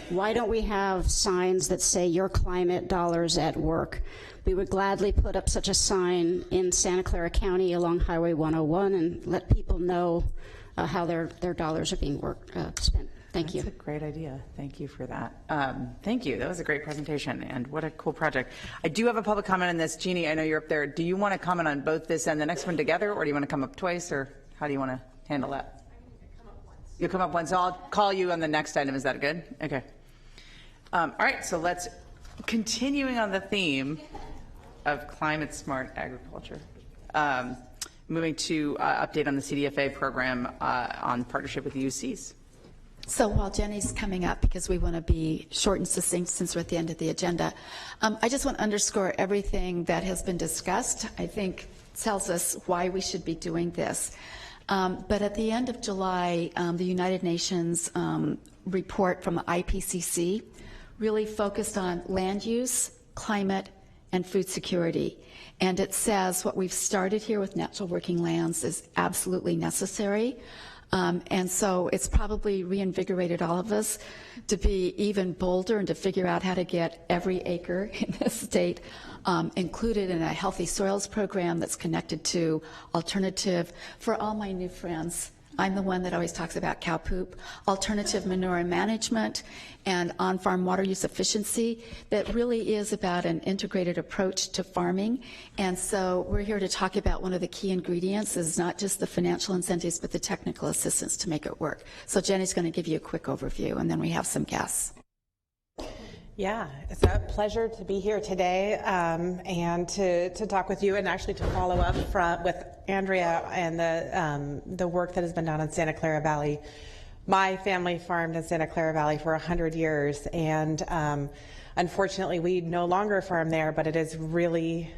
why don't we have signs that say your climate dollars at work? We would gladly put up such a sign in Santa Clara County along Highway 101 and let people know how their dollars are being spent. Thank you. That's a great idea. Thank you for that. Thank you. That was a great presentation, and what a cool project. I do have a public comment on this. Jeannie, I know you're up there. Do you want to comment on both this and the next one together, or do you want to come up twice, or how do you want to handle that? You'll come up once. So I'll call you on the next item. Is that good? Okay. All right, so let's, continuing on the theme of climate smart agriculture, moving to update on the CDFA program on partnership with the UCs. So while Jenny's coming up, because we want to be short and succinct since we're at the end of the agenda, I just want to underscore everything that has been discussed. I think tells us why we should be doing this. But at the end of July, the United Nations report from the IPCC really focused on land use, climate, and food security. And it says what we've started here with natural working lands is absolutely necessary. And so it's probably reinvigorated all of us to be even bolder and to figure out how to get every acre in this state included in a healthy soils program that's connected to alternative, for all my new friends, I'm the one that always talks about cow poop, alternative manure management, and on-farm water use efficiency that really is about an integrated approach to farming. And so we're here to talk about one of the key ingredients is not just the financial incentives, but the technical assistance to make it work. So Jenny's going to give you a quick overview, and then we have some guests. Yeah, it's a pleasure to be here today and to talk with you and actually to follow up with Andrea and the work that has been done in Santa Clara Valley. My family farmed in Santa Clara Valley for 100 years, and unfortunately we no longer farm there, but it is really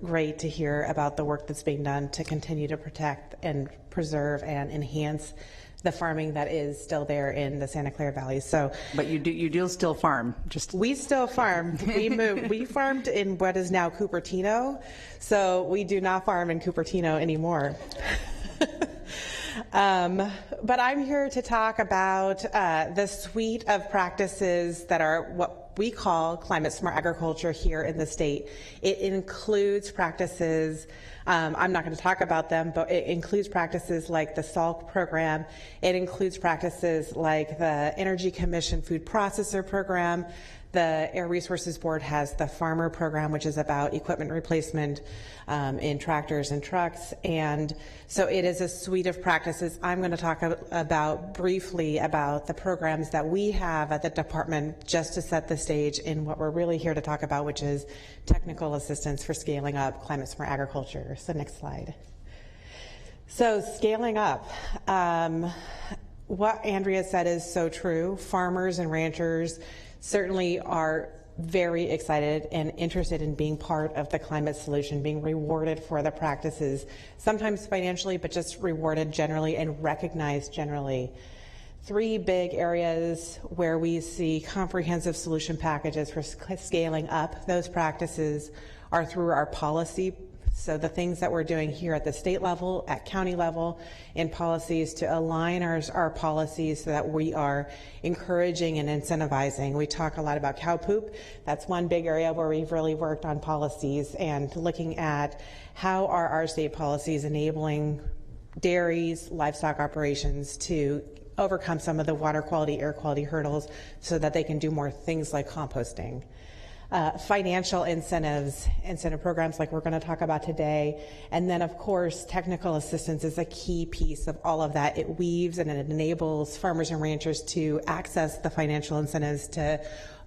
great to hear about the work that's being done to continue to protect and preserve and enhance the farming that is still there in the Santa Clara Valley. So, but you do still farm? We still farm. We farmed in what is now Cupertino, so we do not farm in Cupertino anymore. But I'm here to talk about the suite of practices that are what we call climate smart agriculture here in the state. It includes practices, I'm not going to talk about them, but it includes practices like the SALT program. It includes practices like the Energy Commission Food Processor program. The Air Resources Board has the Farmer program, which is about equipment replacement in tractors and trucks. And so it is a suite of practices. I'm going to talk about briefly about the programs that we have at the department just to set the stage in what we're really here to talk about, which is technical assistance for scaling up climate smart agriculture. So next slide. So scaling up. What Andrea said is so true. Farmers and ranchers certainly are very excited and interested in being part of the climate solution, being rewarded for the practices, sometimes financially, but just rewarded generally and recognized generally. Three big areas where we see comprehensive solution packages for scaling up those practices are through our policy. So the things that we're doing here at the state level, at county level, in policies to align our policies so that we are encouraging and incentivizing. We talk a lot about cow poop. That's one big area where we've really worked on policies and looking at how are our state policies enabling dairies, livestock operations to overcome some of the water quality, air quality hurdles so that they can do more things like composting. Financial incentives, incentive programs like we're going to talk about today. And then, of course, technical assistance is a key piece of all of that. It weaves and it enables farmers and ranchers to access the financial incentives to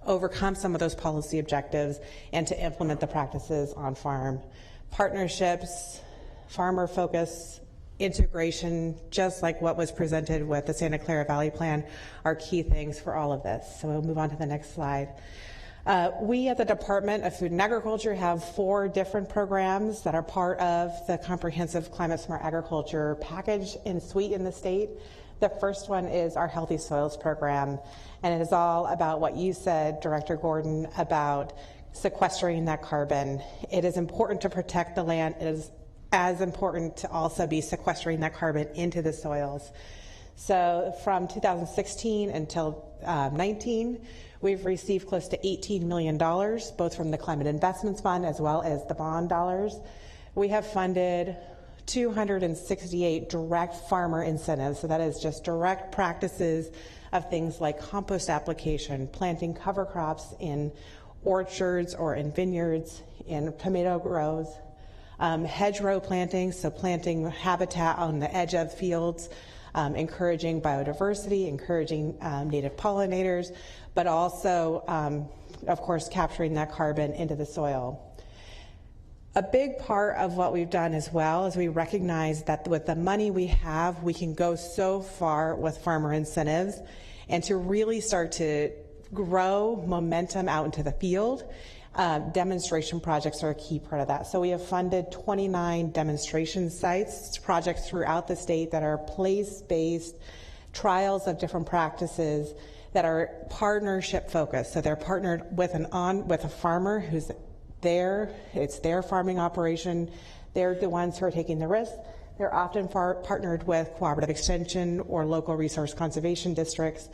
overcome some of those policy objectives and to implement the practices on farm. Partnerships, farmer focus, integration, just like what was presented with the Santa Clara Valley Plan, are key things for all of this. So we'll move on to the next slide. We at the Department of Food and Agriculture have 4 different programs that are part of the comprehensive climate smart agriculture package and suite in the state. The first one is our Healthy Soils program, and it is all about what you said, Director Gordon, about sequestering that carbon. It is important to protect the land. It is as important to also be sequestering that carbon into the soils. So from 2016 until 19, we've received close to $18 million, both from the Climate Investments Fund as well as the bond dollars. We have funded 268 direct farmer incentives, so that is just direct practices of things like compost application, planting cover crops in orchards or in vineyards, in tomato grows, hedgerow planting, so planting habitat on the edge of fields, encouraging biodiversity, encouraging native pollinators, but also, of course, capturing that carbon into the soil. A big part of what we've done as well is we recognize that with the money we have, we can go so far with farmer incentives and to really start to grow momentum out into the field. Demonstration projects are a key part of that. So we have funded 29 demonstration sites, projects throughout the state that are place-based trials of different practices that are partnership focused. So they're partnered with a farmer who's there, it's their farming operation, they're the ones who are taking the risk. They're often partnered with cooperative extension or local resource conservation districts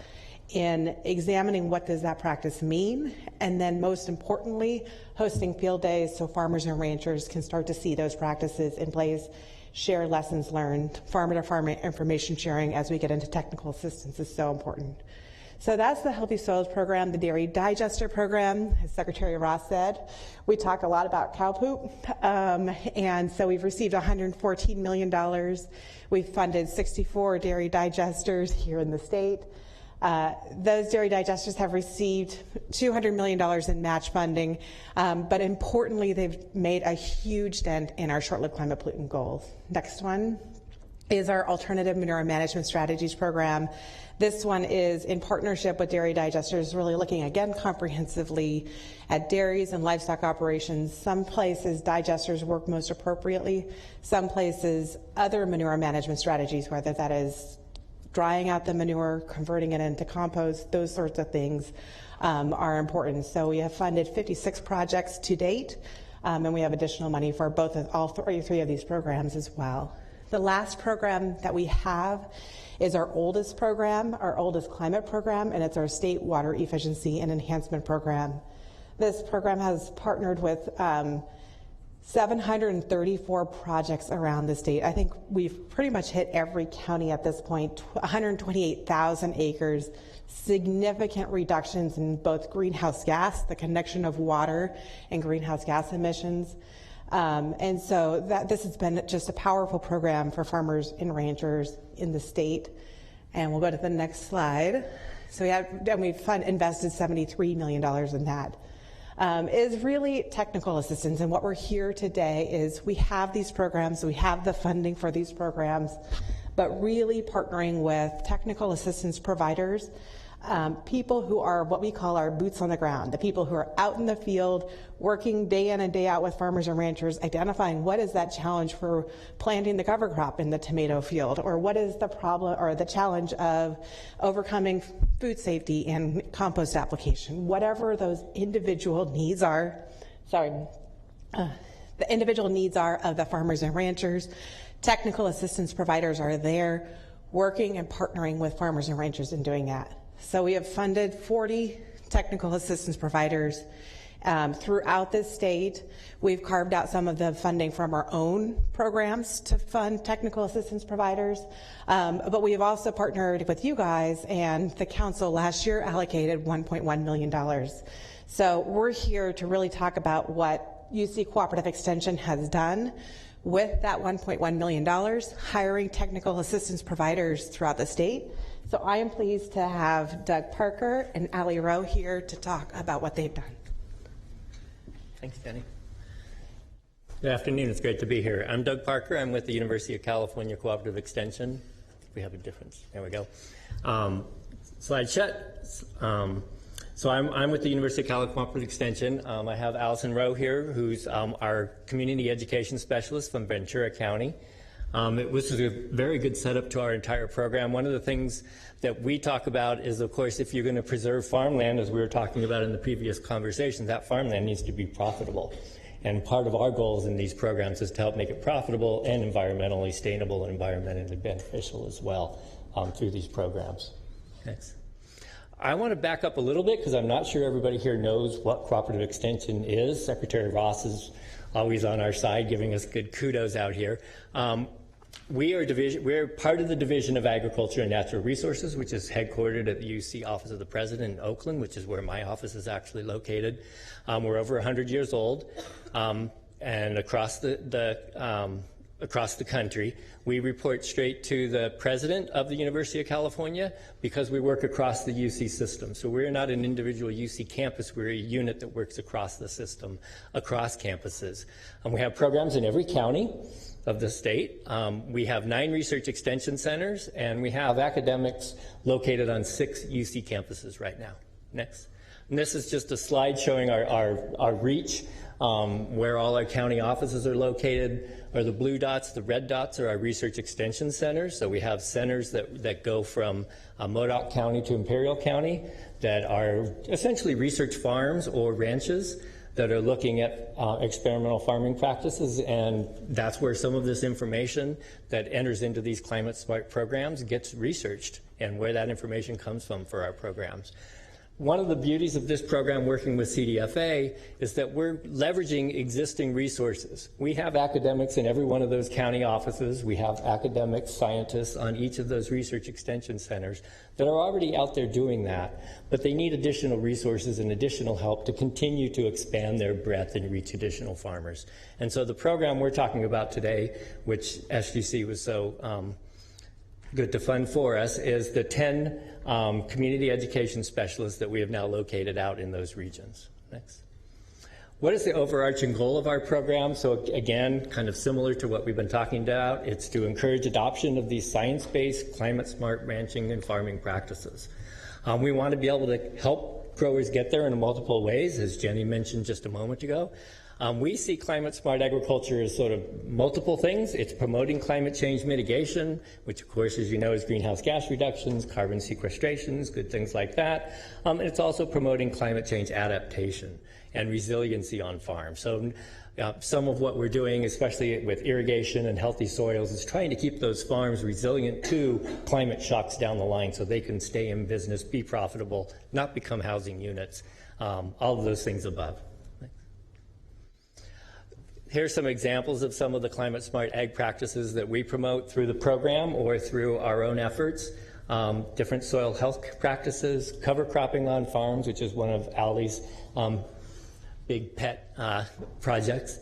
in examining what does that practice mean, and then most importantly, hosting field days so farmers and ranchers can start to see those practices in place, share lessons learned. Farmer-to-farmer information sharing as we get into technical assistance is so important. So that's the Healthy Soils Program, the Dairy Digester Program. As Secretary Ross said, we talk a lot about cow poop, and so we've received $114 million. We've funded 64 dairy digesters here in the state. Those dairy digesters have received $200 million in match funding, but importantly, they've made a huge dent in our short-lived climate pollutant goals. Next one is our Alternative Manure Management Strategies Program. This one is in partnership with dairy digesters, really looking again comprehensively at dairies and livestock operations. Some places digesters work most appropriately, some places other manure management strategies, whether that is drying out the manure, converting it into compost, those sorts of things are important. So we have funded 56 projects to date, and we have additional money for all three of these programs as well. The last program that we have is our oldest program, our oldest climate program, and it's our State Water Efficiency and Enhancement Program. This program has partnered with 734 projects around the state. I think we've pretty much hit every county at this point, 128,000 acres, significant reductions in both greenhouse gas, the connection of water and greenhouse gas emissions. And so this has been just a powerful program for farmers and ranchers in the state. And we'll go to the next slide. So we've invested $73 million in that. Is really technical assistance, and what we're here today is we have these programs, we have the funding for these programs, but really partnering with technical assistance providers, people who are what we call our boots on the ground, the people who are out in the field working day in and day out with farmers and ranchers, identifying what is that challenge for planting the cover crop in the tomato field, or what is the problem or the challenge of overcoming food safety and compost application, whatever those individual needs are, the individual needs are of the farmers and ranchers. Technical assistance providers are there working and partnering with farmers and ranchers in doing that. So we have funded 40 technical assistance providers throughout this state. We've carved out some of the funding from our own programs to fund technical assistance providers, but we have also partnered with you guys, and the council last year allocated $1.1 million. So we're here to really talk about what UC Cooperative Extension has done with that $1.1 million, hiring technical assistance providers throughout the state. So I am pleased to have Doug Parker and Ali Rowe here to talk about what they've done. Thanks, Jenny. Good afternoon. It's great to be here. I'm Doug Parker. I'm with the University of California Cooperative Extension. We have a difference. There we go. Slide shut. So I'm with the University of California Cooperative Extension. I have Allison Rowe here, who's our community education specialist from Ventura County. It was a very good setup to our entire program. One of the things that we talk about is, of course, if you're going to preserve farmland, as we were talking about in the previous conversation, that farmland needs to be profitable. And part of our goals in these programs is to help make it profitable and environmentally sustainable and environmentally beneficial as well through these programs. Next. I want to back up a little bit because I'm not sure everybody here knows what cooperative extension is. Secretary Ross is always on our side giving us good kudos out here. We're part of the Division of Agriculture and Natural Resources, which is headquartered at the UC Office of the President in Oakland, which is where my office is actually located. We're over 100 years old, and across the country, we report straight to the President of the University of California because we work across the UC system. So we're not an individual UC campus, we're a unit that works across the system, across campuses. And we have programs in every county of the state. We have 9 research extension centers, and we have academics located on 6 UC campuses right now. Next. And this is just a slide showing our reach, where all our county offices are located. Are the blue dots. The red dots are our research extension centers. So we have centers that go from Modoc County to Imperial County that are essentially research farms or ranches that are looking at experimental farming practices, and that's where some of this information that enters into these climate smart programs gets researched and where that information comes from for our programs. One of the beauties of this program working with CDFA is that we're leveraging existing resources. We have academics in every one of those county offices. We have academic scientists on each of those research extension centers that are already out there doing that, but they need additional resources and additional help to continue to expand their breadth and reach additional farmers. And so the program we're talking about today, which SGC was so good to fund for us, is the 10 community education specialists that we have now located out in those regions. Next. What is the overarching goal of our program? So again, kind of similar to what we've been talking about, it's to encourage adoption of these science-based, climate-smart ranching and farming practices. We want to be able to help growers get there in multiple ways, as Jenny mentioned just a moment ago. We see climate smart agriculture as sort of multiple things. It's promoting climate change mitigation, which of course, as you know, is greenhouse gas reductions, carbon sequestrations, good things like that. And it's also promoting climate change adaptation and resiliency on farms. So some of what we're doing, especially with irrigation and healthy soils, is trying to keep those farms resilient to climate shocks down the line so they can stay in business, be profitable, not become housing units, all of those things above. Here's some examples of some of the climate smart ag practices that we promote through the program or through our own efforts. Different soil health practices, cover cropping on farms, which is one of Ali's big pet projects.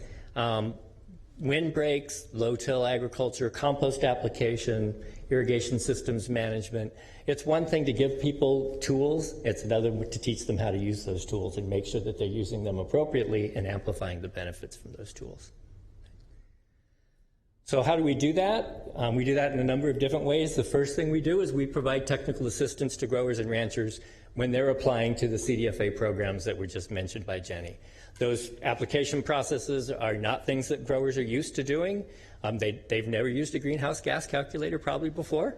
Windbreaks, low-till agriculture, compost application, irrigation systems management. It's one thing to give people tools, it's another to teach them how to use those tools and make sure that they're using them appropriately and amplifying the benefits from those tools. So how do we do that? We do that in a number of different ways. The first thing we do is we provide technical assistance to growers and ranchers when they're applying to the CDFA programs that were just mentioned by Jenny. Those application processes are not things that growers are used to doing. They've never used a greenhouse gas calculator probably before.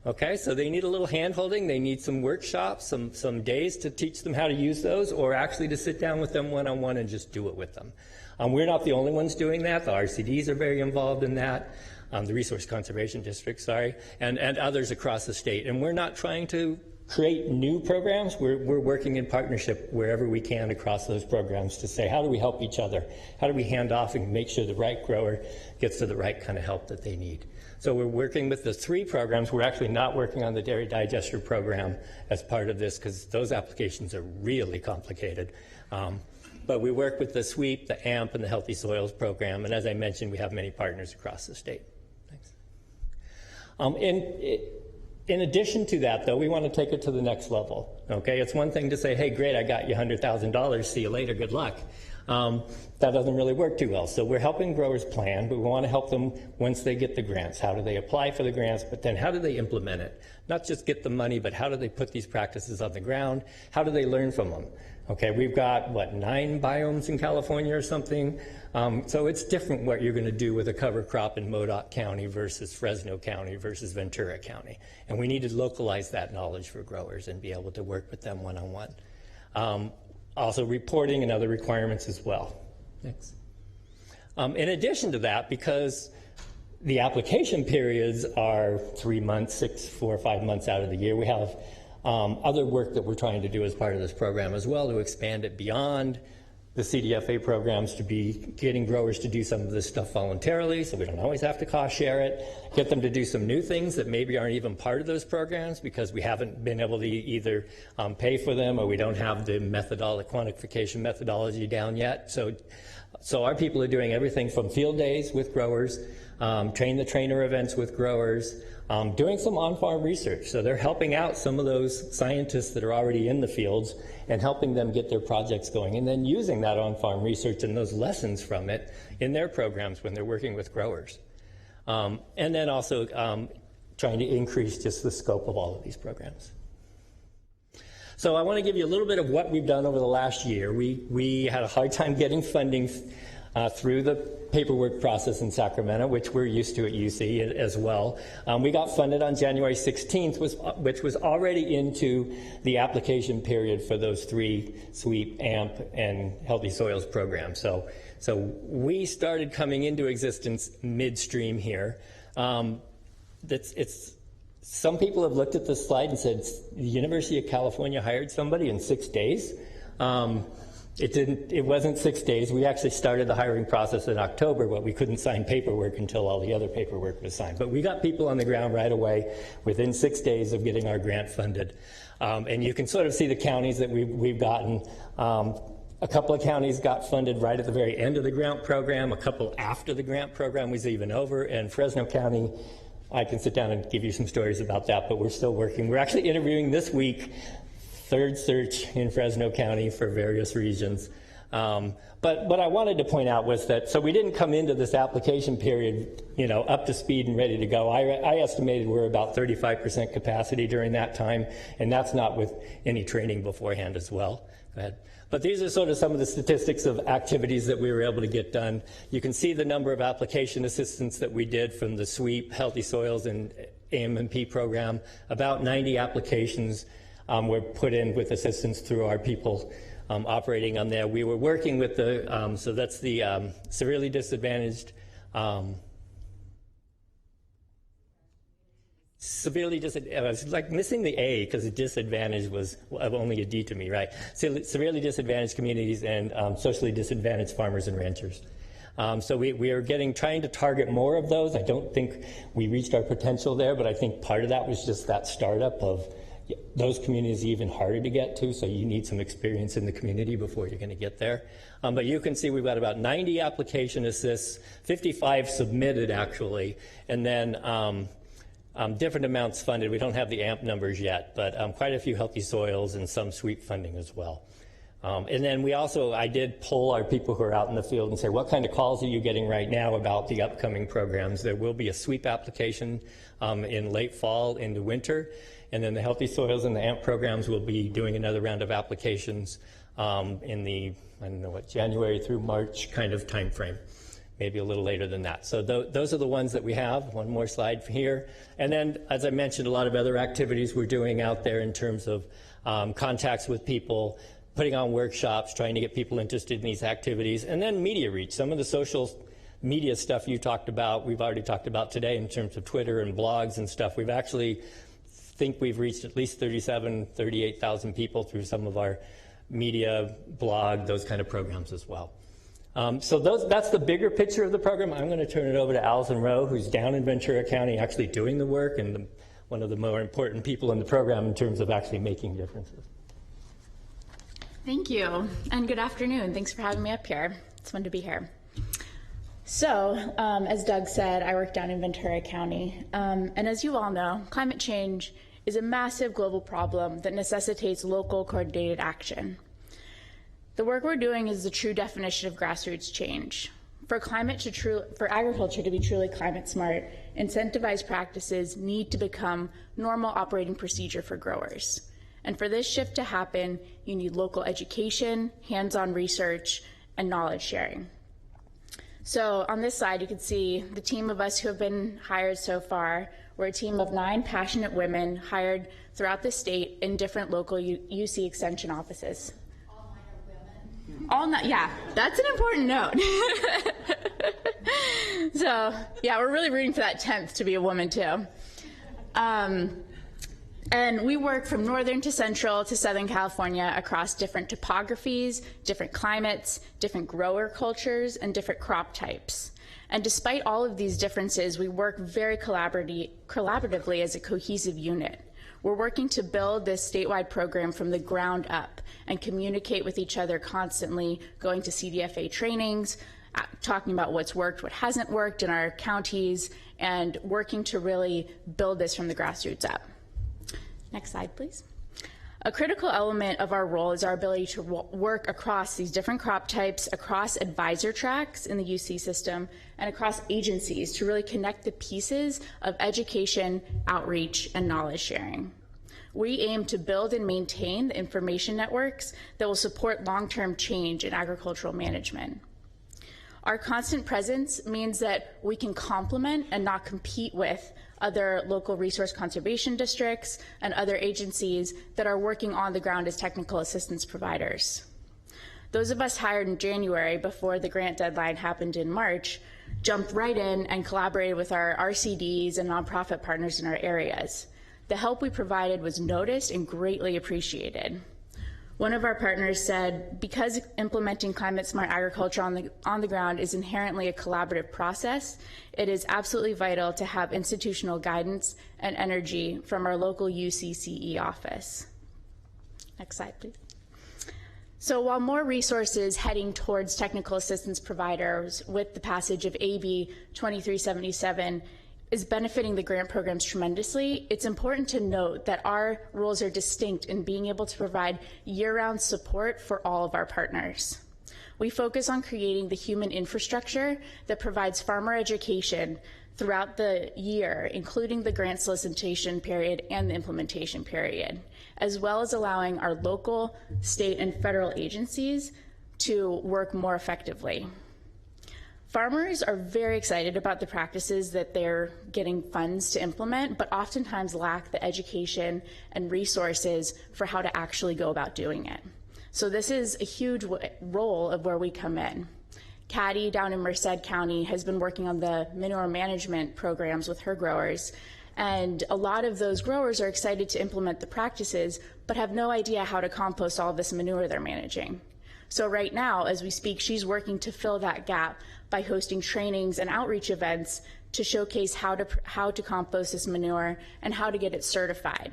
Okay, so they need a little hand-holding. They need some workshops, some days to teach them how to use those, or actually to sit down with them one-on-one and just do it with them. We're not the only ones doing that. The RCDs are very involved in that, the Resource Conservation District, sorry, and others across the state. And we're not trying to create new programs. We're working in partnership wherever we can across those programs to say, how do we help each other? How do we hand off and make sure the right grower gets to the right kind of help that they need? So we're working with the 3 programs. We're actually not working on the dairy digester program as part of this because those applications are really complicated. But we work with the SWEEP, the AMP, and the Healthy Soils program. And as I mentioned, we have many partners across the state. Thanks. In addition to that, though, we want to take it to the next level. Okay, it's one thing to say, hey, great, I got you $100,000. See you later. Good luck. That doesn't really work too well. So we're helping growers plan, but we want to help them once they get the grants. How do they apply for the grants, but then how do they implement it? Not just get the money, but how do they put these practices on the ground? How do they learn from them? Okay, we've got, 9 biomes in California or something? So it's different what you're going to do with a cover crop in Modoc County versus Fresno County versus Ventura County. And we need to localize that knowledge for growers and be able to work with them one-on-one. Also reporting and other requirements as well. Next. In addition to that, because the application periods are 3 months, 6, 4, or 5 months out of the year, we have other work that we're trying to do as part of this program as well to expand it beyond the CDFA programs, to be getting growers to do some of this stuff voluntarily, so we don't always have to cost share it, get them to do some new things that maybe aren't even part of those programs because we haven't been able to either pay for them or we don't have the quantification methodology down yet. So our people are doing everything from field days with growers, train-the-trainer events with growers, doing some on-farm research. So they're helping out some of those scientists that are already in the fields and helping them get their projects going, and then using that on-farm research and those lessons from it in their programs when they're working with growers. And then also trying to increase just the scope of all of these programs. So I want to give you a little bit of what we've done over the last year. We had a hard time getting funding through the paperwork process in Sacramento, which we're used to at UC as well. We got funded on January 16th, which was already into the application period for those 3 SWEEP, AMP, and Healthy Soils programs. So we started coming into existence midstream here. Some people have looked at this slide and said, the University of California hired somebody in 6 days. It wasn't 6 days. We actually started the hiring process in October, but we couldn't sign paperwork until all the other paperwork was signed. But we got people on the ground right away within 6 days of getting our grant funded. And you can sort of see the counties that we've gotten. A couple of counties got funded right at the very end of the grant program, a couple after the grant program was even over, and Fresno County, I can sit down and give you some stories about that, but we're still working. We're actually interviewing this week, third search in Fresno County for various regions. But what I wanted to point out was that, so we didn't come into this application period, up to speed and ready to go. I estimated we're about 35% capacity during that time, and that's not with any training beforehand as well. Go ahead. But these are sort of some of the statistics of activities that we were able to get done. You can see the number of application assistance that we did from the SWEEP, Healthy Soils, and AMP program. About 90 applications were put in with assistance through our people operating on there. We were working with the, so that's the severely disadvantaged, I was like missing the A because the disadvantage was only a D to me, right? So severely disadvantaged communities and socially disadvantaged farmers and ranchers. So we are trying to target more of those. I don't think we reached our potential there, but I think part of that was just that startup of those communities even harder to get to, so you need some experience in the community before you're going to get there. But you can see we've got about 90 application assists, 55 submitted actually, and then different amounts funded. We don't have the AMP numbers yet, but quite a few Healthy Soils and some SWEEP funding as well. And then I did poll our people who are out in the field and say, what kind of calls are you getting right now about the upcoming programs? There will be a SWEEP application in late fall into winter, and then the Healthy Soils and the AMP programs will be doing another round of applications in the, January through March kind of time frame. Maybe a little later than that. So those are the ones that we have. One more slide here. And then, as I mentioned, a lot of other activities we're doing out there in terms of contacts with people, putting on workshops, trying to get people interested in these activities, and then media reach. Some of the social media stuff you talked about, we've already talked about today in terms of Twitter and blogs and stuff. We've actually think we've reached at least 38,000 people through some of our media, blog, those kind of programs as well. So that's the bigger picture of the program. I'm going to turn it over to Allison Rowe, who's down in Ventura County actually doing the work and one of the more important people in the program in terms of actually making differences. Thank you, and good afternoon. Thanks for having me up here. It's fun to be here. So, as Doug said, I work down in Ventura County, and as you all know, climate change is a massive global problem that necessitates local coordinated action. The work we're doing is the true definition of grassroots change. For agriculture to be truly climate smart, incentivized practices need to become normal operating procedure for growers. And for this shift to happen, you need local education, hands-on research, and knowledge sharing. So on this slide, you can see the team of us who have been hired so far. We're a team of 9 passionate women hired throughout the state in different local UC Extension offices. Yeah, that's an important note. So, yeah, we're really rooting for that 10th to be a woman, too. And we work from northern to central to southern California across different topographies, different climates, different grower cultures, and different crop types. And despite all of these differences, we work very collaboratively as a cohesive unit. We're working to build this statewide program from the ground up and communicate with each other constantly, going to CDFA trainings, talking about what's worked, what hasn't worked in our counties, and working to really build this from the grassroots up. Next slide, please. A critical element of our role is our ability to work across these different crop types, across advisor tracks in the UC system, and across agencies to really connect the pieces of education, outreach, and knowledge sharing. We aim to build and maintain the information networks that will support long-term change in agricultural management. Our constant presence means that we can complement and not compete with other local resource conservation districts and other agencies that are working on the ground as technical assistance providers. Those of us hired in January before the grant deadline happened in March jumped right in and collaborated with our RCDs and nonprofit partners in our areas. The help we provided was noticed and greatly appreciated. One of our partners said, because implementing climate-smart agriculture on the ground is inherently a collaborative process, it is absolutely vital to have institutional guidance and energy from our local UCCE office. Next slide, please. So while more resources heading towards technical assistance providers with the passage of AB 2377 is benefiting the grant programs tremendously, it's important to note that our roles are distinct in being able to provide year-round support for all of our partners. We focus on creating the human infrastructure that provides farmer education throughout the year, including the grant solicitation period and the implementation period, as well as allowing our local, state, and federal agencies to work more effectively. Farmers are very excited about the practices that they're getting funds to implement, but oftentimes lack the education and resources for how to actually go about doing it. So this is a huge role of where we come in. Caddy down in Merced County has been working on the manure management programs with her growers, and a lot of those growers are excited to implement the practices, but have no idea how to compost all this manure they're managing. So right now, as we speak, she's working to fill that gap by hosting trainings and outreach events to showcase how to compost this manure and how to get it certified.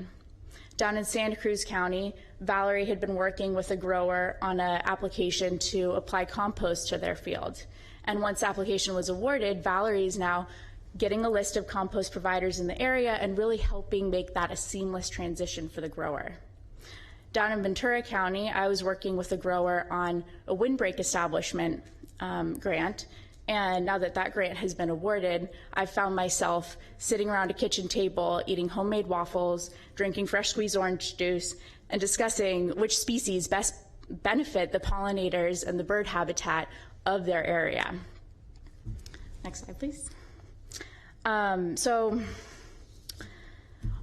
Down in Santa Cruz County, Valerie had been working with a grower on an application to apply compost to their field. And once the application was awarded, Valerie is now getting a list of compost providers in the area and really helping make that a seamless transition for the grower. Down in Ventura County, I was working with a grower on a windbreak establishment grant, and now that that grant has been awarded, I've found myself sitting around a kitchen table, eating homemade waffles, drinking fresh squeezed orange juice, and discussing which species best benefit the pollinators and the bird habitat of their area. Next slide, please. So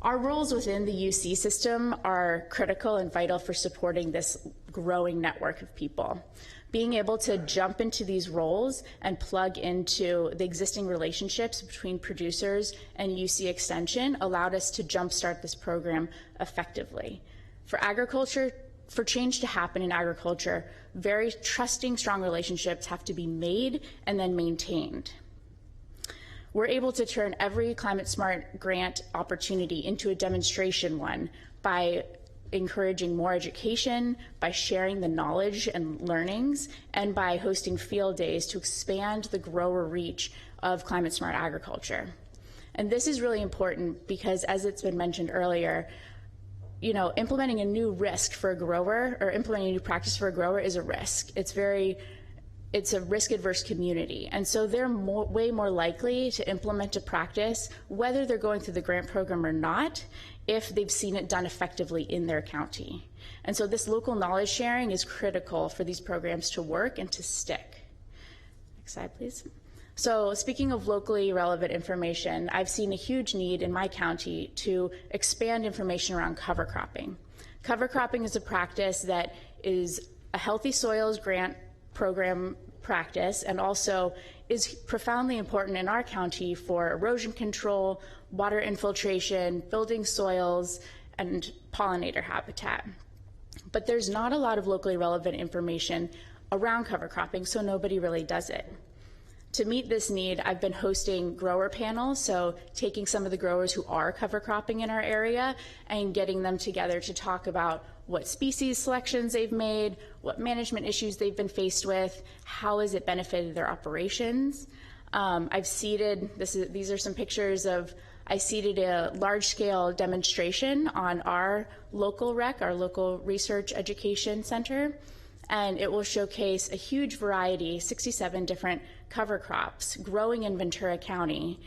our roles within the UC system are critical and vital for supporting this growing network of people. Being able to jump into these roles and plug into the existing relationships between producers and UC Extension allowed us to jumpstart this program effectively. For change to happen in agriculture, very trusting, strong relationships have to be made and then maintained. We're able to turn every Climate Smart grant opportunity into a demonstration one by encouraging more education, by sharing the knowledge and learnings, and by hosting field days to expand the grower reach of Climate Smart agriculture. And this is really important because, as it's been mentioned earlier, implementing a new risk for a grower or implementing a new practice for a grower is a risk. It's a risk-adverse community, and so they're way more likely to implement a practice, whether they're going through the grant program or not, if they've seen it done effectively in their county. And so this local knowledge sharing is critical for these programs to work and to stick. Next slide, please. So speaking of locally relevant information, I've seen a huge need in my county to expand information around cover cropping. Cover cropping is a practice that is a healthy soils grant program practice and also is profoundly important in our county for erosion control, water infiltration, building soils, and pollinator habitat. But there's not a lot of locally relevant information around cover cropping, so nobody really does it. To meet this need, I've been hosting grower panels, so taking some of the growers who are cover cropping in our area and getting them together to talk about what species selections they've made, what management issues they've been faced with, how has it benefited their operations. I've seeded, these are some pictures of, I seeded a large-scale demonstration on our local rec, our local research education center, and it will showcase a huge variety, 67 different cover crops growing in Ventura County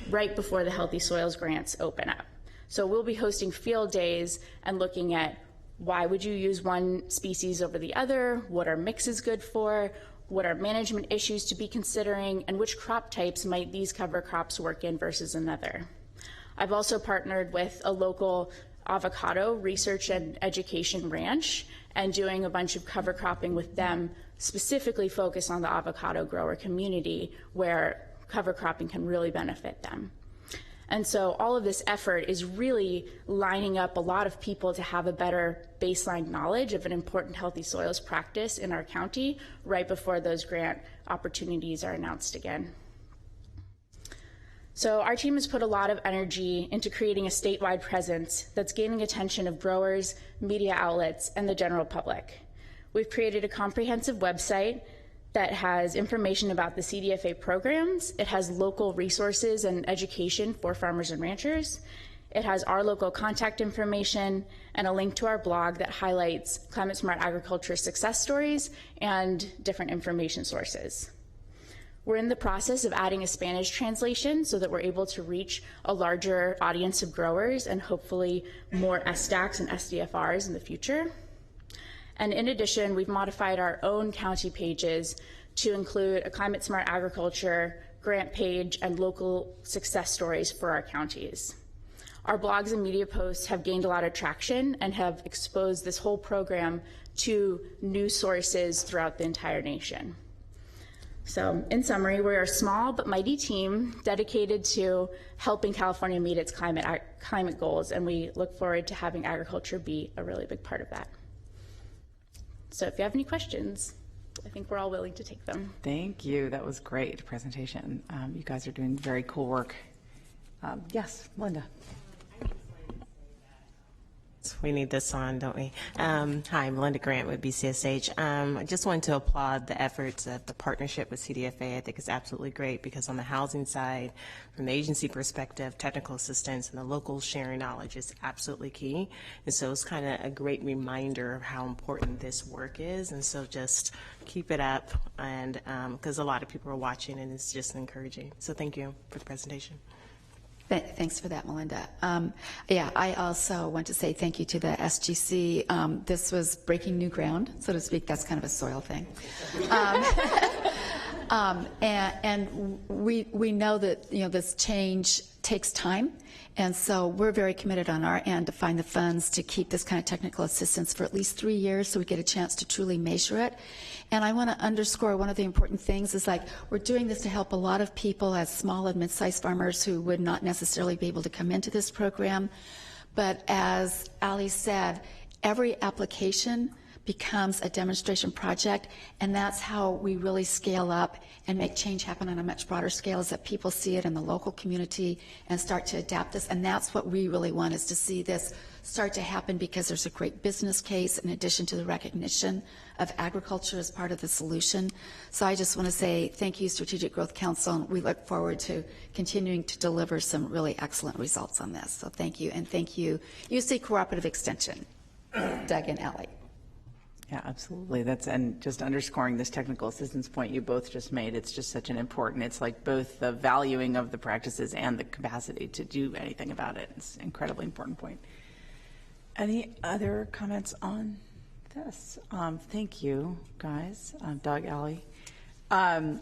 right before the Healthy Soils grants open up. So we'll be hosting field days and looking at why would you use one species over the other, what are mixes good for, what are management issues to be considering, and which crop types might these cover crops work in versus another. I've also partnered with a local avocado research and education ranch and doing a bunch of cover cropping with them, specifically focused on the avocado grower community where cover cropping can really benefit them. And so all of this effort is really lining up a lot of people to have a better baseline knowledge of an important healthy soils practice in our county right before those grant opportunities are announced again. So our team has put a lot of energy into creating a statewide presence that's gaining attention of growers, media outlets, and the general public. We've created a comprehensive website that has information about the CDFA programs. It has local resources and education for farmers and ranchers. It has our local contact information and a link to our blog that highlights climate smart agriculture success stories and different information sources. We're in the process of adding a Spanish translation so that we're able to reach a larger audience of growers and hopefully more SDACs and SDFRs in the future. And in addition, we've modified our own county pages to include a climate smart agriculture grant page and local success stories for our counties. Our blogs and media posts have gained a lot of traction and have exposed this whole program to new sources throughout the entire nation. So in summary, we're a small but mighty team dedicated to helping California meet its climate goals, and we look forward to having agriculture be a really big part of that. So if you have any questions, I think we're all willing to take them. Thank you. That was great presentation. You guys are doing very cool work. Yes, Linda. We need this on, don't we? Hi, I'm Linda Grant with BCSH. I just wanted to applaud the efforts of the partnership with CDFA. I think it's absolutely great because on the housing side, from the agency perspective, technical assistance and the local sharing knowledge is absolutely key. And so it's kind of a great reminder of how important this work is. And so just keep it up, and because a lot of people are watching and it's just encouraging. So thank you for the presentation. Thanks for that, Melinda. Yeah, I also want to say thank you to the SGC. This was breaking new ground, so to speak. That's kind of a soil thing. And we know that this change takes time, and so we're very committed on our end to find the funds to keep this kind of technical assistance for at least 3 years, so we get a chance to truly measure it. And I want to underscore one of the important things is we're doing this to help a lot of people as small and mid-sized farmers who would not necessarily be able to come into this program. But as Ali said, every application becomes a demonstration project, and that's how we really scale up and make change happen on a much broader scale, is that people see it in the local community and start to adapt this. And that's what we really want, is to see this start to happen, because there's a great business case in addition to the recognition of agriculture as part of the solution. So I just want to say thank you, Strategic Growth Council, and we look forward to continuing to deliver some really excellent results on this. So thank you, and thank you, UC Cooperative Extension, Doug and Ellie. Yeah, absolutely. And just underscoring this technical assistance point you both just made, it's just such an important, it's like both the valuing of the practices and the capacity to do anything about it. It's an incredibly important point. Any other comments on this? Thank you, guys. Doug, Allie. I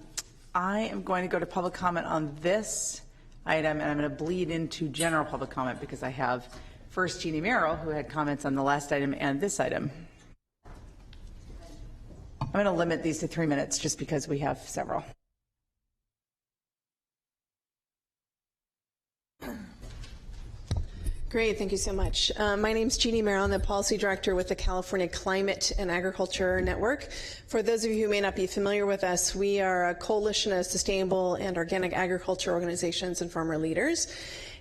am going to go to public comment on this item, and I'm going to bleed into general public comment because I have first Jeannie Merrill, who had comments on the last item and this item. I'm going to limit these to 3 minutes just because we have several. Great, thank you so much. My name is Jeannie Merrill. I'm the Policy Director with the California Climate and Agriculture Network. For those of you who may not be familiar with us, we are a coalition of sustainable and organic agriculture organizations and farmer leaders.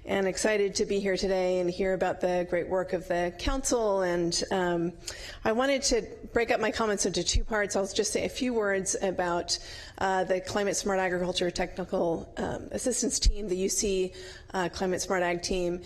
And excited to be here today and hear about the great work of the council. And I wanted to break up my comments into two parts. I'll just say a few words about the Climate Smart Agriculture Technical Assistance Team, the UC Climate Smart Ag Team.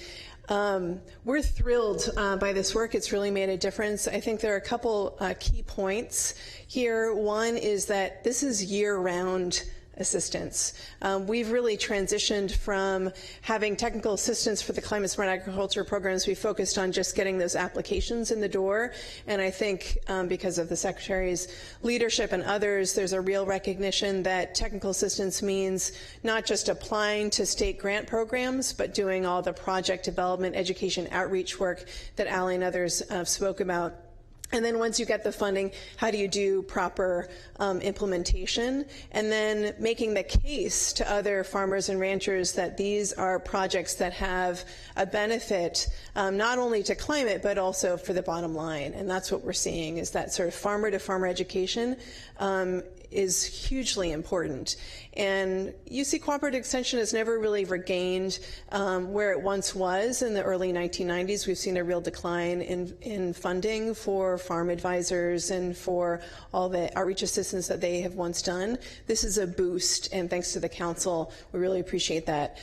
We're thrilled by this work. It's really made a difference. I think there are a couple key points here. One is that this is year-round assistance. We've really transitioned from having technical assistance for the Climate Smart Agriculture programs. We focused on just getting those applications in the door. And I think because of the Secretary's leadership and others, there's a real recognition that technical assistance means not just applying to state grant programs, but doing all the project development, education, outreach work that Ally and others spoke about. And then once you get the funding, how do you do proper implementation? And then making the case to other farmers and ranchers that these are projects that have a benefit not only to climate, but also for the bottom line. And that's what we're seeing, is that sort of farmer-to-farmer education is hugely important. And UC Cooperative Extension has never really regained where it once was in the early 1990s. We've seen a real decline in funding for farm advisors and for all the outreach assistance that they have once done. This is a boost, and thanks to the council, we really appreciate that.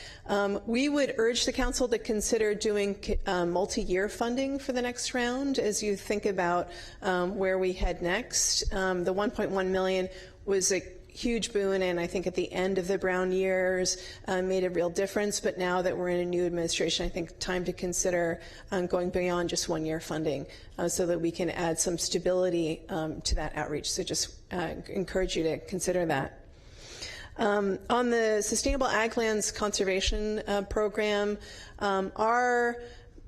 We would urge the council to consider doing multi-year funding for the next round as you think about where we head next. The $1.1 million was a huge boon, and I think at the end of the Brown years made a real difference. But now that we're in a new administration, I think time to consider going beyond just one-year funding so that we can add some stability to that outreach. So just encourage you to consider that. On the Sustainable Ag Lands Conservation Program, our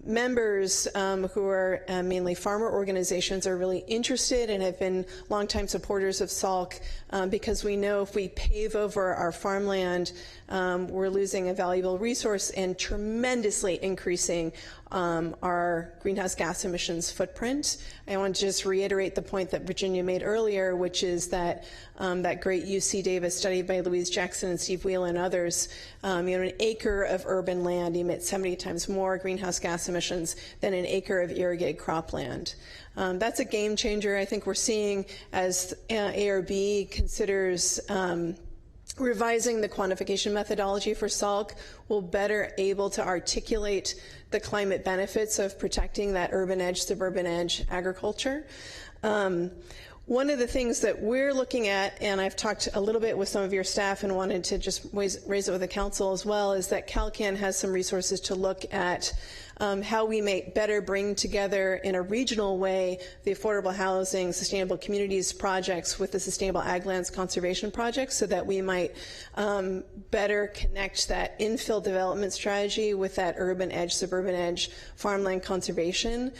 members who are mainly farmer organizations are really interested and have been longtime supporters of SALC because we know if we pave over our farmland, we're losing a valuable resource and tremendously increasing our greenhouse gas emissions footprint. I want to just reiterate the point that Virginia made earlier, which is that that great UC Davis study by Louise Jackson and Steve Wheel and others, an acre of urban land emits 70 times more greenhouse gas emissions than an acre of irrigated cropland. That's a game changer. I think we're seeing as ARB considers revising the quantification methodology for SALC, we'll better able to articulate the climate benefits of protecting that urban edge, suburban edge agriculture. One of the things that we're looking at, and I've talked a little bit with some of your staff and wanted to just raise it with the council as well, is that CalCan has some resources to look at how we may better bring together in a regional way the affordable housing, sustainable communities projects with the sustainable ag lands conservation projects so that we might better connect that infill development strategy with that urban edge, suburban edge farmland conservation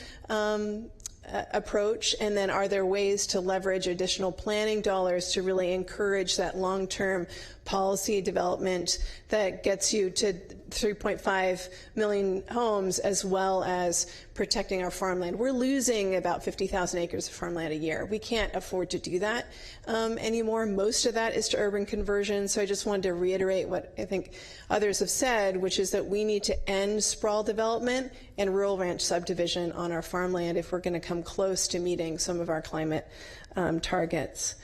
approach. And then are there ways to leverage additional planning dollars to really encourage that long-term policy development that gets you to 3.5 million homes as well as protecting our farmland. We're losing about 50,000 acres of farmland a year. We can't afford to do that anymore. Most of that is to urban conversion. So I just wanted to reiterate what I think others have said, which is that we need to end sprawl development and rural ranch subdivision on our farmland if we're going to come close to meeting some of our climate targets.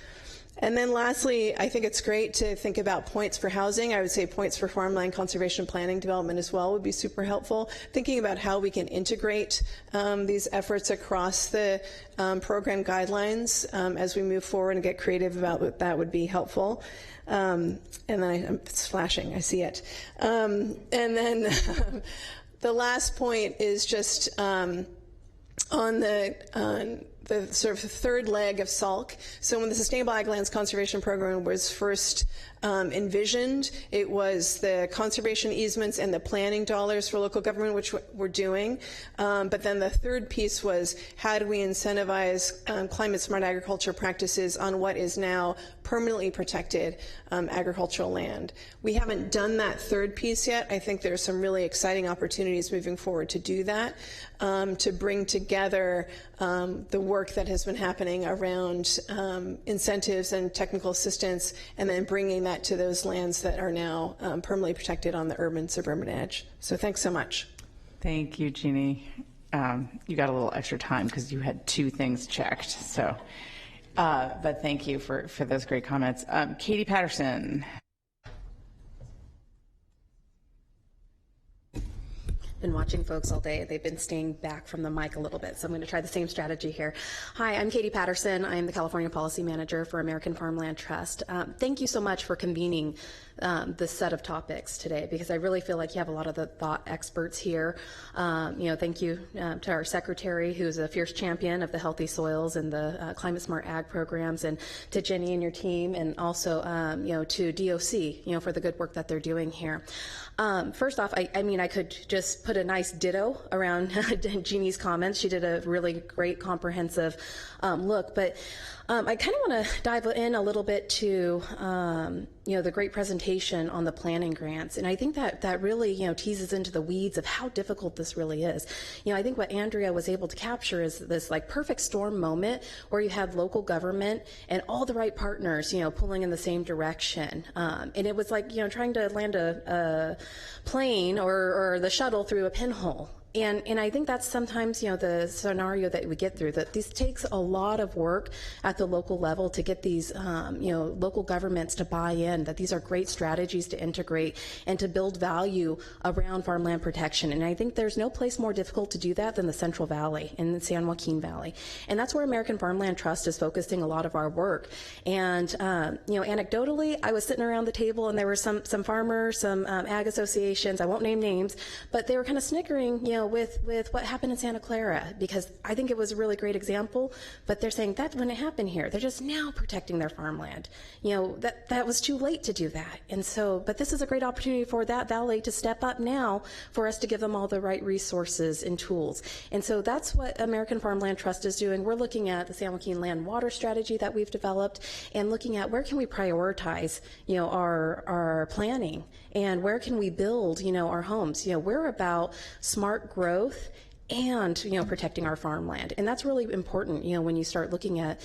And then lastly, I think it's great to think about points for housing. I would say points for farmland conservation planning development as well would be super helpful. Thinking about how we can integrate these efforts across the program guidelines as we move forward and get creative about that would be helpful. And then it's flashing, I see it. And then the last point is just on the the sort of third leg of SALC. So when the Sustainable Ag Lands Conservation Program was first envisioned, it was the conservation easements and the planning dollars for local government, which we're doing. But then the third piece was, how do we incentivize climate smart agriculture practices on what is now permanently protected agricultural land? We haven't done that third piece yet. I think there's some really exciting opportunities moving forward to do that, to bring together the work that has been happening around incentives and technical assistance, and then bringing that to those lands that are now permanently protected on the urban-suburban edge. So thanks so much. Thank you, Jeannie. You got a little extra time because you had 2 things checked. So, but thank you for those great comments. Katie Patterson. Been watching folks all day. They've been staying back from the mic a little bit, so I'm going to try the same strategy here. Hi, I'm Katie Patterson. I am the California Policy Manager for American Farmland Trust. Thank you so much for convening this set of topics today, because I really feel like you have a lot of the thought experts here. Thank you to our secretary, who's a fierce champion of the healthy soils and the climate smart ag programs, and to Jenny and your team, and also to DOC, for the good work that they're doing here. First off, I could just put a nice ditto around Jeannie's comments. She did a really great comprehensive look, but I kind of want to dive in a little bit to the great presentation on the planning grants, and I think that really teases into the weeds of how difficult this really is. I think what Andrea was able to capture is this like perfect storm moment where you had local government and all the right partners pulling in the same direction, and it was like trying to land a plane or the shuttle through a pinhole. And I think that's sometimes, the scenario that we get through, that this takes a lot of work at the local level to get these, local governments to buy in, that these are great strategies to integrate and to build value around farmland protection. And I think there's no place more difficult to do that than the Central Valley and the San Joaquin Valley. And that's where American Farmland Trust is focusing a lot of our work. And, anecdotally, I was sitting around the table and there were some farmers, some ag associations, I won't name names, but they were kind of snickering, with what happened in Santa Clara, because I think it was a really great example, but they're saying that when it happened here, they're just now protecting their farmland. That was too late to do that. And so, but this is a great opportunity for that valley to step up now for us to give them all the right resources and tools. And so that's what American Farmland Trust is doing. We're looking at the San Joaquin land water strategy that we've developed and looking at where can we prioritize, our planning, and where can we build, our homes. We're about smart growth and protecting our farmland, and that's really important. When you start looking at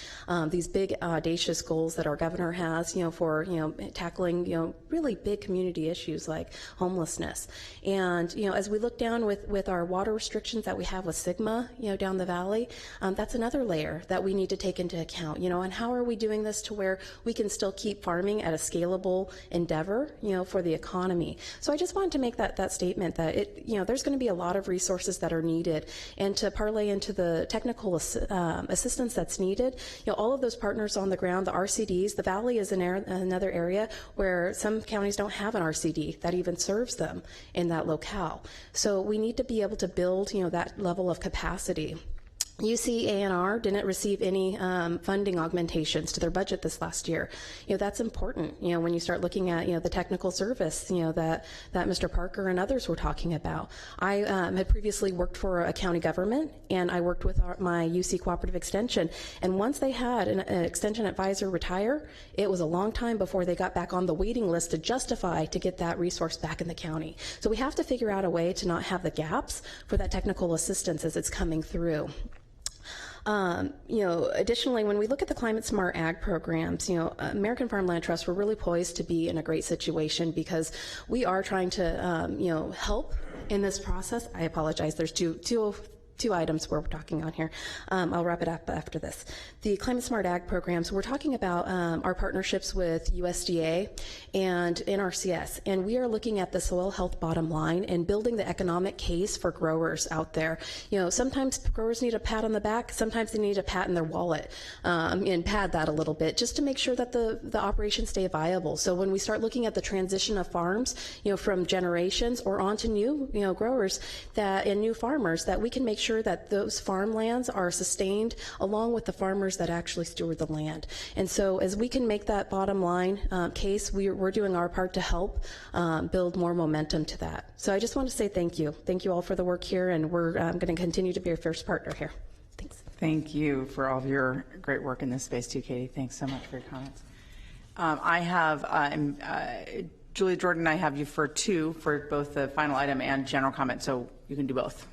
these big audacious goals that our governor has, for tackling really big community issues like homelessness, and as we look down with our water restrictions that we have with SGMA, down the valley, that's another layer that we need to take into account. And how are we doing this to where we can still keep farming at a scalable endeavor, for the economy. So I just wanted to make that statement that there's going to be a lot of resources that are needed. And to parlay into the technical assistance that's needed, all of those partners on the ground, the RCDs, the Valley is another area where some counties don't have an RCD that even serves them in that locale. So we need to be able to build, that level of capacity. UC ANR didn't receive any funding augmentations to their budget this last year. That's important, when you start looking at, the technical service, that Mr. Parker and others were talking about. I had previously worked for a county government, and I worked with my UC Cooperative Extension. And once they had an extension advisor retire, it was a long time before they got back on the waiting list to justify to get that resource back in the county. So we have to figure out a way to not have the gaps for that technical assistance as it's coming through. Additionally, when we look at the climate smart ag programs, American Farmland Trust, we're really poised to be in a great situation because we are trying to, help in this process. I apologize. There's two items we're talking on here. I'll wrap it up after this. The Climate Smart Ag programs, we're talking about our partnerships with USDA and NRCS, and we are looking at the soil health bottom line and building the economic case for growers out there. Sometimes growers need a pat on the back, sometimes they need a pat in their wallet, and pad that a little bit just to make sure that the operations stay viable. So when we start looking at the transition of farms, from generations or onto new, growers and new farmers, that we can make sure sure that those farmlands are sustained along with the farmers that actually steward the land. And so as we can make that bottom line case, we're doing our part to help build more momentum to that. So I just want to say thank you. Thank you all for the work here, and we're going to continue to be your first partner here. Thanks. Thank you for all of your great work in this space too, Katie. Thanks so much for your comments. I have Julia Jordan, I have you for 2 for both the final item and general comment, so you can do both.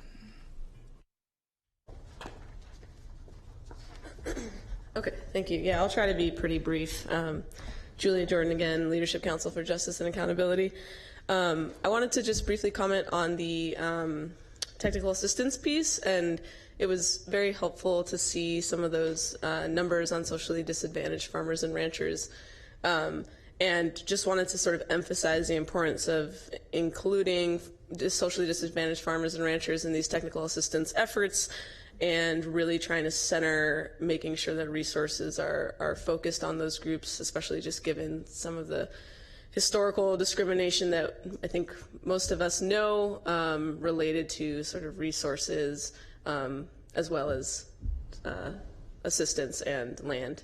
Okay, thank you. Yeah, I'll try to be pretty brief. Julia Jordan again, Leadership Council for Justice and Accountability. I wanted to just briefly comment on the technical assistance piece, and it was very helpful to see some of those numbers on socially disadvantaged farmers and ranchers. And just wanted to sort of emphasize the importance of including socially disadvantaged farmers and ranchers in these technical assistance efforts, and really trying to center making sure that resources are focused on those groups, especially just given some of the historical discrimination that I think most of us know related to sort of resources as well as assistance and land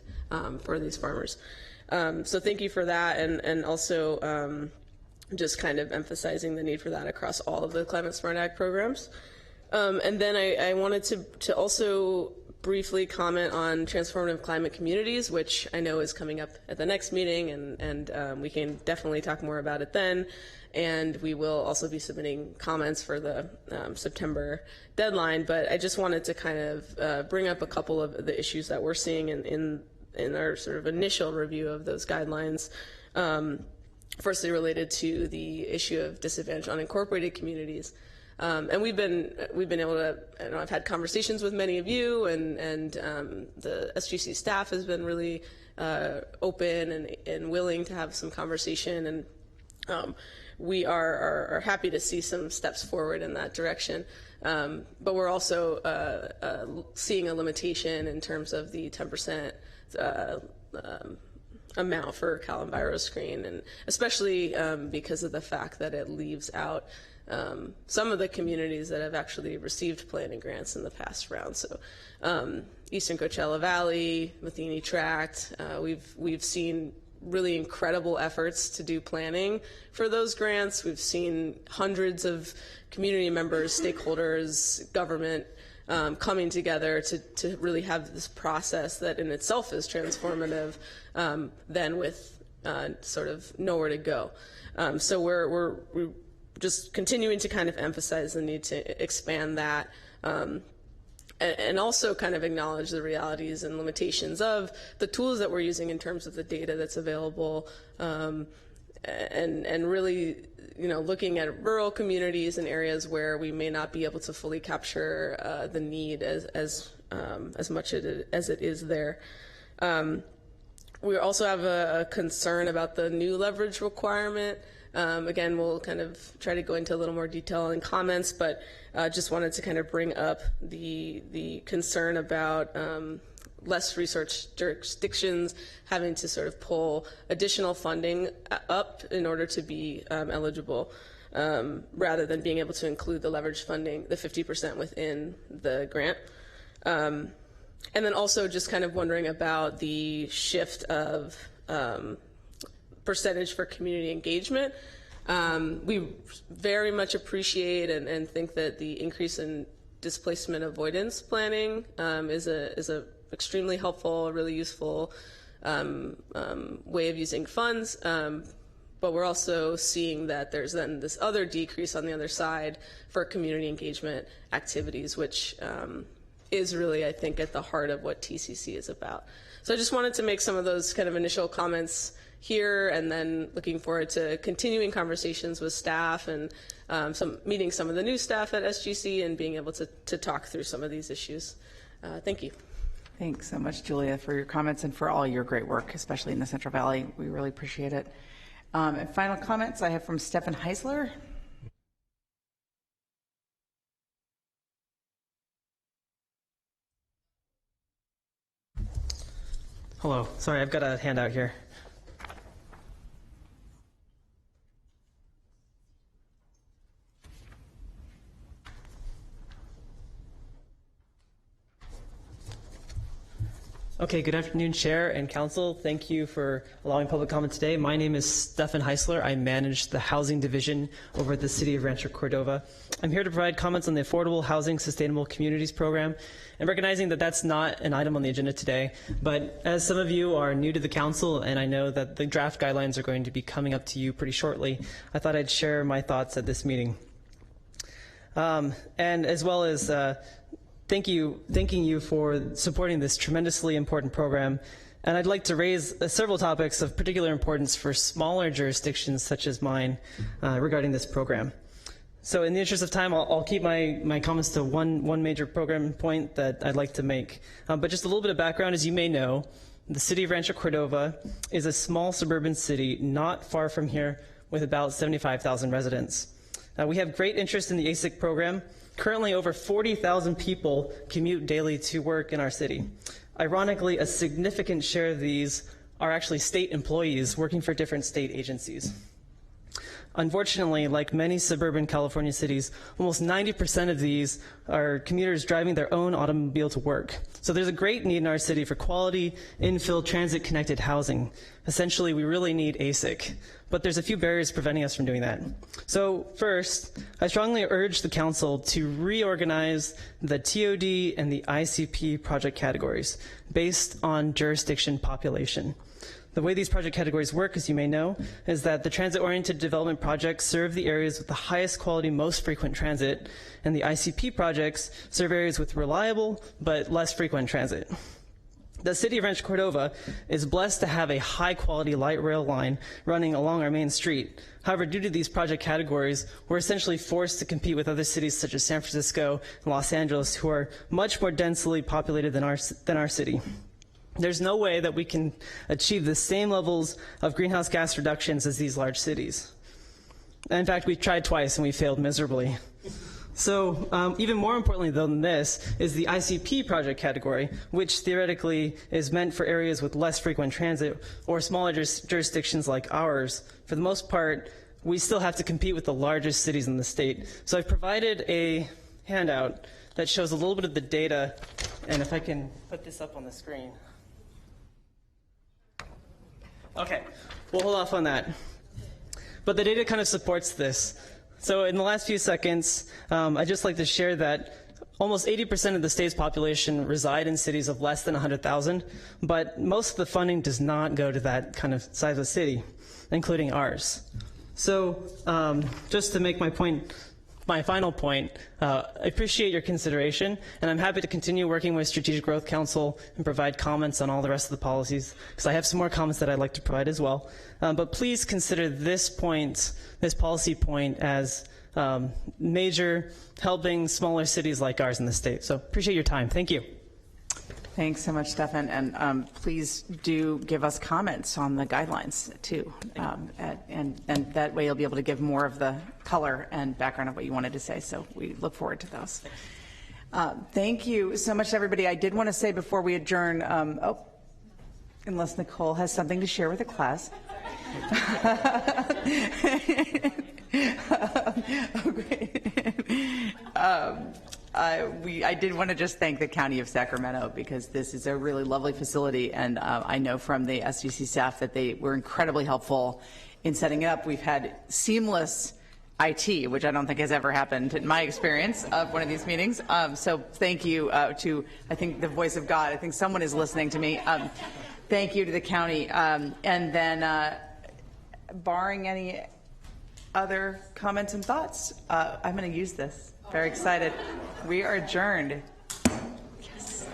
for these farmers. So thank you for that, and also just kind of emphasizing the need for that across all of the Climate Smart Ag programs. And then I wanted to also briefly comment on transformative climate communities, which I know is coming up at the next meeting, and we can definitely talk more about it then. And we will also be submitting comments for the September deadline. But I just wanted to kind of bring up a couple of the issues that we're seeing in our sort of initial review of those guidelines. Firstly, related to the issue of disadvantaged unincorporated communities. And we've been able to, I've had conversations with many of you, and the SGC staff has been really open and willing to have some conversation, and we are happy to see some steps forward in that direction. But we're also seeing a limitation in terms of the 10% amount for Cal EnviroScreen, and especially because of the fact that it leaves out some of the communities that have actually received planning grants in the past round. So Eastern Coachella Valley, Matheny Tract, we've seen really incredible efforts to do planning for those grants. We've seen hundreds of community members, stakeholders, government coming together to really have this process that in itself is transformative, then with sort of nowhere to go. So we're just continuing to kind of emphasize the need to expand that, and also kind of acknowledge the realities and limitations of the tools that we're using in terms of the data that's available, and really, looking at rural communities and areas where we may not be able to fully capture the need as much as it is there. We also have a concern about the new leverage requirement. Again, we'll kind of try to go into a little more detail in comments, but just wanted to kind of bring up the concern about less research jurisdictions having to sort of pull additional funding up in order to be eligible, rather than being able to include the leverage funding, the 50% within the grant. And then also just kind of wondering about the shift of percentage for community engagement. We very much appreciate and think that the increase in displacement avoidance planning is a extremely helpful, really useful way of using funds. But we're also seeing that there's then this other decrease on the other side for community engagement activities, which is really, I think, at the heart of what TCC is about. So I just wanted to make some of those kind of initial comments here, and then looking forward to continuing conversations with staff and meeting some of the new staff at SGC and being able to talk through some of these issues. Thank you. Thanks so much, Julia, for your comments and for all your great work, especially in the Central Valley. We really appreciate it. And final comments I have from Stefan Heisler. Hello. Sorry, I've got a handout here. Okay, good afternoon, Chair and Council. Thank you for allowing public comment today. My name is Stefan Heisler. I manage the Housing Division over at the City of Rancho Cordova. I'm here to provide comments on the Affordable Housing Sustainable Communities Program, and recognizing that that's not an item on the agenda today. But as some of you are new to the Council, and I know that the draft guidelines are going to be coming up to you pretty shortly, I thought I'd share my thoughts at this meeting. And as well as thanking you for supporting this tremendously important program. And I'd like to raise several topics of particular importance for smaller jurisdictions such as mine regarding this program. So in the interest of time, I'll keep my comments to one major program point that I'd like to make. But just a little bit of background, as you may know, the City of Rancho Cordova is a small suburban city not far from here with about 75,000 residents. We have great interest in the ASIC program. Currently, over 40,000 people commute daily to work in our city. Ironically, a significant share of these are actually state employees working for different state agencies. Unfortunately, like many suburban California cities, almost 90% of these are commuters driving their own automobile to work. So there's a great need in our city for quality, infill, transit-connected housing. Essentially, we really need ASIC, but there's a few barriers preventing us from doing that. So first, I strongly urge the Council to reorganize the TOD and the ICP project categories based on jurisdiction population. The way these project categories work, as you may know, is that the transit-oriented development projects serve the areas with the highest quality, most frequent transit, and the ICP projects serve areas with reliable but less frequent transit. The City of Rancho Cordova is blessed to have a high-quality light rail line running along our main street. However, due to these project categories, we're essentially forced to compete with other cities such as San Francisco and Los Angeles, who are much more densely populated than our city. There's no way that we can achieve the same levels of greenhouse gas reductions as these large cities. In fact, we tried twice and we failed miserably. So even more importantly than this is the ICP project category, which theoretically is meant for areas with less frequent transit or smaller jurisdictions like ours. For the most part, we still have to compete with the largest cities in the state. So I've provided a handout that shows a little bit of the data, and if I can put this up on the screen. Okay, we'll hold off on that. But the data kind of supports this. So in the last few seconds, I'd just like to share that almost 80% of the state's population reside in cities of less than 100,000, but most of the funding does not go to that kind of size of city, including ours. So just to make my point, my final point, I appreciate your consideration, and I'm happy to continue working with Strategic Growth Council and provide comments on all the rest of the policies, because I have some more comments that I'd like to provide as well. But please consider this point, this policy point, as major helping smaller cities like ours in the state. So appreciate your time. Thank you. Thanks so much, Stefan, and please do give us comments on the guidelines too, and that way you'll be able to give more of the color and background of what you wanted to say, so we look forward to those. Thank you so much, everybody. I did want to say before we adjourn, unless Nicole has something to share with the class. I did want to just thank the County of Sacramento, because this is a really lovely facility, and I know from the SDC staff that they were incredibly helpful in setting it up. We've had seamless IT, which I don't think has ever happened in my experience of one of these meetings. So thank you to, I think, the voice of God. I think someone is listening to me. Thank you to the county. And then barring any other comments and thoughts, I'm going to use this. Very excited. We are adjourned. Yes.